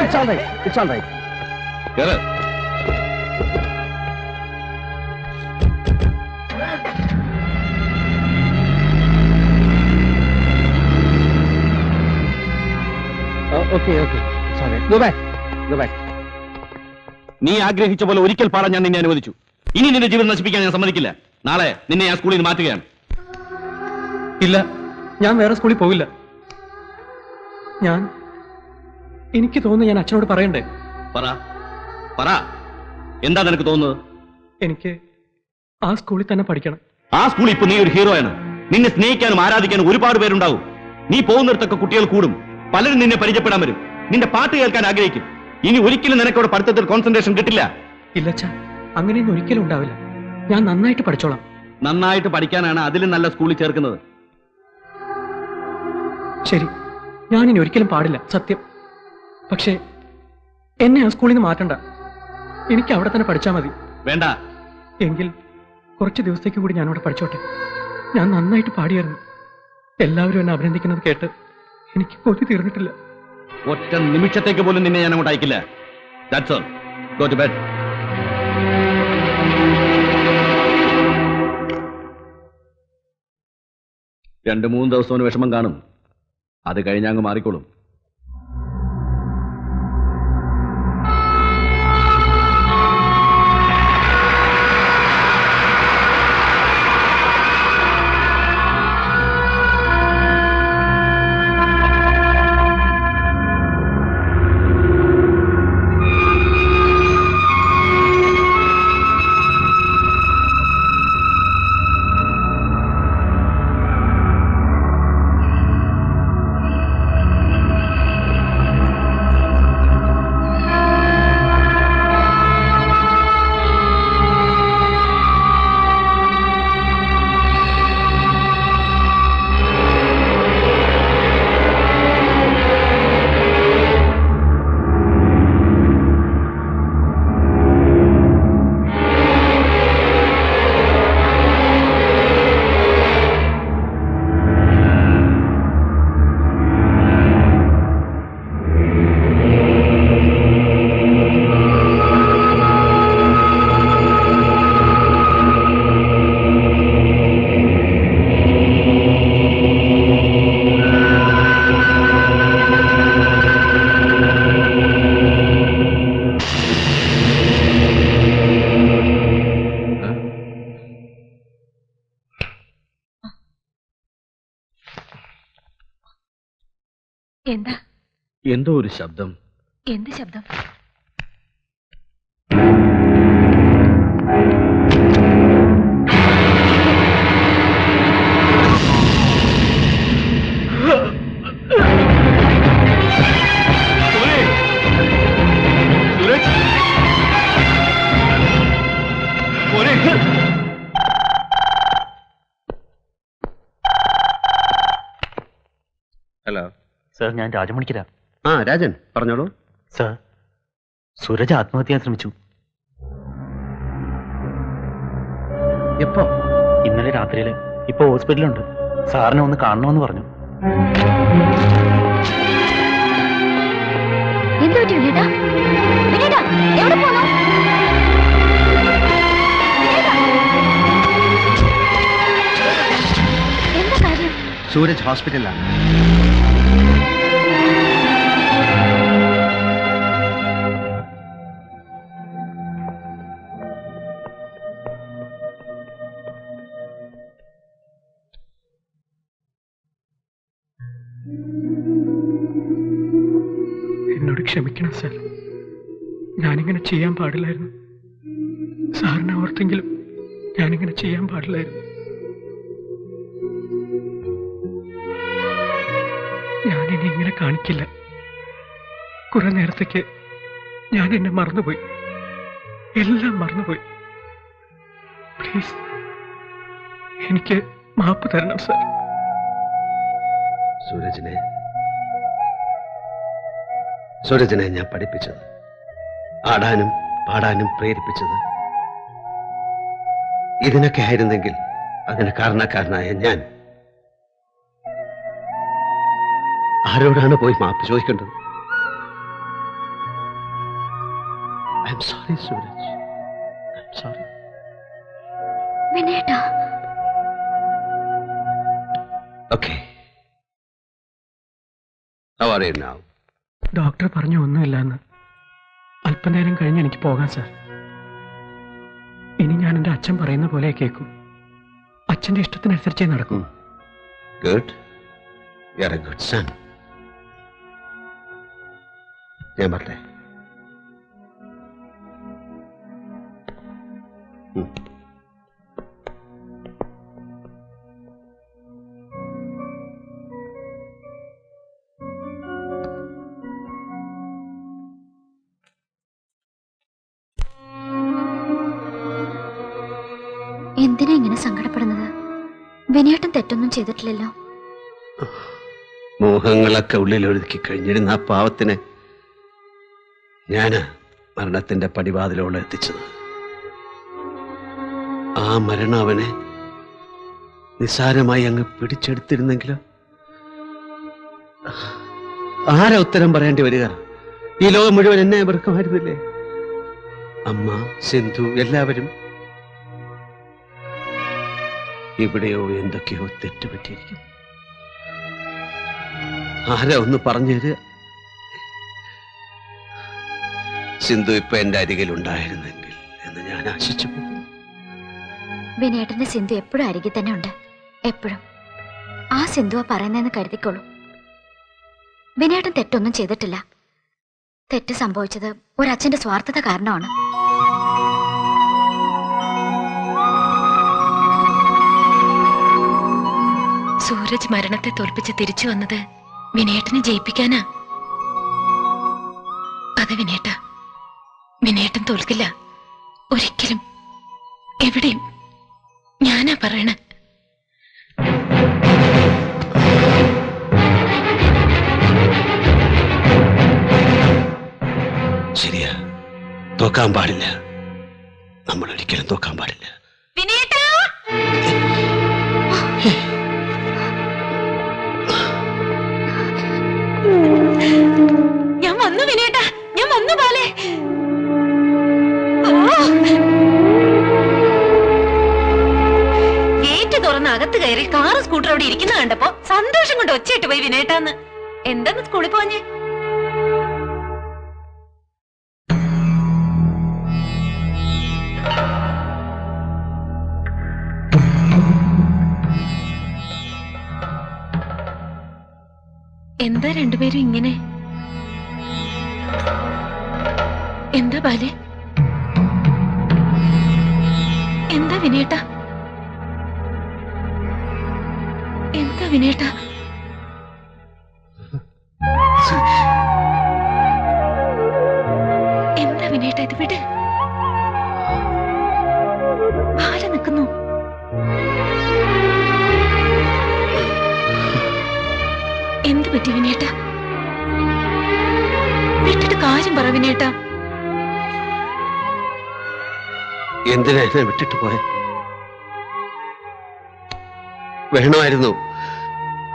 It's all right. It's all right. കേറ്. Okay. Sorry. Go back. നീ ആഗ്രഹിച്ച പോലെ ഒരിക്കൽ പാടാൻ ഞാൻ നിന്നെ അനുവദിച്ചു. ഇനി നിന്റെ ജീവിതം നശിപ്പിക്കാൻ ഞാൻ സമ്മതിക്കില്ല. നാളെ നിന്നെ ഞാൻ സ്കൂളിൽ നിന്ന് മാറ്റുകയാണ്. ഇല്ല, ഞാൻ വേറെ സ്കൂളിൽ പോവില്ല. എനിക്ക് തോന്നുന്നു ഞാൻ അച്ഛനോട് പറയണ്ടേ? പറ. എന്താ നിനക്ക് തോന്നുന്നത്? എനിക്ക് ആ സ്കൂളിൽ തന്നെ പഠിക്കണം. ആ സ്കൂളിൽ ഇപ്പൊ നീ ഒരു ഹീറോയാണ്. നിന്നെ സ്നേഹിക്കാനും ആരാധിക്കാനും ഒരുപാട് പേരുണ്ടാവും. നീ പോകുന്നിടത്തൊക്കെ കുട്ടികൾ കൂടും. പലരും നിന്നെ പരിചയപ്പെടാൻ വരും. നിന്റെ പാട്ട് കേൾക്കാൻ ആഗ്രഹിക്കും. ഇനി ഒരിക്കലും നിനക്കവിടെ പഠിത്തത്തിൽ കോൺസെൻട്രേഷൻ കിട്ടില്ല. ഇല്ലച്ച, അങ്ങനെയൊന്നും ഒരിക്കലും ഉണ്ടാവില്ല. ഞാൻ നന്നായിട്ട് പഠിച്ചോളാം. നന്നായിട്ട് പഠിക്കാനാണ് അതിലും നല്ല സ്കൂളിൽ ചേർക്കുന്നത്. ശരി, ഞാനിനി ഒരിക്കലും പാടില്ല, സത്യം. പക്ഷേ എന്നെ ആ സ്കൂളിൽ നിന്ന് മാറ്റണ്ട. എനിക്ക് അവിടെ തന്നെ പഠിച്ചാൽ മതി. വേണ്ട എങ്കിൽ കുറച്ച് ദിവസത്തേക്ക് കൂടി ഞാനവിടെ പഠിച്ചോട്ടെ. ഞാൻ നന്നായിട്ട് പാടിയായിരുന്നു. എല്ലാവരും എന്നെ അഭിനന്ദിക്കുന്നത് കേട്ട് എനിക്ക് കൊതി തീർന്നിട്ടില്ല. ഒറ്റ നിമിഷത്തേക്ക് പോലും നിന്നെ ഞാൻ അങ്ങോട്ട് അയക്കില്ല. That's all. Go to bed. രണ്ട് മൂന്ന് ദിവസം വിഷമം കാണും. അത് കഴിഞ്ഞങ്ങ് മാറിക്കോളും. എന്താ? എന്തോ ഒരു ശബ്ദം. എന്ത് ശബ്ദം? ഹലോ സർ, ഞാൻ രാജമണിക്കരാ. ആ രാജൻ പറഞ്ഞോളൂ. സർ, സൂരജ് ആത്മഹത്യ ചെയ്യാൻ ശ്രമിച്ചു. എപ്പോ? ഇന്നലെ രാത്രിയില്. ഇപ്പൊ ഹോസ്പിറ്റലുണ്ട്. സാറിനെ ഒന്ന് കാണണമെന്ന് പറഞ്ഞു. എന്ത് പറ്റി വിനേട്ടാ? വിനേട്ടാ, എവിടെ പോണു? എന്താ കാര്യം? സൂരജ് ഹോസ്പിറ്റലിലാണ്. എന്നോട് ക്ഷമിക്കണം സാർ. ഞാനിങ്ങനെ ചെയ്യാൻ പാടില്ലായിരുന്നു. സാറിനെ ഓർത്തെങ്കിലും ഞാനിങ്ങനെ ചെയ്യാൻ പാടില്ലായിരുന്നു. ഞാനിനി ഇങ്ങനെ കാണിക്കില്ല. കുറെ നേരത്തേക്ക് ഞാൻ എന്നെ മറന്നുപോയി. എല്ലാം മറന്നുപോയി. പ്ലീസ് എനിക്ക് മാപ്പ് തരണം സാർ. സൂരജിനെ ഞാൻ പഠിപ്പിച്ചത്, ആടാനും പാടാനും പ്രേരിപ്പിച്ചത് ഇതിനൊക്കെ ആയിരുന്നെങ്കിൽ അതിന് കാരണക്കാരനായ ഞാൻ ആരോടാണ് പോയി മാപ്പ് ചോദിക്കേണ്ടത്? I am sorry Suraj, I am sorry. വിനേട്ടാ, okay, how are you now? Doctor പറഞ്ഞു ഒന്നുമില്ലെന്ന്. അല്പനേരം കഴിഞ്ഞ് എനിക്ക് പോകാം സാർ. ഇനി ഞാൻ എൻ്റെ അച്ഛൻ പറയുന്ന പോലെ കേൾക്കും. അച്ഛൻ്റെ ഇഷ്ടത്തിനനുസരിച്ചേ നടക്കും. Good, you are a good son. ഞാൻ പറട്ടെ? എന്തിനാ ഇങ്ങനെ സങ്കടപ്പെടുന്നത്? വിനേട്ടൻ തെറ്റൊന്നും ചെയ്തിട്ടില്ലല്ലോ. മോഹങ്ങളൊക്കെ ഉള്ളിൽ ഒഴുക്കി കഴിഞ്ഞിരുന്ന ആ പാവത്തിനെ ഞാന് മരണത്തിന്റെ പടിവാതിലോളം എത്തിച്ചത്. ആ മരണം അവനെ നിസ്സാരമായി അങ്ങ് പിടിച്ചെടുത്തിരുന്നെങ്കിലോ? ആരാ ഉത്തരം പറയേണ്ടി വരിക? ഈ ലോകം മുഴുവൻ എന്നെ വെറുക്കുമായിരുന്നില്ലേ? അമ്മ, സിന്ധു, എല്ലാവരും. ഇവിടെയോ എന്തൊക്കെയോ തെറ്റുപറ്റിയിരിക്കുന്നു. ആരാ ഒന്ന് പറഞ്ഞു തരിക? സിന്ധു ഇപ്പൊ എന്റെ അരികിൽ ഉണ്ടായിരുന്നെങ്കിൽ എന്ന് ഞാൻ ആശിച്ചു പോകും. വിനേട്ടന്റെ സിന്ധു എപ്പോഴും അരികിൽ തന്നെ ഉണ്ട്, എപ്പോഴും. ആ സിന്ധുവ പറയുന്നതെന്ന് കരുതിക്കോളൂ. വിനേട്ടൻ തെറ്റൊന്നും ചെയ്തിട്ടില്ല. തെറ്റ് സംഭവിച്ചത് ഒരച്ഛന്റെ സ്വാർത്ഥത കാരണമാണ്. സൂരജ് മരണത്തെ തോൽപ്പിച്ച് തിരിച്ചു വന്നത് വിനേട്ടനെ ജയിപ്പിക്കാനാ. അത് വിനേട്ടൻ തോൽക്കില്ല ഒരിക്കലും, എവിടെയും. ഞാനാ പറയണ. ശരിയാ, തോക്കാൻ പാടില്ല. നമ്മൾ ഒരിക്കലും തോക്കാൻ പാടില്ല. ഞാൻ വന്നു വിനേട്ടാ, ഞാൻ വന്നു പോലെ. ഗേറ്റ് തുറന്ന് അകത്ത് കയറി കാറ് സ്കൂട്ടർ അവിടെ ഇരിക്കുന്ന കണ്ടപ്പോ സന്തോഷം കൊണ്ട് ഒച്ചയിട്ട് പോയി വിനേട്ടാന്ന്. എന്താന്ന് സ്കൂളിൽ പോഞ്ഞേ? എന്താ രണ്ടുപേരും ഇങ്ങനെ? എന്താ ബാലെ? എന്താ വിനയേട്ടാ? എന്താ വിനയേട്ടാ? എന്താ വിനയേട്ടാ ഇത്? വിട്. ബാല നിൽക്കുന്നു. എന്ത് പറ്റി വിനയേട്ടാ? വിട്ടിട്ട് കാര്യം പറ വിനയേട്ടാ. എന്തിനാ എന്നെ വിട്ടിട്ട് പോയെ? വേണമായിരുന്നു,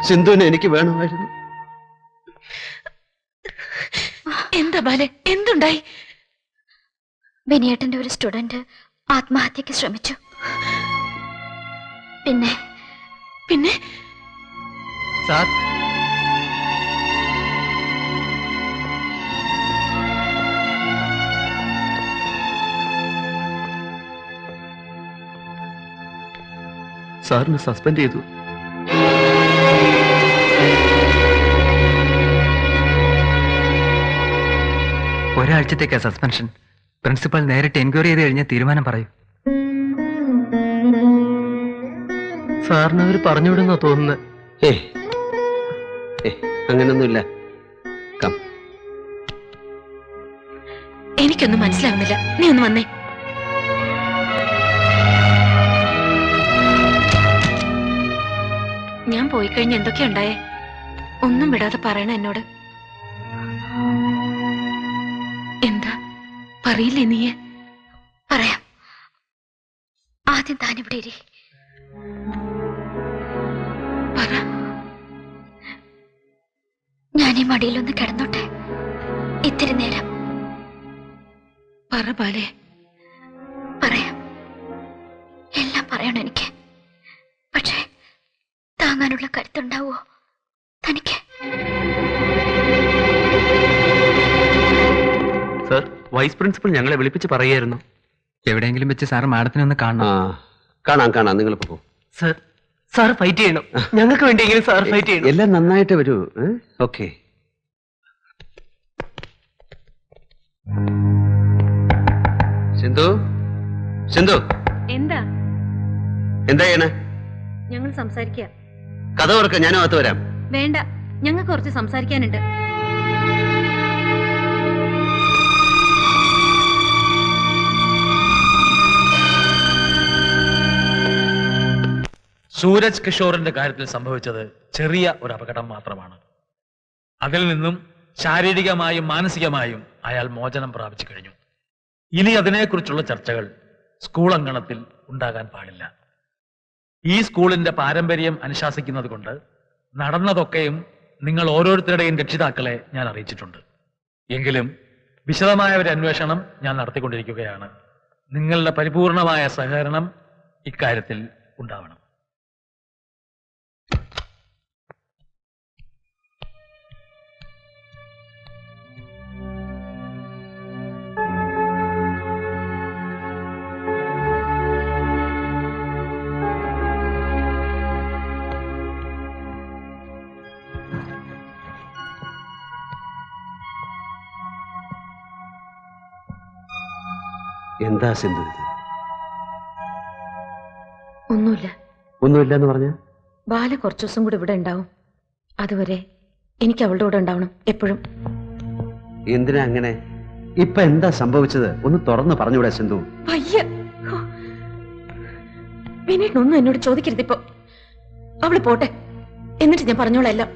സിന്ധുവിനെ എനിക്ക് വേണമായിരുന്നു. എന്താ ബാലെ? എന്തുണ്ടായി? വിനയേട്ടന്റെ ഒരു സ്റ്റുഡന്റ് ആത്മഹത്യക്ക് ശ്രമിച്ചു. പിന്നെ പിന്നെ സാർ, സാറിന് സസ്പെൻഡ് ചെയ്തു. ഒരാഴ്ചത്തേക്കാ സസ്പെൻഷൻ. പ്രിൻസിപ്പൽ നേരിട്ട് എൻക്വയറി ചെയ്ത് കഴിഞ്ഞാൽ തീരുമാനം പറയൂ. സാറിന് അവർ പറഞ്ഞുവിടുന്ന തോന്നുന്നത്. അങ്ങനൊന്നുമില്ല. കം. എനിക്കൊന്നും മനസ്സിലാവുന്നില്ല. നീ ഒന്ന് വന്നേ. ഞാൻ പോയി കഴിഞ്ഞ് എന്തൊക്കെയുണ്ടായേ? ഒന്നും വിടാതെ പറയണ എന്നോട്. എന്താ പറയില്ലേ നീ? പറയാം. ആദ്യം താനിവിടെ ഇരി. പറ. ഞാൻ ഈ മടിയിലൊന്ന് കിടന്നോട്ടെ ഇത്തിരി നേരം. പറ ബാലെ. പറയാം, എല്ലാം പറയണം എനിക്ക്. പക്ഷേ താങ്ങാനുള്ള കരുത്തുണ്ടാവോ തനിക്ക്? സർ, വൈസ് പ്രിൻസിപ്പൽ ഞങ്ങളെ വിളിപ്പിച്ച് പറയായിരുന്നു. എവിടെയെങ്കിലും വെച്ച് സാർ മാഡത്തിനെ ഒന്ന് കാണണം. കാണാം. നിങ്ങൾ പോകും. സാർ ഫൈറ്റ് ചെയ്യണം. ഞങ്ങൾക്ക് വേണ്ടിയെങ്കിലും സാർ ഫൈറ്റ് ചെയ്യണം. എല്ലാം നന്നായിട്ട് വരൂ. ഓക്കെ. സിന്ധു, എന്താ എന്താ ചെയ്യണേ? ഞങ്ങൾ സംസാരിക്കുക. കഥ ഓർക്ക, ഞാനും അകത്ത് വരാം. വേണ്ട, ഞങ്ങൾക്ക് കുറച്ച് സംസാരിക്കാനുണ്ട്. സൂരജ് കിഷോറിന്റെ കാര്യത്തിൽ സംഭവിച്ചത് ചെറിയ ഒരു അപകടം മാത്രമാണ്. അതിൽ നിന്നും ശാരീരികമായും മാനസികമായും അയാൾ മോചനം പ്രാപിച്ചു കഴിഞ്ഞു. ഇനി അതിനെക്കുറിച്ചുള്ള ചർച്ചകൾ സ്കൂൾ അങ്കണത്തിൽ ഉണ്ടാകാൻ പാടില്ല. ഈ സ്കൂളിന്റെ പാരമ്പര്യം അനുശാസിക്കുന്നത് കൊണ്ട് നടന്നതൊക്കെയും നിങ്ങൾ ഓരോരുത്തരുടെയും രക്ഷിതാക്കളെ ഞാൻ അറിയിച്ചിട്ടുണ്ട്. എങ്കിലും വിശദമായ ഒരു അന്വേഷണം ഞാൻ നടത്തിക്കൊണ്ടിരിക്കുകയാണ്. നിങ്ങളുടെ പരിപൂർണമായ സഹകരണം ഇക്കാര്യത്തിൽ ഉണ്ടാവണം. എന്താ സിന്ധു ഇത്? ഒന്നുമില്ല എന്ന് പറഞ്ഞ ബാല കുറച്ചു ദിവസം കൂടി ഇവിടെ ഉണ്ടാവും. അതുവരെ എനിക്ക് അവളുടെ കൂടെ ഉണ്ടാവണം എപ്പോഴും. എന്തിനാ അങ്ങനെ? ഇപ്പൊ എന്താ സംഭവിച്ചത്? ഒന്ന് തുറന്ന് പറഞ്ഞൂടെ സിന്ധു? വയ്യ. വിനീട്ടിനൊന്നും എന്നോട് ചോദിക്കരുത് ഇപ്പൊ. അവള് പോട്ടെ, എന്നിട്ട് ഞാൻ പറഞ്ഞോളാം എല്ലാം.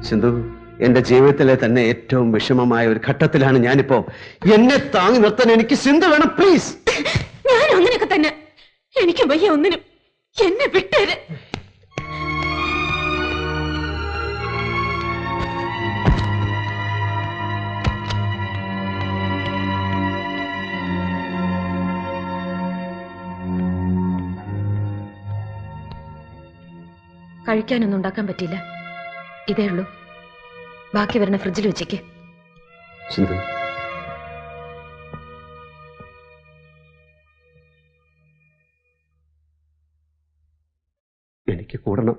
സിന്ധു, എന്റെ ജീവിതത്തിലെ തന്നെ ഏറ്റവും വിഷമമായ ഒരു ഘട്ടത്തിലാണ് ഞാനിപ്പോ. എന്നെ താങ്ങി നിർത്താൻ എനിക്ക് സിന്ധു വേണം, പ്ലീസ്. ഞാൻ അങ്ങനെയൊക്കെ തന്നെ. എനിക്ക് വയ്യ ഒന്നിനും. എന്നെ വിട്ടേര്. കഴിക്കാനൊന്നും ഉണ്ടാക്കാൻ പറ്റില്ല. ഇതേ ഉള്ളൂ. ബാക്കി വരുന്ന ഫ്രിഡ്ജിൽ വെച്ചേക്ക്. സിന്ധു, എനിക്ക് കൂടണം.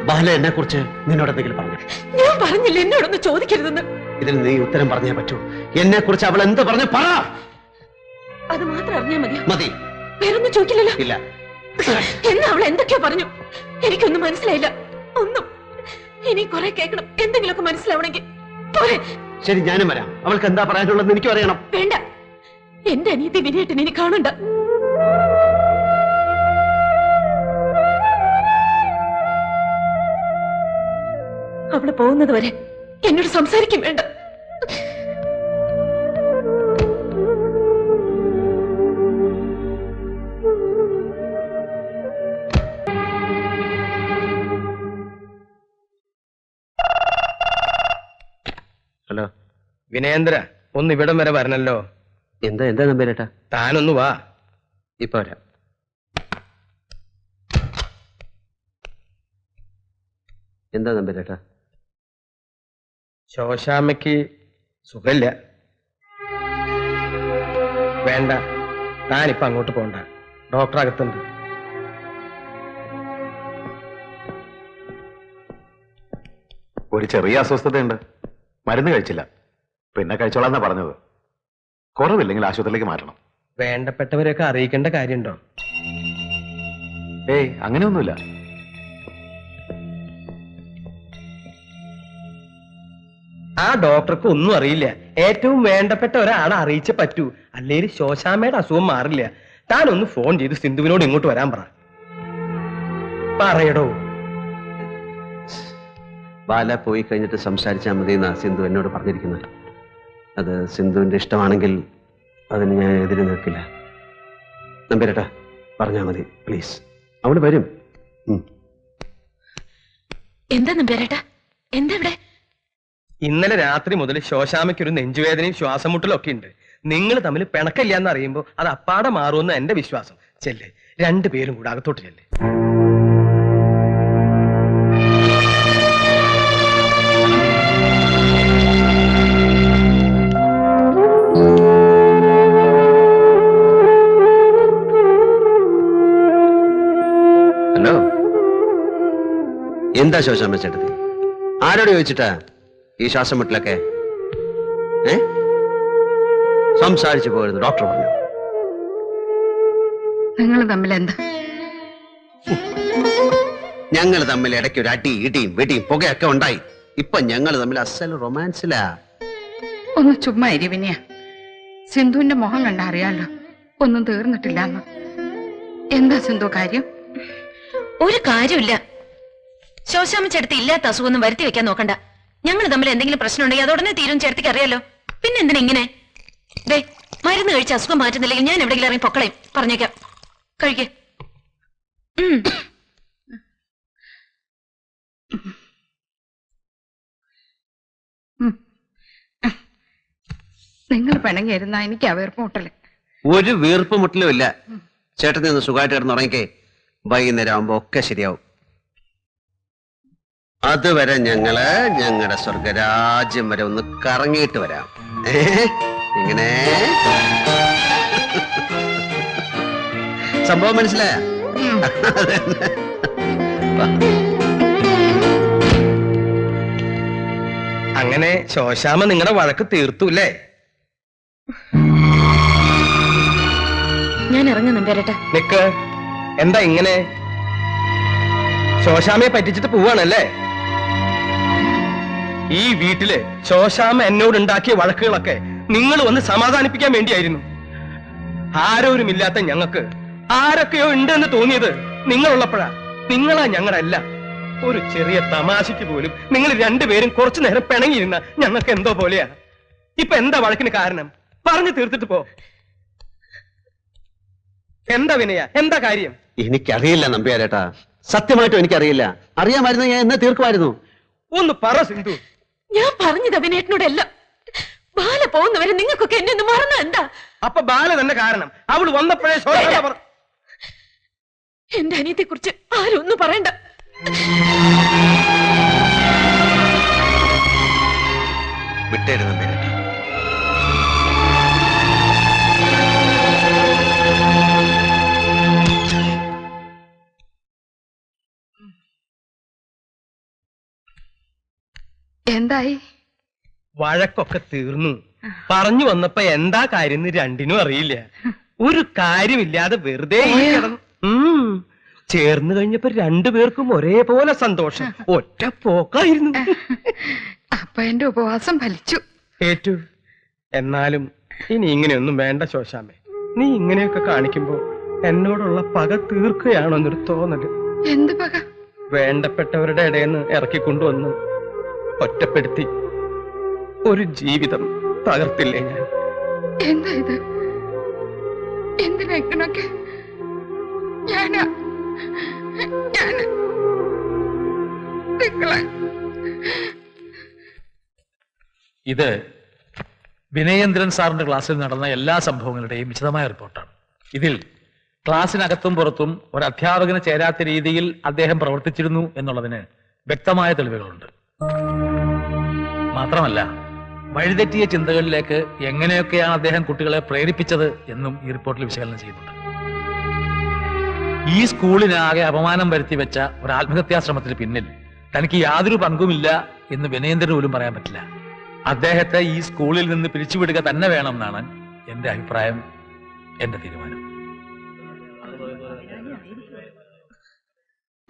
ബാല എന്നെ കുറിച്ച് നിന്നോട് എന്തെങ്കിലും പറഞ്ഞു? ഞാൻ പറഞ്ഞില്ല എന്നോടൊന്ന് ചോദിക്കരുതെന്ന്. ഇതിന് നീ ഉത്തരം പറഞ്ഞേ പറ്റൂ. എന്നെ കുറിച്ച് അവൾ എന്ത് പറഞ്ഞു പറ. അത് മാത്രം അറിഞ്ഞാ മതിയോ? മതി. വേറൊന്നും ചോദിക്കില്ലല്ലോ? ഇല്ല. എന്നാ അവൾ എന്തൊക്കെയോ പറഞ്ഞു, എനിക്കൊന്നും മനസ്സിലായില്ല. ഒന്നും ഇനി കുറെ കേൾക്കണം, എന്തെങ്കിലുമൊക്കെ മനസ്സിലാവണമെങ്കിൽ. ശരി, ഞാനും വരാം. അവൾക്ക് എന്താ പറയാനുള്ളതെന്ന് എനിക്കും അറിയണം. വേണ്ട, എന്റെ അനിയത്തി വിനയേട്ടൻ ഇനി കാണണ്ട. അവള് പോകുന്നത് വരെ എന്നോട് സംസാരിക്കും വേണ്ട. ഹലോ വിനയേന്ദ്ര, ഒന്ന് ഇവിടം വരെ വരണല്ലോ. എന്താ എന്താ നമ്പേരേട്ടാ? താനൊന്ന് വാ. ഇപ്പൊ വരാം. എന്താ നമ്പേരേട്ടാ? ശോശാമ്മയ്ക്ക് സുഖമില്ല. വേണ്ട, താനിപ്പോ അങ്ങോട്ട് പോണ്ട. ഡോക്ടർ അകത്തുണ്ട്. ഒരു ചെറിയ അസ്വസ്ഥതയുണ്ട്. മരുന്ന് കഴിച്ചില്ല. പിന്നെ കഴിച്ചോളാന്നാ പറഞ്ഞത്. കുറവില്ലെങ്കിൽ ആശുപത്രിയിലേക്ക് മാറ്റണം. വേണ്ടപ്പെട്ടവരെയൊക്കെ അറിയിക്കേണ്ട കാര്യമുണ്ടോ? ഏയ്, അങ്ങനെയൊന്നുമില്ല. ആ ഡോക്ടർക്ക് ഒന്നും അറിയില്ല. ഏറ്റവും വേണ്ടപ്പെട്ട ഒരാളെ അറിയിച്ചേ പറ്റൂ, അല്ലെങ്കിൽ ശോശാമ്മയുടെ അസുഖം മാറില്ല. താനൊന്ന് ഫോൺ ചെയ്ത് സിന്ധുവിനോട് ഇങ്ങോട്ട് വരാൻ പറയടോ. ബാല പോയി കഴിഞ്ഞിട്ട് സംസാരിച്ചാൽ മതി എന്നാ സിന്ധു എന്നോട് പറഞ്ഞിരിക്കുന്നത്. അത് സിന്ധുവിന്റെ ഇഷ്ടമാണെങ്കിൽ അതിന് ഞാൻ എതിര് നിൽക്കില്ല. നമ്പേരേട്ടാ, പറഞ്ഞാൽ മതി പ്ലീസ്. അവള് വരും. എന്താ നമ്പേരേട്ടാ, എന്താ ഇവിടെ? ഇന്നലെ രാത്രി മുതൽ ശോശാമ്മയ്ക്കൊരു നെഞ്ചുവേദനയും ശ്വാസം മുട്ടലും ഒക്കെ ഉണ്ട്. നിങ്ങൾ തമ്മിൽ പിണക്കില്ല എന്ന് അറിയുമ്പോൾ അത് അപ്പാടെ മാറുമെന്ന് എന്റെ വിശ്വാസം. ചെല്ല്, രണ്ടുപേരും കൂടെ അകത്തോട്ട് ചെല്ല്. ഹലോ, എന്താ ശോശാമ്മ ചേട്ടത്തി? ആരോട് ചോദിച്ചിട്ടാ ഈ ശ്വാസം മുട്ടലൊക്കെ? സംസാരിച്ചു പോകരുത്, ഡോക്ടർ പറഞ്ഞു. നിങ്ങൾ തമ്മിൽ എന്താ? ഞങ്ങൾ തമ്മിൽ ഇടയ്ക്ക് ഒരു അടി ഇടിയും വെടിയും പുകയൊക്കെ ഉണ്ടായി. ഇപ്പൊ ഞങ്ങൾ തമ്മിൽ അസൽ റൊമാൻസിലാ. ഒന്ന് ചുമ്മാ വിനയ. സിന്ധുവിന്റെ മുഖം കണ്ട അറിയാലോ ഒന്നും തീർന്നിട്ടില്ല എന്ന്. എന്താ സിന്ധു കാര്യം? ഒരു കാര്യമില്ല. ശോശാമ്മ ചേട്ടത്തി ഇല്ലാത്ത അസുഖമൊന്നും വരുത്തി വെക്കാൻ നോക്കണ്ട. ഞങ്ങൾ തമ്മിൽ എന്തെങ്കിലും പ്രശ്നം ഉണ്ടെങ്കിൽ അതോടനെ തീരും. ചേട്ടത്തിക്ക് അറിയാലോ. പിന്നെ എന്തിനാ ഇങ്ങനെ? ദേ, മരുന്ന് കഴിച്ച് അസുഖം മാറ്റുന്നില്ലെങ്കിൽ ഞാൻ എവിടെയെങ്കിലും ഇറങ്ങി പൊക്കളയും. പറഞ്ഞേക്കാം, കഴിക്കേ. നിങ്ങൾ പിണങ്ങിയിരുന്ന എനിക്ക് ആ വീർപ്പ് മുട്ടല്. ഒരു വീർപ്പ് മുട്ടലും ഇല്ല. ചേട്ടത്തി ഒന്ന് സുഖമായിട്ട് കിടന്നുറങ്ങിക്കേ. വൈകുന്നേരം ആവുമ്പോ ഒക്കെ ശരിയാവും. അതുവരെ ഞങ്ങളുടെ സ്വർഗരാജ്യം വരെ ഒന്ന് കറങ്ങിയിട്ട് വരാം. ഇങ്ങനെ സംഭവം മനസ്സിലായ? അങ്ങനെ ശോശാമ്മ നിങ്ങളുടെ വഴക്ക് തീർത്തൂല്ലേ? ഞാൻ ഇറങ്ങുന്നു പേരട്ടെ. നിക്ക്, എന്താ ഇങ്ങനെ? ശോശാമ്മയെ പറ്റിച്ചിട്ട് പോവാണല്ലേ? ഈ വീട്ടില് ശോശാമ്മ എന്നോടുണ്ടാക്കിയ വഴക്കുകളൊക്കെ നിങ്ങൾ വന്ന് സമാധാനിപ്പിക്കാൻ വേണ്ടിയായിരുന്നു. ആരോരുമില്ലാത്ത ഞങ്ങൾക്ക് ആരൊക്കെയോ ഉണ്ടെന്ന് തോന്നിയത് നിങ്ങളുള്ളപ്പോഴാ. നിങ്ങളാ ഞങ്ങളല്ല. ഒരു ചെറിയ തമാശയ്ക്ക് പോലും നിങ്ങൾ രണ്ടുപേരും കുറച്ചു നേരം പിണങ്ങിയിരുന്ന ഞങ്ങൾക്ക് എന്തോ പോലെയാ. ഇപ്പൊ എന്താ വഴക്കിന് കാരണം? പറഞ്ഞു തീർത്തിട്ട് പോ. എന്താ വിനയ, എന്താ കാര്യം? എനിക്കറിയില്ല നമ്പ്യാരേട്ടാ, സത്യമായിട്ടും എനിക്കറിയില്ല. അറിയാമായിരുന്നു ഞാൻ എന്നെ തീർക്കുമായിരുന്നു. ഒന്ന് പറ സിന്ധു. ഞാൻ പറഞ്ഞത് അഭിനേട്ടനോടല്ല. ബാല പോകുന്നവരെ നിങ്ങൾക്കൊക്കെ എന്നെ ഒന്ന് മറന്ന എന്താ? അപ്പൊ ബാല തന്നെ കാരണം. അവള് വന്നപ്പോഴേ എന്റെ അനിയത്തെ കുറിച്ച് ആരും ഒന്നും പറയണ്ട. വിട്ടേരുന്നു നമ്പ്യാരേട്ടാ. എന്തായി? വഴക്കൊക്കെ തീർന്നു. പറഞ്ഞു വന്നപ്പോ എന്താ കാര്യം രണ്ടിനും അറിയില്ല. ഒരു കാര്യമില്ലാതെ വെറുതെ കിടന്നു. ചേർന്ന് കഴിഞ്ഞപ്പോ രണ്ടുപേർക്കും ഒരേപോലെ സന്തോഷം. ഒറ്റ പോക്കായിരുന്നു. അപ്പൊ എന്റെ ഉപവാസം ഫലിച്ചു. ഏറ്റു. എന്നാലും ഇനി ഇങ്ങനെയൊന്നും വേണ്ട ശോശാമ്മേ. നീ ഇങ്ങനെയൊക്കെ കാണിക്കുമ്പോ എന്നോടുള്ള പക തീർക്കുകയാണോ എന്നൊരു തോന്നല്. എന്ത് പക? വേണ്ടപ്പെട്ടവരുടെ ഇടയിന്ന് ഇറക്കിക്കൊണ്ടുവന്ന് ഒറ്റപ്പെടുത്തി ഒരു ജീവിതം തകർത്തില്ലേ ഞാൻ? എന്താ ഇത്? എന്തിനാ ഇങ്ങനൊക്കെ? ഇത് വിനയേന്ദ്രൻ സാറിന്റെ ക്ലാസ്സിൽ നടന്ന എല്ലാ സംഭവങ്ങളുടെയും വിശദമായ റിപ്പോർട്ടാണ്. ഇതിൽ ക്ലാസ്സിനകത്തും പുറത്തും ഒരു അധ്യാപകന് ചേരാത്ത രീതിയിൽ അദ്ദേഹം പ്രവർത്തിച്ചിരുന്നു എന്നുള്ളതിന് വ്യക്തമായ തെളിവുകളുണ്ട്. മാത്രമല്ല, വഴിതെറ്റിയ ചിന്തകളിലേക്ക് എങ്ങനെയൊക്കെയാണ് അദ്ദേഹം കുട്ടികളെ പ്രേരിപ്പിച്ചത് എന്നും ഈ റിപ്പോർട്ടിൽ വിശകലനം ചെയ്യുന്നുണ്ട്. ഈ സ്കൂളിനാകെ അപമാനം വരുത്തി വെച്ച ഒരു ആത്മഹത്യാശ്രമത്തിന് പിന്നിൽ തനിക്ക് യാതൊരു പങ്കുമില്ല എന്ന് വിനയേന്ദ്രന് പോലും പറയാൻ പറ്റില്ല. അദ്ദേഹത്തെ ഈ സ്കൂളിൽ നിന്ന് പിരിച്ചുവിടുക തന്നെ വേണം എന്നാണ് എന്റെ അഭിപ്രായം, എന്റെ തീരുമാനം.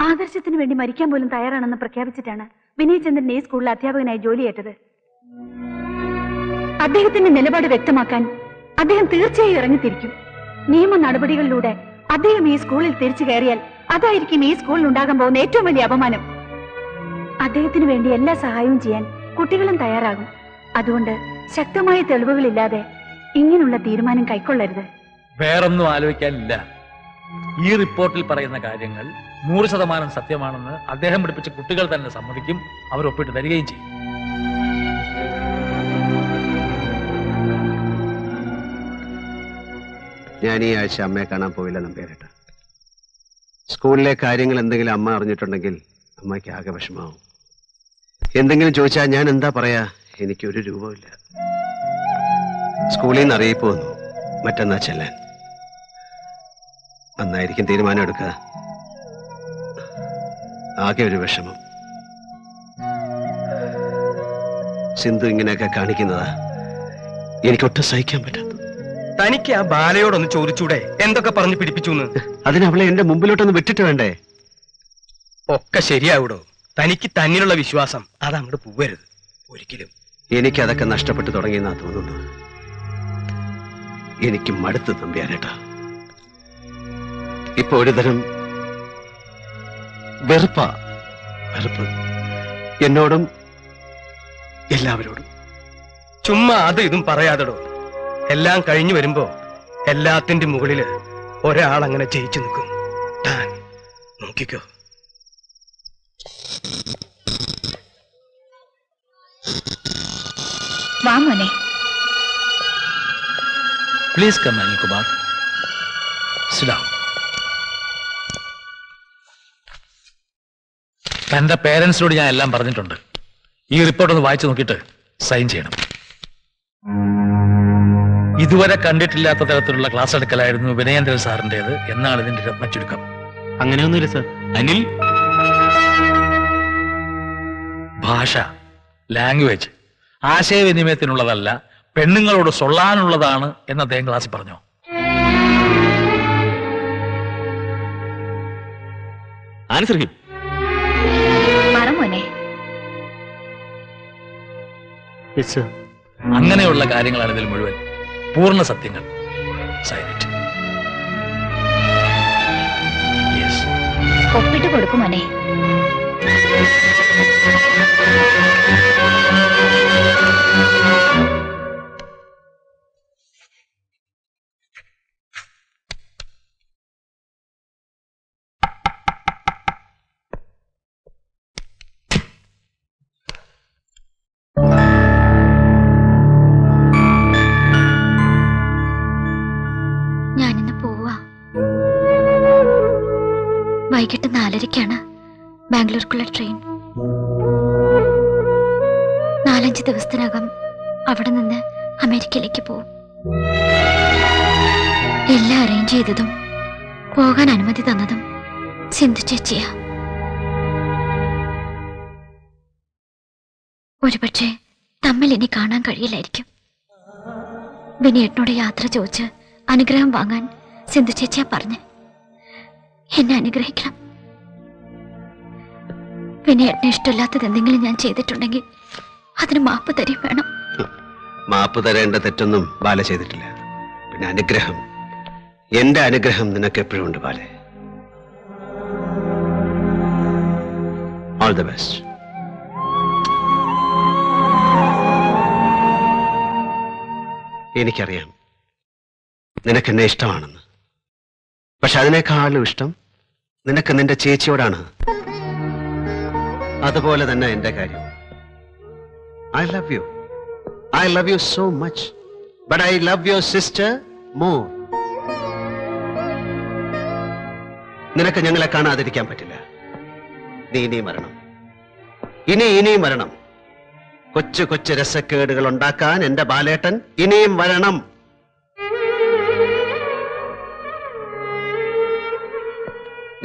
ആദർശത്തിന് വേണ്ടി മരിക്കാൻ പോലും തയ്യാറാണെന്ന് പ്രഖ്യാപിച്ചിട്ടാണ് വിനയചന്ദ്രൻ ഈ സ്കൂളിൽ അധ്യാപകനായി ജോലിയേറ്റത്. അദ്ദേഹത്തിന്റെ നിലപാട് വ്യക്തമാക്കാൻ അദ്ദേഹം തീർച്ചയായും ഇറങ്ങിത്തിരിക്കും. നിയമ നടപടികളിലൂടെ അദ്ദേഹം ഈ സ്കൂളിൽ തിരിച്ചു കയറിയാൽ അതായിരിക്കും ഈ സ്കൂളിൽ ഉണ്ടാകാൻ പോകുന്ന ഏറ്റവും വലിയ അപമാനം. അദ്ദേഹത്തിന് വേണ്ടി എല്ലാ സഹായവും ചെയ്യാൻ കുട്ടികളും തയ്യാറാകും. അതുകൊണ്ട് ശക്തമായ തെളിവുകളില്ലാതെ ഇങ്ങനെയുള്ള തീരുമാനം കൈക്കൊള്ളരുത്. വേറൊന്നും ആലോചിക്കാനില്ല. ഈ റിപ്പോർട്ടിൽ പറയുന്ന കാര്യങ്ങൾ 100% സത്യമാണെന്ന് അദ്ദേഹം പഠിപ്പിച്ച കുട്ടികൾ തന്നെ സമ്മതിക്കും. അവർ ഒപ്പിട്ട് തരികയും ചെയ്യും. ഞാൻ ഈ ആഴ്ച അമ്മയെ കാണാൻ പോയില്ല നമ്പ്യാരേട്ട. സ്കൂളിലെ കാര്യങ്ങൾ എന്തെങ്കിലും അമ്മ അറിഞ്ഞിട്ടുണ്ടെങ്കിൽ അമ്മയ്ക്ക് ആകെ വിഷമാവും. എന്തെങ്കിലും ചോദിച്ചാൽ ഞാൻ എന്താ പറയാ? എനിക്കൊരു രൂപമില്ല. സ്കൂളിൽ നിന്ന് അറിയിപ്പ് വന്നു മറ്റന്നാ ചെല്ലാൻ. അന്നായിരിക്കും തീരുമാനം എടുക്കുക. ആകെ ഒരു വിഷമം. സിന്ധു ഇങ്ങനെയൊക്കെ കാണിക്കുന്നതാ എനിക്കൊട്ടും സഹിക്കാൻ പറ്റാത്ത. തനിക്ക് ആ ബാലയോടൊന്ന് ചോദിച്ചൂടെ എന്തൊക്കെ പറഞ്ഞു പിടിപ്പിച്ചു? അതിനവളെ എന്റെ മുമ്പിലോട്ടൊന്ന് വിട്ടിട്ട് വേണ്ടേ? ഒക്കെ ശരിയാവൂടോ. തനിക്ക് തന്നിലുള്ള വിശ്വാസം അത് അങ്ങോട്ട് പോവരുത് ഒരിക്കലും. എനിക്കതൊക്കെ നഷ്ടപ്പെട്ടു തുടങ്ങിയെന്നാ തോന്നുന്നു. എനിക്ക് മടുത്ത് നമ്പ്യാരേട്ടാ. ഇപ്പൊ ഒരുതരം വെറുപ്പ് എന്നോടും എല്ലാവരോടും. ചുമ്മാ അത് ഇതും പറയാതെടോ. എല്ലാം കഴിഞ്ഞു വരുമ്പോ എല്ലാത്തിന്റെ മുകളില് ഒരാൾ അങ്ങനെ ജയിച്ചു നിൽക്കും. താൻ നോക്കിക്കോ. വാ മോനെ. Please come Anilkumar. Sit down. തന്റെ പേരൻസിനോട് ഞാൻ എല്ലാം പറഞ്ഞിട്ടുണ്ട്. ഈ റിപ്പോർട്ട് ഒന്ന് വായിച്ചു നോക്കിയിട്ട് സൈൻ ചെയ്യണം. ഇതുവരെ കണ്ടിട്ടില്ലാത്ത തരത്തിലുള്ള ക്ലാസ് എടുക്കലായിരുന്നു വിനയേന്ദ്രൻ സാറിൻ്റെത് എന്നാണ് ഇതിന്റെ രത്ന ചുരുക്കം. അങ്ങനെയൊന്നുമില്ല സർ. അനിൽ, ഭാഷ, ലാംഗ്വേജ് ആശയവിനിമയത്തിനുള്ളതല്ല, പെണ്ണുങ്ങളോട് സൊള്ളാനുള്ളതാണ് എന്ന് അദ്ദേഹം ക്ലാസ്സിൽ പറഞ്ഞു. Answer him. പറ മോനെ. അങ്ങനെയുള്ള കാര്യങ്ങളാണ് ഇതിൽ മുഴുവൻ. പൂർണ്ണ സത്യങ്ങൾ. സൈലന്റ്. യെസ്. ഒപ്പിട്ട് കൊടുക്കും മോനെ. ഞാനിന്ന് പോവാ. വൈകിട്ട് 4:30 ബാംഗ്ലൂർക്കുള്ള ട്രെയിൻ. 4-5 ദിവസത്തിനകം അവിടെ നിന്ന് അമേരിക്കയിലേക്ക് പോവും. എല്ലാം അറേഞ്ച് ചെയ്തതും പോകാൻ അനുമതി തന്നതും സിന്ധു ചേച്ചിയാ. ഒരുപക്ഷെ തമ്മിൽ ഇനി കാണാൻ കഴിയില്ലായിരിക്കും. വിനയേട്ടനോട് യാത്ര ചോദിച്ച് അനുഗ്രഹം വാങ്ങാൻ സിന്ധു ചേച്ചിയാ പറഞ്ഞ്. എന്നെ അനുഗ്രഹിക്കണം. വിനയേട്ടനെ ഇഷ്ടമില്ലാത്തത് എന്തെങ്കിലും ഞാൻ ചെയ്തിട്ടുണ്ടെങ്കിൽ അതിന് മാപ്പ് തരും വേണം. മാപ്പ് തരേണ്ട തെറ്റൊന്നും ബാല ചെയ്തിട്ടില്ല. പിന്നെ അനുഗ്രഹം, എന്റെ അനുഗ്രഹം നിനക്ക് എപ്പോഴും ഉണ്ട് ബാലെ. All the best. എനിക്കറിയാം നിനക്ക് എന്നെ ഇഷ്ടമാണെന്ന്. പക്ഷെ അതിനേക്കാളും ഇഷ്ടം നിനക്ക് നിന്റെ ചേച്ചിയോടാണ്. അതുപോലെ തന്നെ എന്റെ കാര്യം. I love you. I love you so much, but I love your sister more. നിനക്ക് ഞങ്ങളെ കാണാതിരിക്കാൻ പറ്റില്ല. നീ ഇനിയും വരണം. ഇനിയും വരണം. കൊച്ചു കൊച്ചു രസക്കേടുകൾ ഉണ്ടാക്കാൻ എന്റെ ബാലേട്ടൻ ഇനിയും വരണം.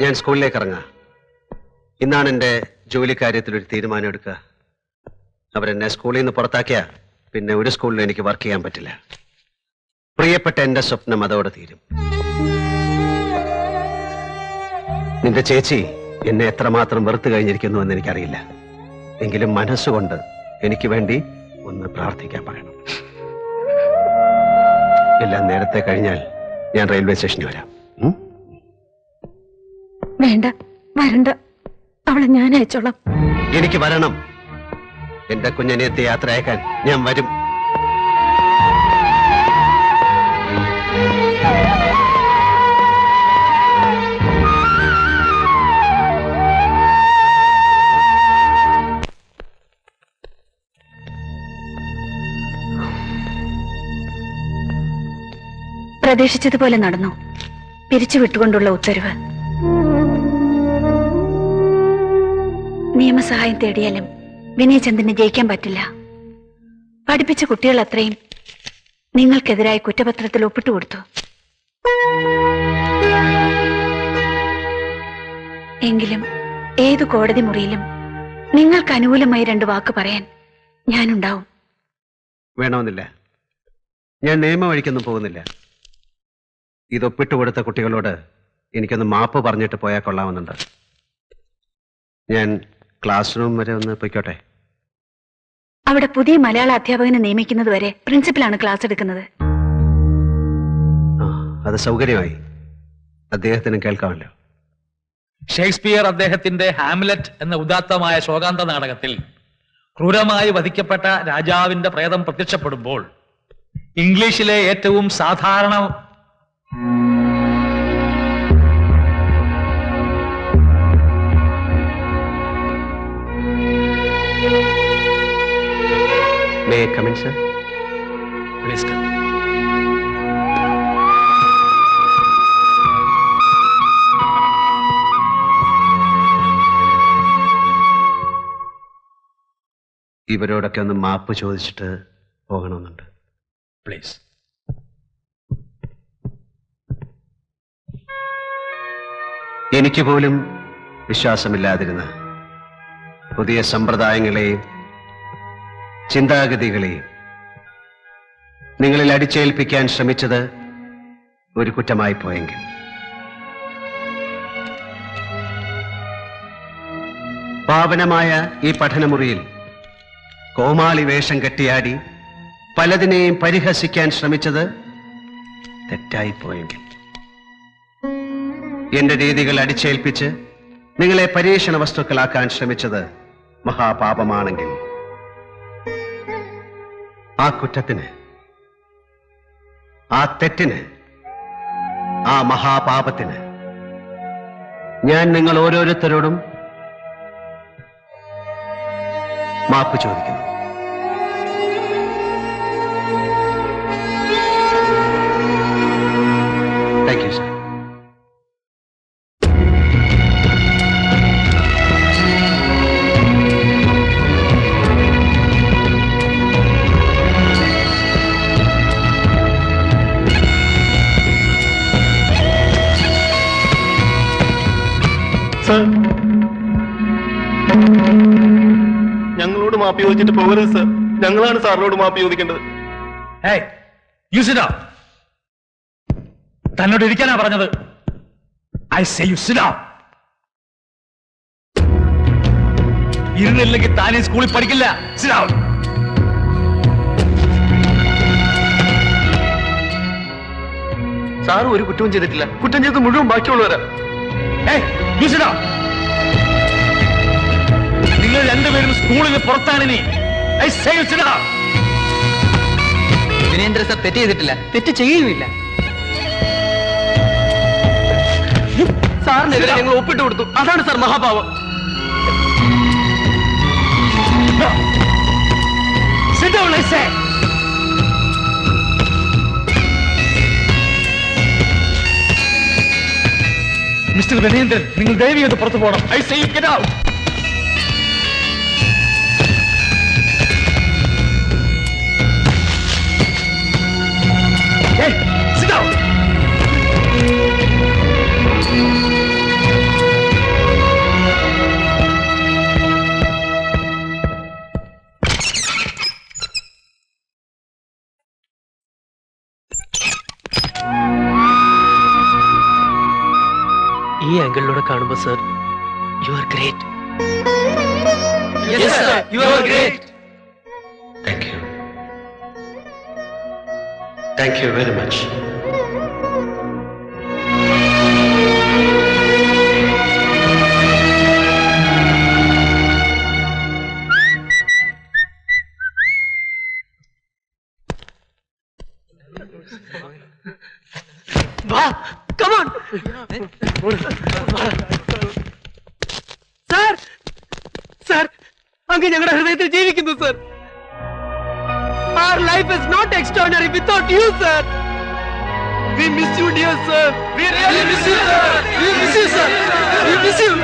ഞാൻ സ്കൂളിലേക്ക് ഇറങ്ങാം. ഇന്നാണ് എന്റെ ജോലിക്കാര്യത്തിൽ ഒരു തീരുമാനം എടുക്കുക. അവരെന്നെ സ്കൂളിൽ നിന്ന് പുറത്താക്കിയ പിന്നെ ഒരു സ്കൂളിലും എനിക്ക് വർക്ക് ചെയ്യാൻ പറ്റില്ല. പ്രിയപ്പെട്ട എന്റെ സ്വപ്നം അതോടെ തീരും. നിന്റെ ചേച്ചി എന്നെ എത്രമാത്രം വെറുത്തു കഴിഞ്ഞിരിക്കുന്നു എന്ന് എനിക്കറിയില്ല. എങ്കിലും മനസ്സുകൊണ്ട് എനിക്ക് വേണ്ടി ഒന്ന് പ്രാർത്ഥിക്കാൻ പറയണം. എല്ലാം നേരത്തെ കഴിഞ്ഞാൽ ഞാൻ റെയിൽവേ സ്റ്റേഷനിൽ വരാം. വേണ്ട, വരണ്ട. അവളെ ഞാൻ അയച്ചോളാം. എനിക്ക് വരണം. എന്റെ കുഞ്ഞനിയത്തെ യാത്ര അയക്കാൻ ഞാൻ വരും. പ്രതീക്ഷിച്ചതുപോലെ നടന്നു. പിരിച്ചു വിട്ടുകൊണ്ടുള്ള ഉത്തരവ്. നിയമസഹായം തേടിയാലും വിനയചന്ദ്രന് ജയിക്കാൻ പറ്റില്ല. പഠിപ്പിച്ച കുട്ടികൾ അത്രയും നിങ്ങൾക്കെതിരായി കുറ്റപത്രത്തിൽ ഒപ്പിട്ടു കൊടുത്തു. എങ്കിലും ഏതു കോടതി മുറിയിലും നിങ്ങൾക്ക് അനുകൂലമായി 2 വാക്ക് പറയാൻ ഞാനുണ്ടാവും. വേണമെന്നില്ല. ഞാൻ നിയമ വഴിക്കൊന്നും പോകുന്നില്ല. ഇതൊപ്പിട്ട് കൊടുത്ത കുട്ടികളോട് എനിക്കൊന്ന് മാപ്പ് പറഞ്ഞിട്ട് പോയാൽ കൊള്ളാമെന്നുണ്ട്. ഞാൻ ക്ലാസ് റൂം വരെ ഒന്ന് പൊയ്ക്കോട്ടെ. അവിടെ പുതിയ മലയാള അധ്യാപകനെ നിയമിക്കുന്നത് വരെ പ്രിൻസിപ്പലാണ് ക്ലാസ് എടുക്കുന്നത്. അത് സൗകര്യമായി. അദ്ദേഹത്തിന് കേൾക്കാമല്ലോ. ഷേക്സ്പിയർ അദ്ദേഹത്തിന്റെ ഹാംലെറ്റ് എന്ന ഉദാത്തമായ ശോകാന്ത നാടകത്തിൽ ക്രൂരമായി വധിക്കപ്പെട്ട രാജാവിന്റെ പ്രേതം പ്രത്യക്ഷപ്പെടുമ്പോൾ ഇംഗ്ലീഷിലെ ഏറ്റവും സാധാരണ May I come in, sir? Please come. ഇവരോടൊക്കെ ഒന്ന് മാപ്പ് ചോദിച്ചിട്ട് പോകണമെന്നുണ്ട്. പ്ലീസ്. എനിക്ക് പോലും വിശ്വാസമില്ലാതിരുന്ന പുതിയ സമ്പ്രദായങ്ങളെയും ചിന്താഗതികളെയും നിങ്ങളിൽ അടിച്ചേൽപ്പിക്കാൻ ശ്രമിച്ചത് ഒരു കുറ്റമായി പോയെങ്കിൽ പാവനമായ ഈ പഠനമുറിയിൽ കോമാളി വേഷം കെട്ടിയാടി പലതിനെയും പരിഹസിക്കാൻ ശ്രമിച്ചത് തെറ്റായി പോയെങ്കിൽ, എന്റെ രീതികൾ അടിച്ചേൽപ്പിച്ച് നിങ്ങളെ പരീക്ഷണ വസ്തുക്കളാക്കാൻ ശ്രമിച്ചത് മഹാപാപമാണെങ്കിൽ ആ കുറ്റത്തിന്, ആ തെറ്റിന്, ആ മഹാപാപത്തിന് ഞാൻ നിങ്ങൾ ഓരോരുത്തരോടും മാപ്പ് ചോദിക്കുന്നു. Thank you, sir. ഞങ്ങൾ ഞങ്ങളോട് മാപ്പ് ചോദിച്ചിട്ട് പോകരുത് സർ. ഞങ്ങളാണ് സാറിനോട് മാപ്പ് ചോദിക്കേണ്ടത്. തന്നോട് ഇരിക്കാനാ പറഞ്ഞത്. I say you sit down. ഇരുന്നില്ലെങ്കിൽ താനീ സ്കൂളിൽ പഠിക്കില്ല. Sit down. സാറ് ഒരു കുറ്റവും ചെയ്തിട്ടില്ല. കുറ്റം ചെയ്ത് മുഴുവൻ ബാക്കിയുള്ളവരാ. നിങ്ങൾ രണ്ടുപേരും സ്കൂളിന് പുറത്താണിനി. I say you sit down. Vinendra sir തെറ്റ് ചെയ്തിട്ടില്ല, തെറ്റ് ചെയ്യുകയുമില്ല. സാറിനെതിരെ ഞങ്ങൾ ഒപ്പിട്ട് കൊടുത്തു. അതാണ് സാർ മഹാഭാവം. Sit down, I say. Mister Vinendran, നിങ്ങൾ ദയവ് ചെയ്ത് പുറത്തു പോകണം. I say you get out. Hey, sit down. ഈ ആംഗിളിലൂടെ കാണുമ്പോൾ sir, you are great. Yes, sir. You are great. Thank you. Thank you very much. വാ, come on. സാർ, സാർ, അങ്ങ് ഞങ്ങളുടെ ഹൃദയത്തിൽ ജീവിക്കുന്നു sir. Our life is not extraordinary without you, sir. We miss you, dear sir. We really miss you, sir. We miss you, sir. We miss you.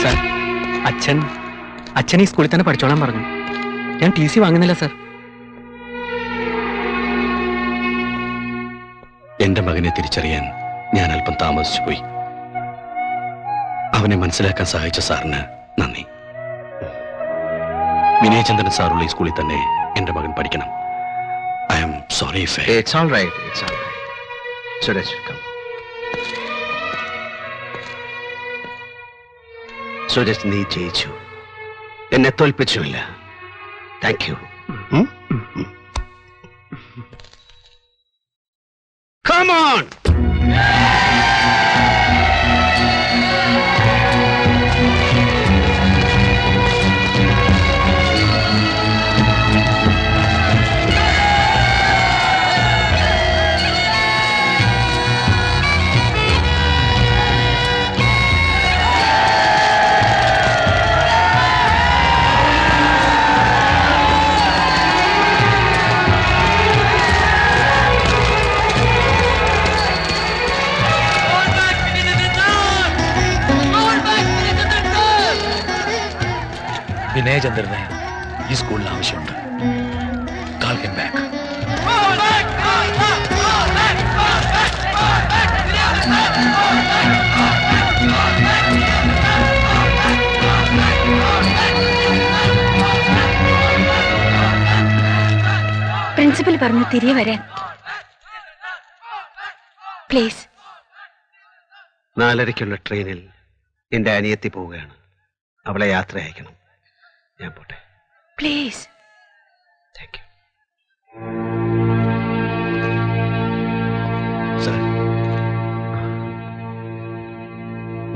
Sir, അച്ഛൻ ഈ സ്കൂളിൽ തന്നെ പഠിച്ചോളാൻ പറഞ്ഞു. ഞാൻ TC വാങ്ങുന്നില്ല സർ. എന്റെ മകനെ തിരിച്ചറിയാൻ ഞാൻ അല്പം താമസിച്ചു പോയി. അവനെ മനസ്സിലാക്കാൻ സഹായിച്ച സാറിന് നന്ദി. വിനയചന്ദ്രൻ സാറുള്ള ഈ സ്കൂളിൽ തന്നെ എന്റെ മകൻ പഠിക്കണം. I am sorry. It's all right. It's all right. Suresh, come. Suresh, നീ ജയിച്ചു. എന്നെ തോൽപ്പിച്ചുമില്ല. Thank you. Come on! വിനയചന്ദ്രനെ ഈ സ്കൂളിന് ആവശ്യമുണ്ട്. Call him back. പ്രിൻസിപ്പൽ പറഞ്ഞു തിരികെ വരാൻ. പ്ലീസ്. 4:30 ട്രെയിനിൽ എന്റെ അനിയത്തി പോവുകയാണ്. അവളെ യാത്ര അയക്കണം. ഞാൻ പോട്ടെ. പ്ലീസ്. Thank you. സർ,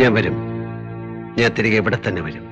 ഞാൻ വരും. ഞാൻ തിരികെ ഇവിടെ തന്നെ വരും.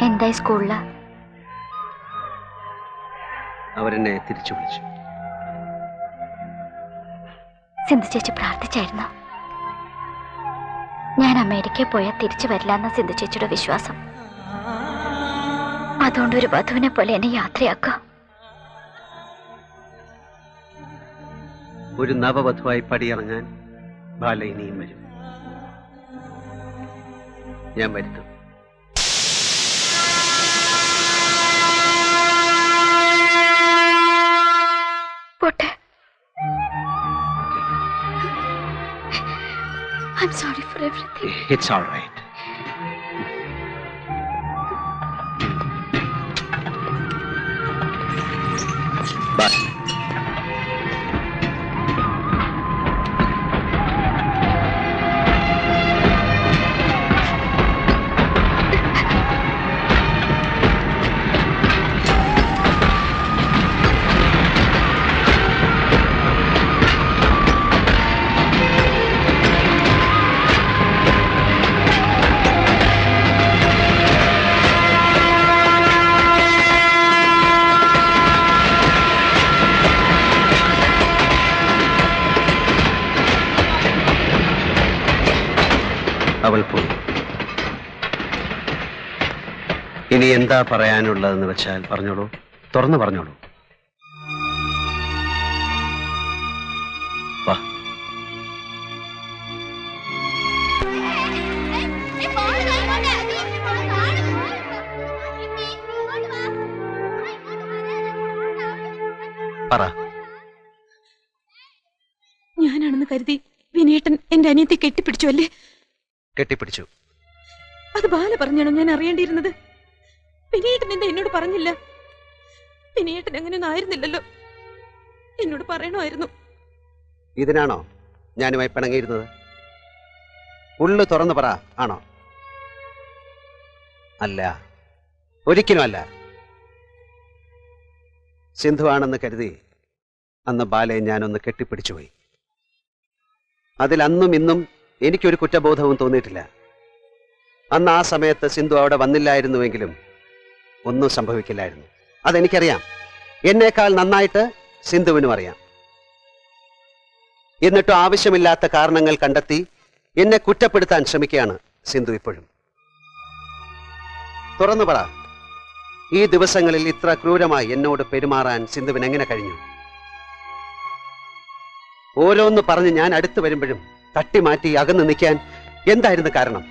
എന്തായി സ്കൂളില്? അവരെന്നെ തിരിച്ചു വിളിച്ചു. സിന്ധു ചേച്ചി പ്രാർത്ഥിച്ചായിരുന്നു. ഞാൻ അമേരിക്കയിൽ പോയാൽ തിരിച്ചു വരില്ല എന്ന സിന്ധു ചേച്ചിയുടെ വിശ്വാസം. അതുകൊണ്ട് ഒരു വധുവിനെ പോലെ എന്നെ യാത്രയാക്കുക. ഒരു നവവധുവായി പടിയിറങ്ങാൻ ബാല ഇനിയും വരും. ഞാൻ വരുത്തും. പോട്ടെ. I'm sorry for everything. It's all right. Bye. അവൾ പോയി. ഇനി എന്താ പറയാനുള്ളതെന്ന് വെച്ചാൽ പറഞ്ഞോളൂ, തുറന്നു പറഞ്ഞോളൂ. വാ. പറ. ഞാനാണെന്ന് കരുതി വിനേട്ടൻ എന്റെ അനിയത്തെ കെട്ടിപ്പിടിച്ചു അല്ലേ? കെട്ടിപ്പിടിച്ചു. അത് ബാല പറഞ്ഞാണോ ഞാൻ അറിയേണ്ടിയിരുന്നത്? വിനേട്ടൻ എന്താ എന്നോട് പറഞ്ഞില്ല? വിനേട്ടൻ അങ്ങനെയൊന്നും ആയിരുന്നില്ലല്ലോ. എന്നോട് പറയണമായിരുന്നു. ഇതിനാണോ ഞാനുമായി പിണങ്ങിയിരുന്നത്? ഉള്ളു തുറന്നു പറ. ആണോ? അല്ല, ഒരിക്കലും അല്ല. സിന്ധു ആണെന്ന് കരുതി അന്ന് ബാലയെ ഞാനൊന്ന് കെട്ടിപ്പിടിച്ചുപോയി. അതിൽ അന്നും ഇന്നും എനിക്കൊരു കുറ്റബോധവും തോന്നിയിട്ടില്ല. അന്ന് ആ സമയത്ത് സിന്ധു അവിടെ വന്നില്ലായിരുന്നുവെങ്കിലും ഒന്നും സംഭവിക്കില്ലായിരുന്നു. അതെനിക്കറിയാം. എന്നേക്കാൾ നന്നായിട്ട് സിന്ധുവിനും അറിയാം. എന്നിട്ടും ആവശ്യമില്ലാത്ത കാരണങ്ങൾ കണ്ടെത്തി എന്നെ കുറ്റപ്പെടുത്താൻ ശ്രമിക്കുകയാണ് സിന്ധു ഇപ്പോഴും. തുറന്നു പറ, ഈ ദിവസങ്ങളിൽ ഇത്ര ക്രൂരമായി എന്നോട് പെരുമാറാൻ സിന്ധുവിന് എങ്ങനെ കഴിഞ്ഞു? ഓരോന്ന് പറഞ്ഞ് ഞാൻ അടുത്ത് വരുമ്പോഴും തട്ടിമാറ്റി അകന്ന് നിൽക്കാൻ എന്തായിരുന്നു കാരണം?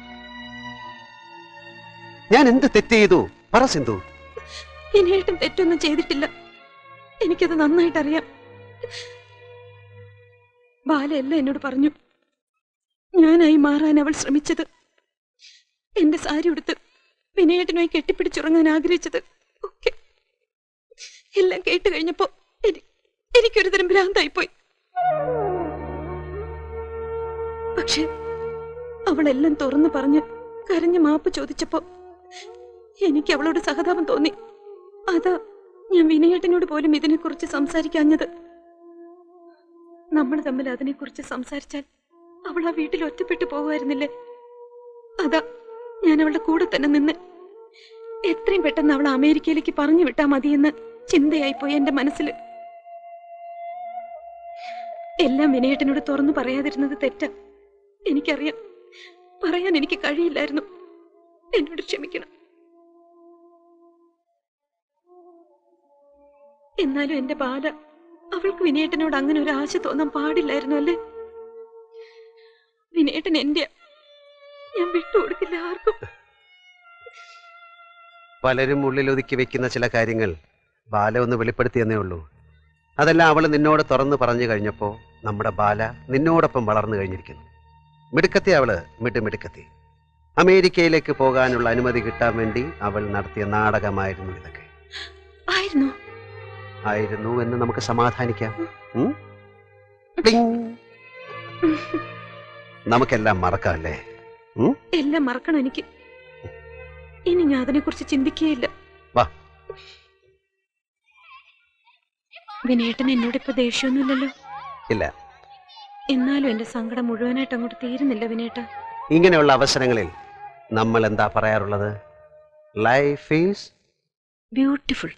ഞാൻ എന്ത് തെറ്റ് ചെയ്തു? പറ സിന്ധു. വിനേട്ടൻ തെറ്റൊന്നും ചെയ്തിട്ടില്ല. എനിക്കത് നന്നായിട്ടറിയാം. ബാലയെല്ലാം എന്നോട് പറഞ്ഞു. ഞാനായി മാറാൻ അവൾ ശ്രമിച്ചത്, എന്റെ സാരി ഉടുത്ത് വിനയേട്ടനുമായി കെട്ടിപ്പിടിച്ചുറങ്ങാൻ ആഗ്രഹിച്ചത് ഒക്കെ എല്ലാം കേട്ട് കഴിഞ്ഞപ്പോ എനിക്കൊരു തരം ഭ്രാന്തായിപ്പോയി. പക്ഷെ അവളെല്ലാം തുറന്നു പറഞ്ഞ് കരഞ്ഞ് മാപ്പ് ചോദിച്ചപ്പോ എനിക്ക് അവളോട് സഹതാപം തോന്നി. അതാ ഞാൻ വിനയേട്ടനോട് പോലും ഇതിനെക്കുറിച്ച് സംസാരിക്കാഞ്ഞത്. നമ്മൾ തമ്മിൽ അതിനെക്കുറിച്ച് സംസാരിച്ചാൽ അവൾ ആ വീട്ടിൽ ഒറ്റപ്പെട്ടു പോകുമായിരുന്നില്ലേ? അതാ ഞാൻ അവളുടെ കൂടെ തന്നെ നിന്ന് എത്രയും പെട്ടെന്ന് അവൾ അമേരിക്കയിലേക്ക് പറഞ്ഞു വിട്ടാ മതിയെന്ന് ചിന്തയായിപ്പോയി എന്റെ മനസ്സിൽ. എല്ലാം വിനയേട്ടനോട് തുറന്നു പറയാതിരുന്നത് തെറ്റാ, എനിക്കറിയാം. പറയാൻ എനിക്ക് കഴിയില്ലായിരുന്നു. എന്നോട് ക്ഷമിക്കണം. എന്നാലും എന്റെ ബാല, അവൾക്ക് വിനയേട്ടനോട് അങ്ങനെ ഒരു ആശ തോന്നാൻ പാടില്ലായിരുന്നു അല്ലേ? വിനയേട്ടൻ എന്റെ, ഞാൻ വിട്ടുകൊടുക്കില്ല ആർക്കും. പലരും ഉള്ളിലൊതുക്കി വെക്കുന്ന ചില കാര്യങ്ങൾ ബാല ഒന്ന് വെളിപ്പെടുത്തിയെന്നേ ഉള്ളൂ. അതെല്ലാം അവൾ നിന്നോട് തുറന്നു പറഞ്ഞു കഴിഞ്ഞപ്പോൾ നമ്മുടെ ബാല നിന്നോടൊപ്പം വളർന്നു കഴിഞ്ഞിരിക്കുന്നു. മിടുക്കത്തി അവള് മിടുക്കത്തി. അമേരിക്കയിലേക്ക് പോകാനുള്ള അനുമതി കിട്ടാൻ വേണ്ടി അവൾ നടത്തിയ നാടകമായിരുന്നു ഇതൊക്കെ. ആയിരുന്നു എന്ന് നമുക്ക് സമാധാനിക്കാം. നമുക്കെല്ലാം മറക്കാമല്ലേ? എല്ലാം മറക്കണം എനിക്ക്. ഇനി ഞാൻ അതിനെ കുറിച്ച് ചിന്തിക്കുകയില്ല. വാ. വിനേട്ടൻ എന്നോട് ഇപ്പൊ ദേഷ്യമൊന്നുമില്ലല്ലോ? ഇല്ല. എന്നാലും എന്റെ സങ്കടം മുഴുവനായിട്ട് അങ്ങോട്ട് തീരുന്നില്ല വിനേട്ട. ഇങ്ങനെയുള്ള അവസരങ്ങളിൽ നമ്മൾ എന്താ പറയാറുള്ളത്? Life is beautiful.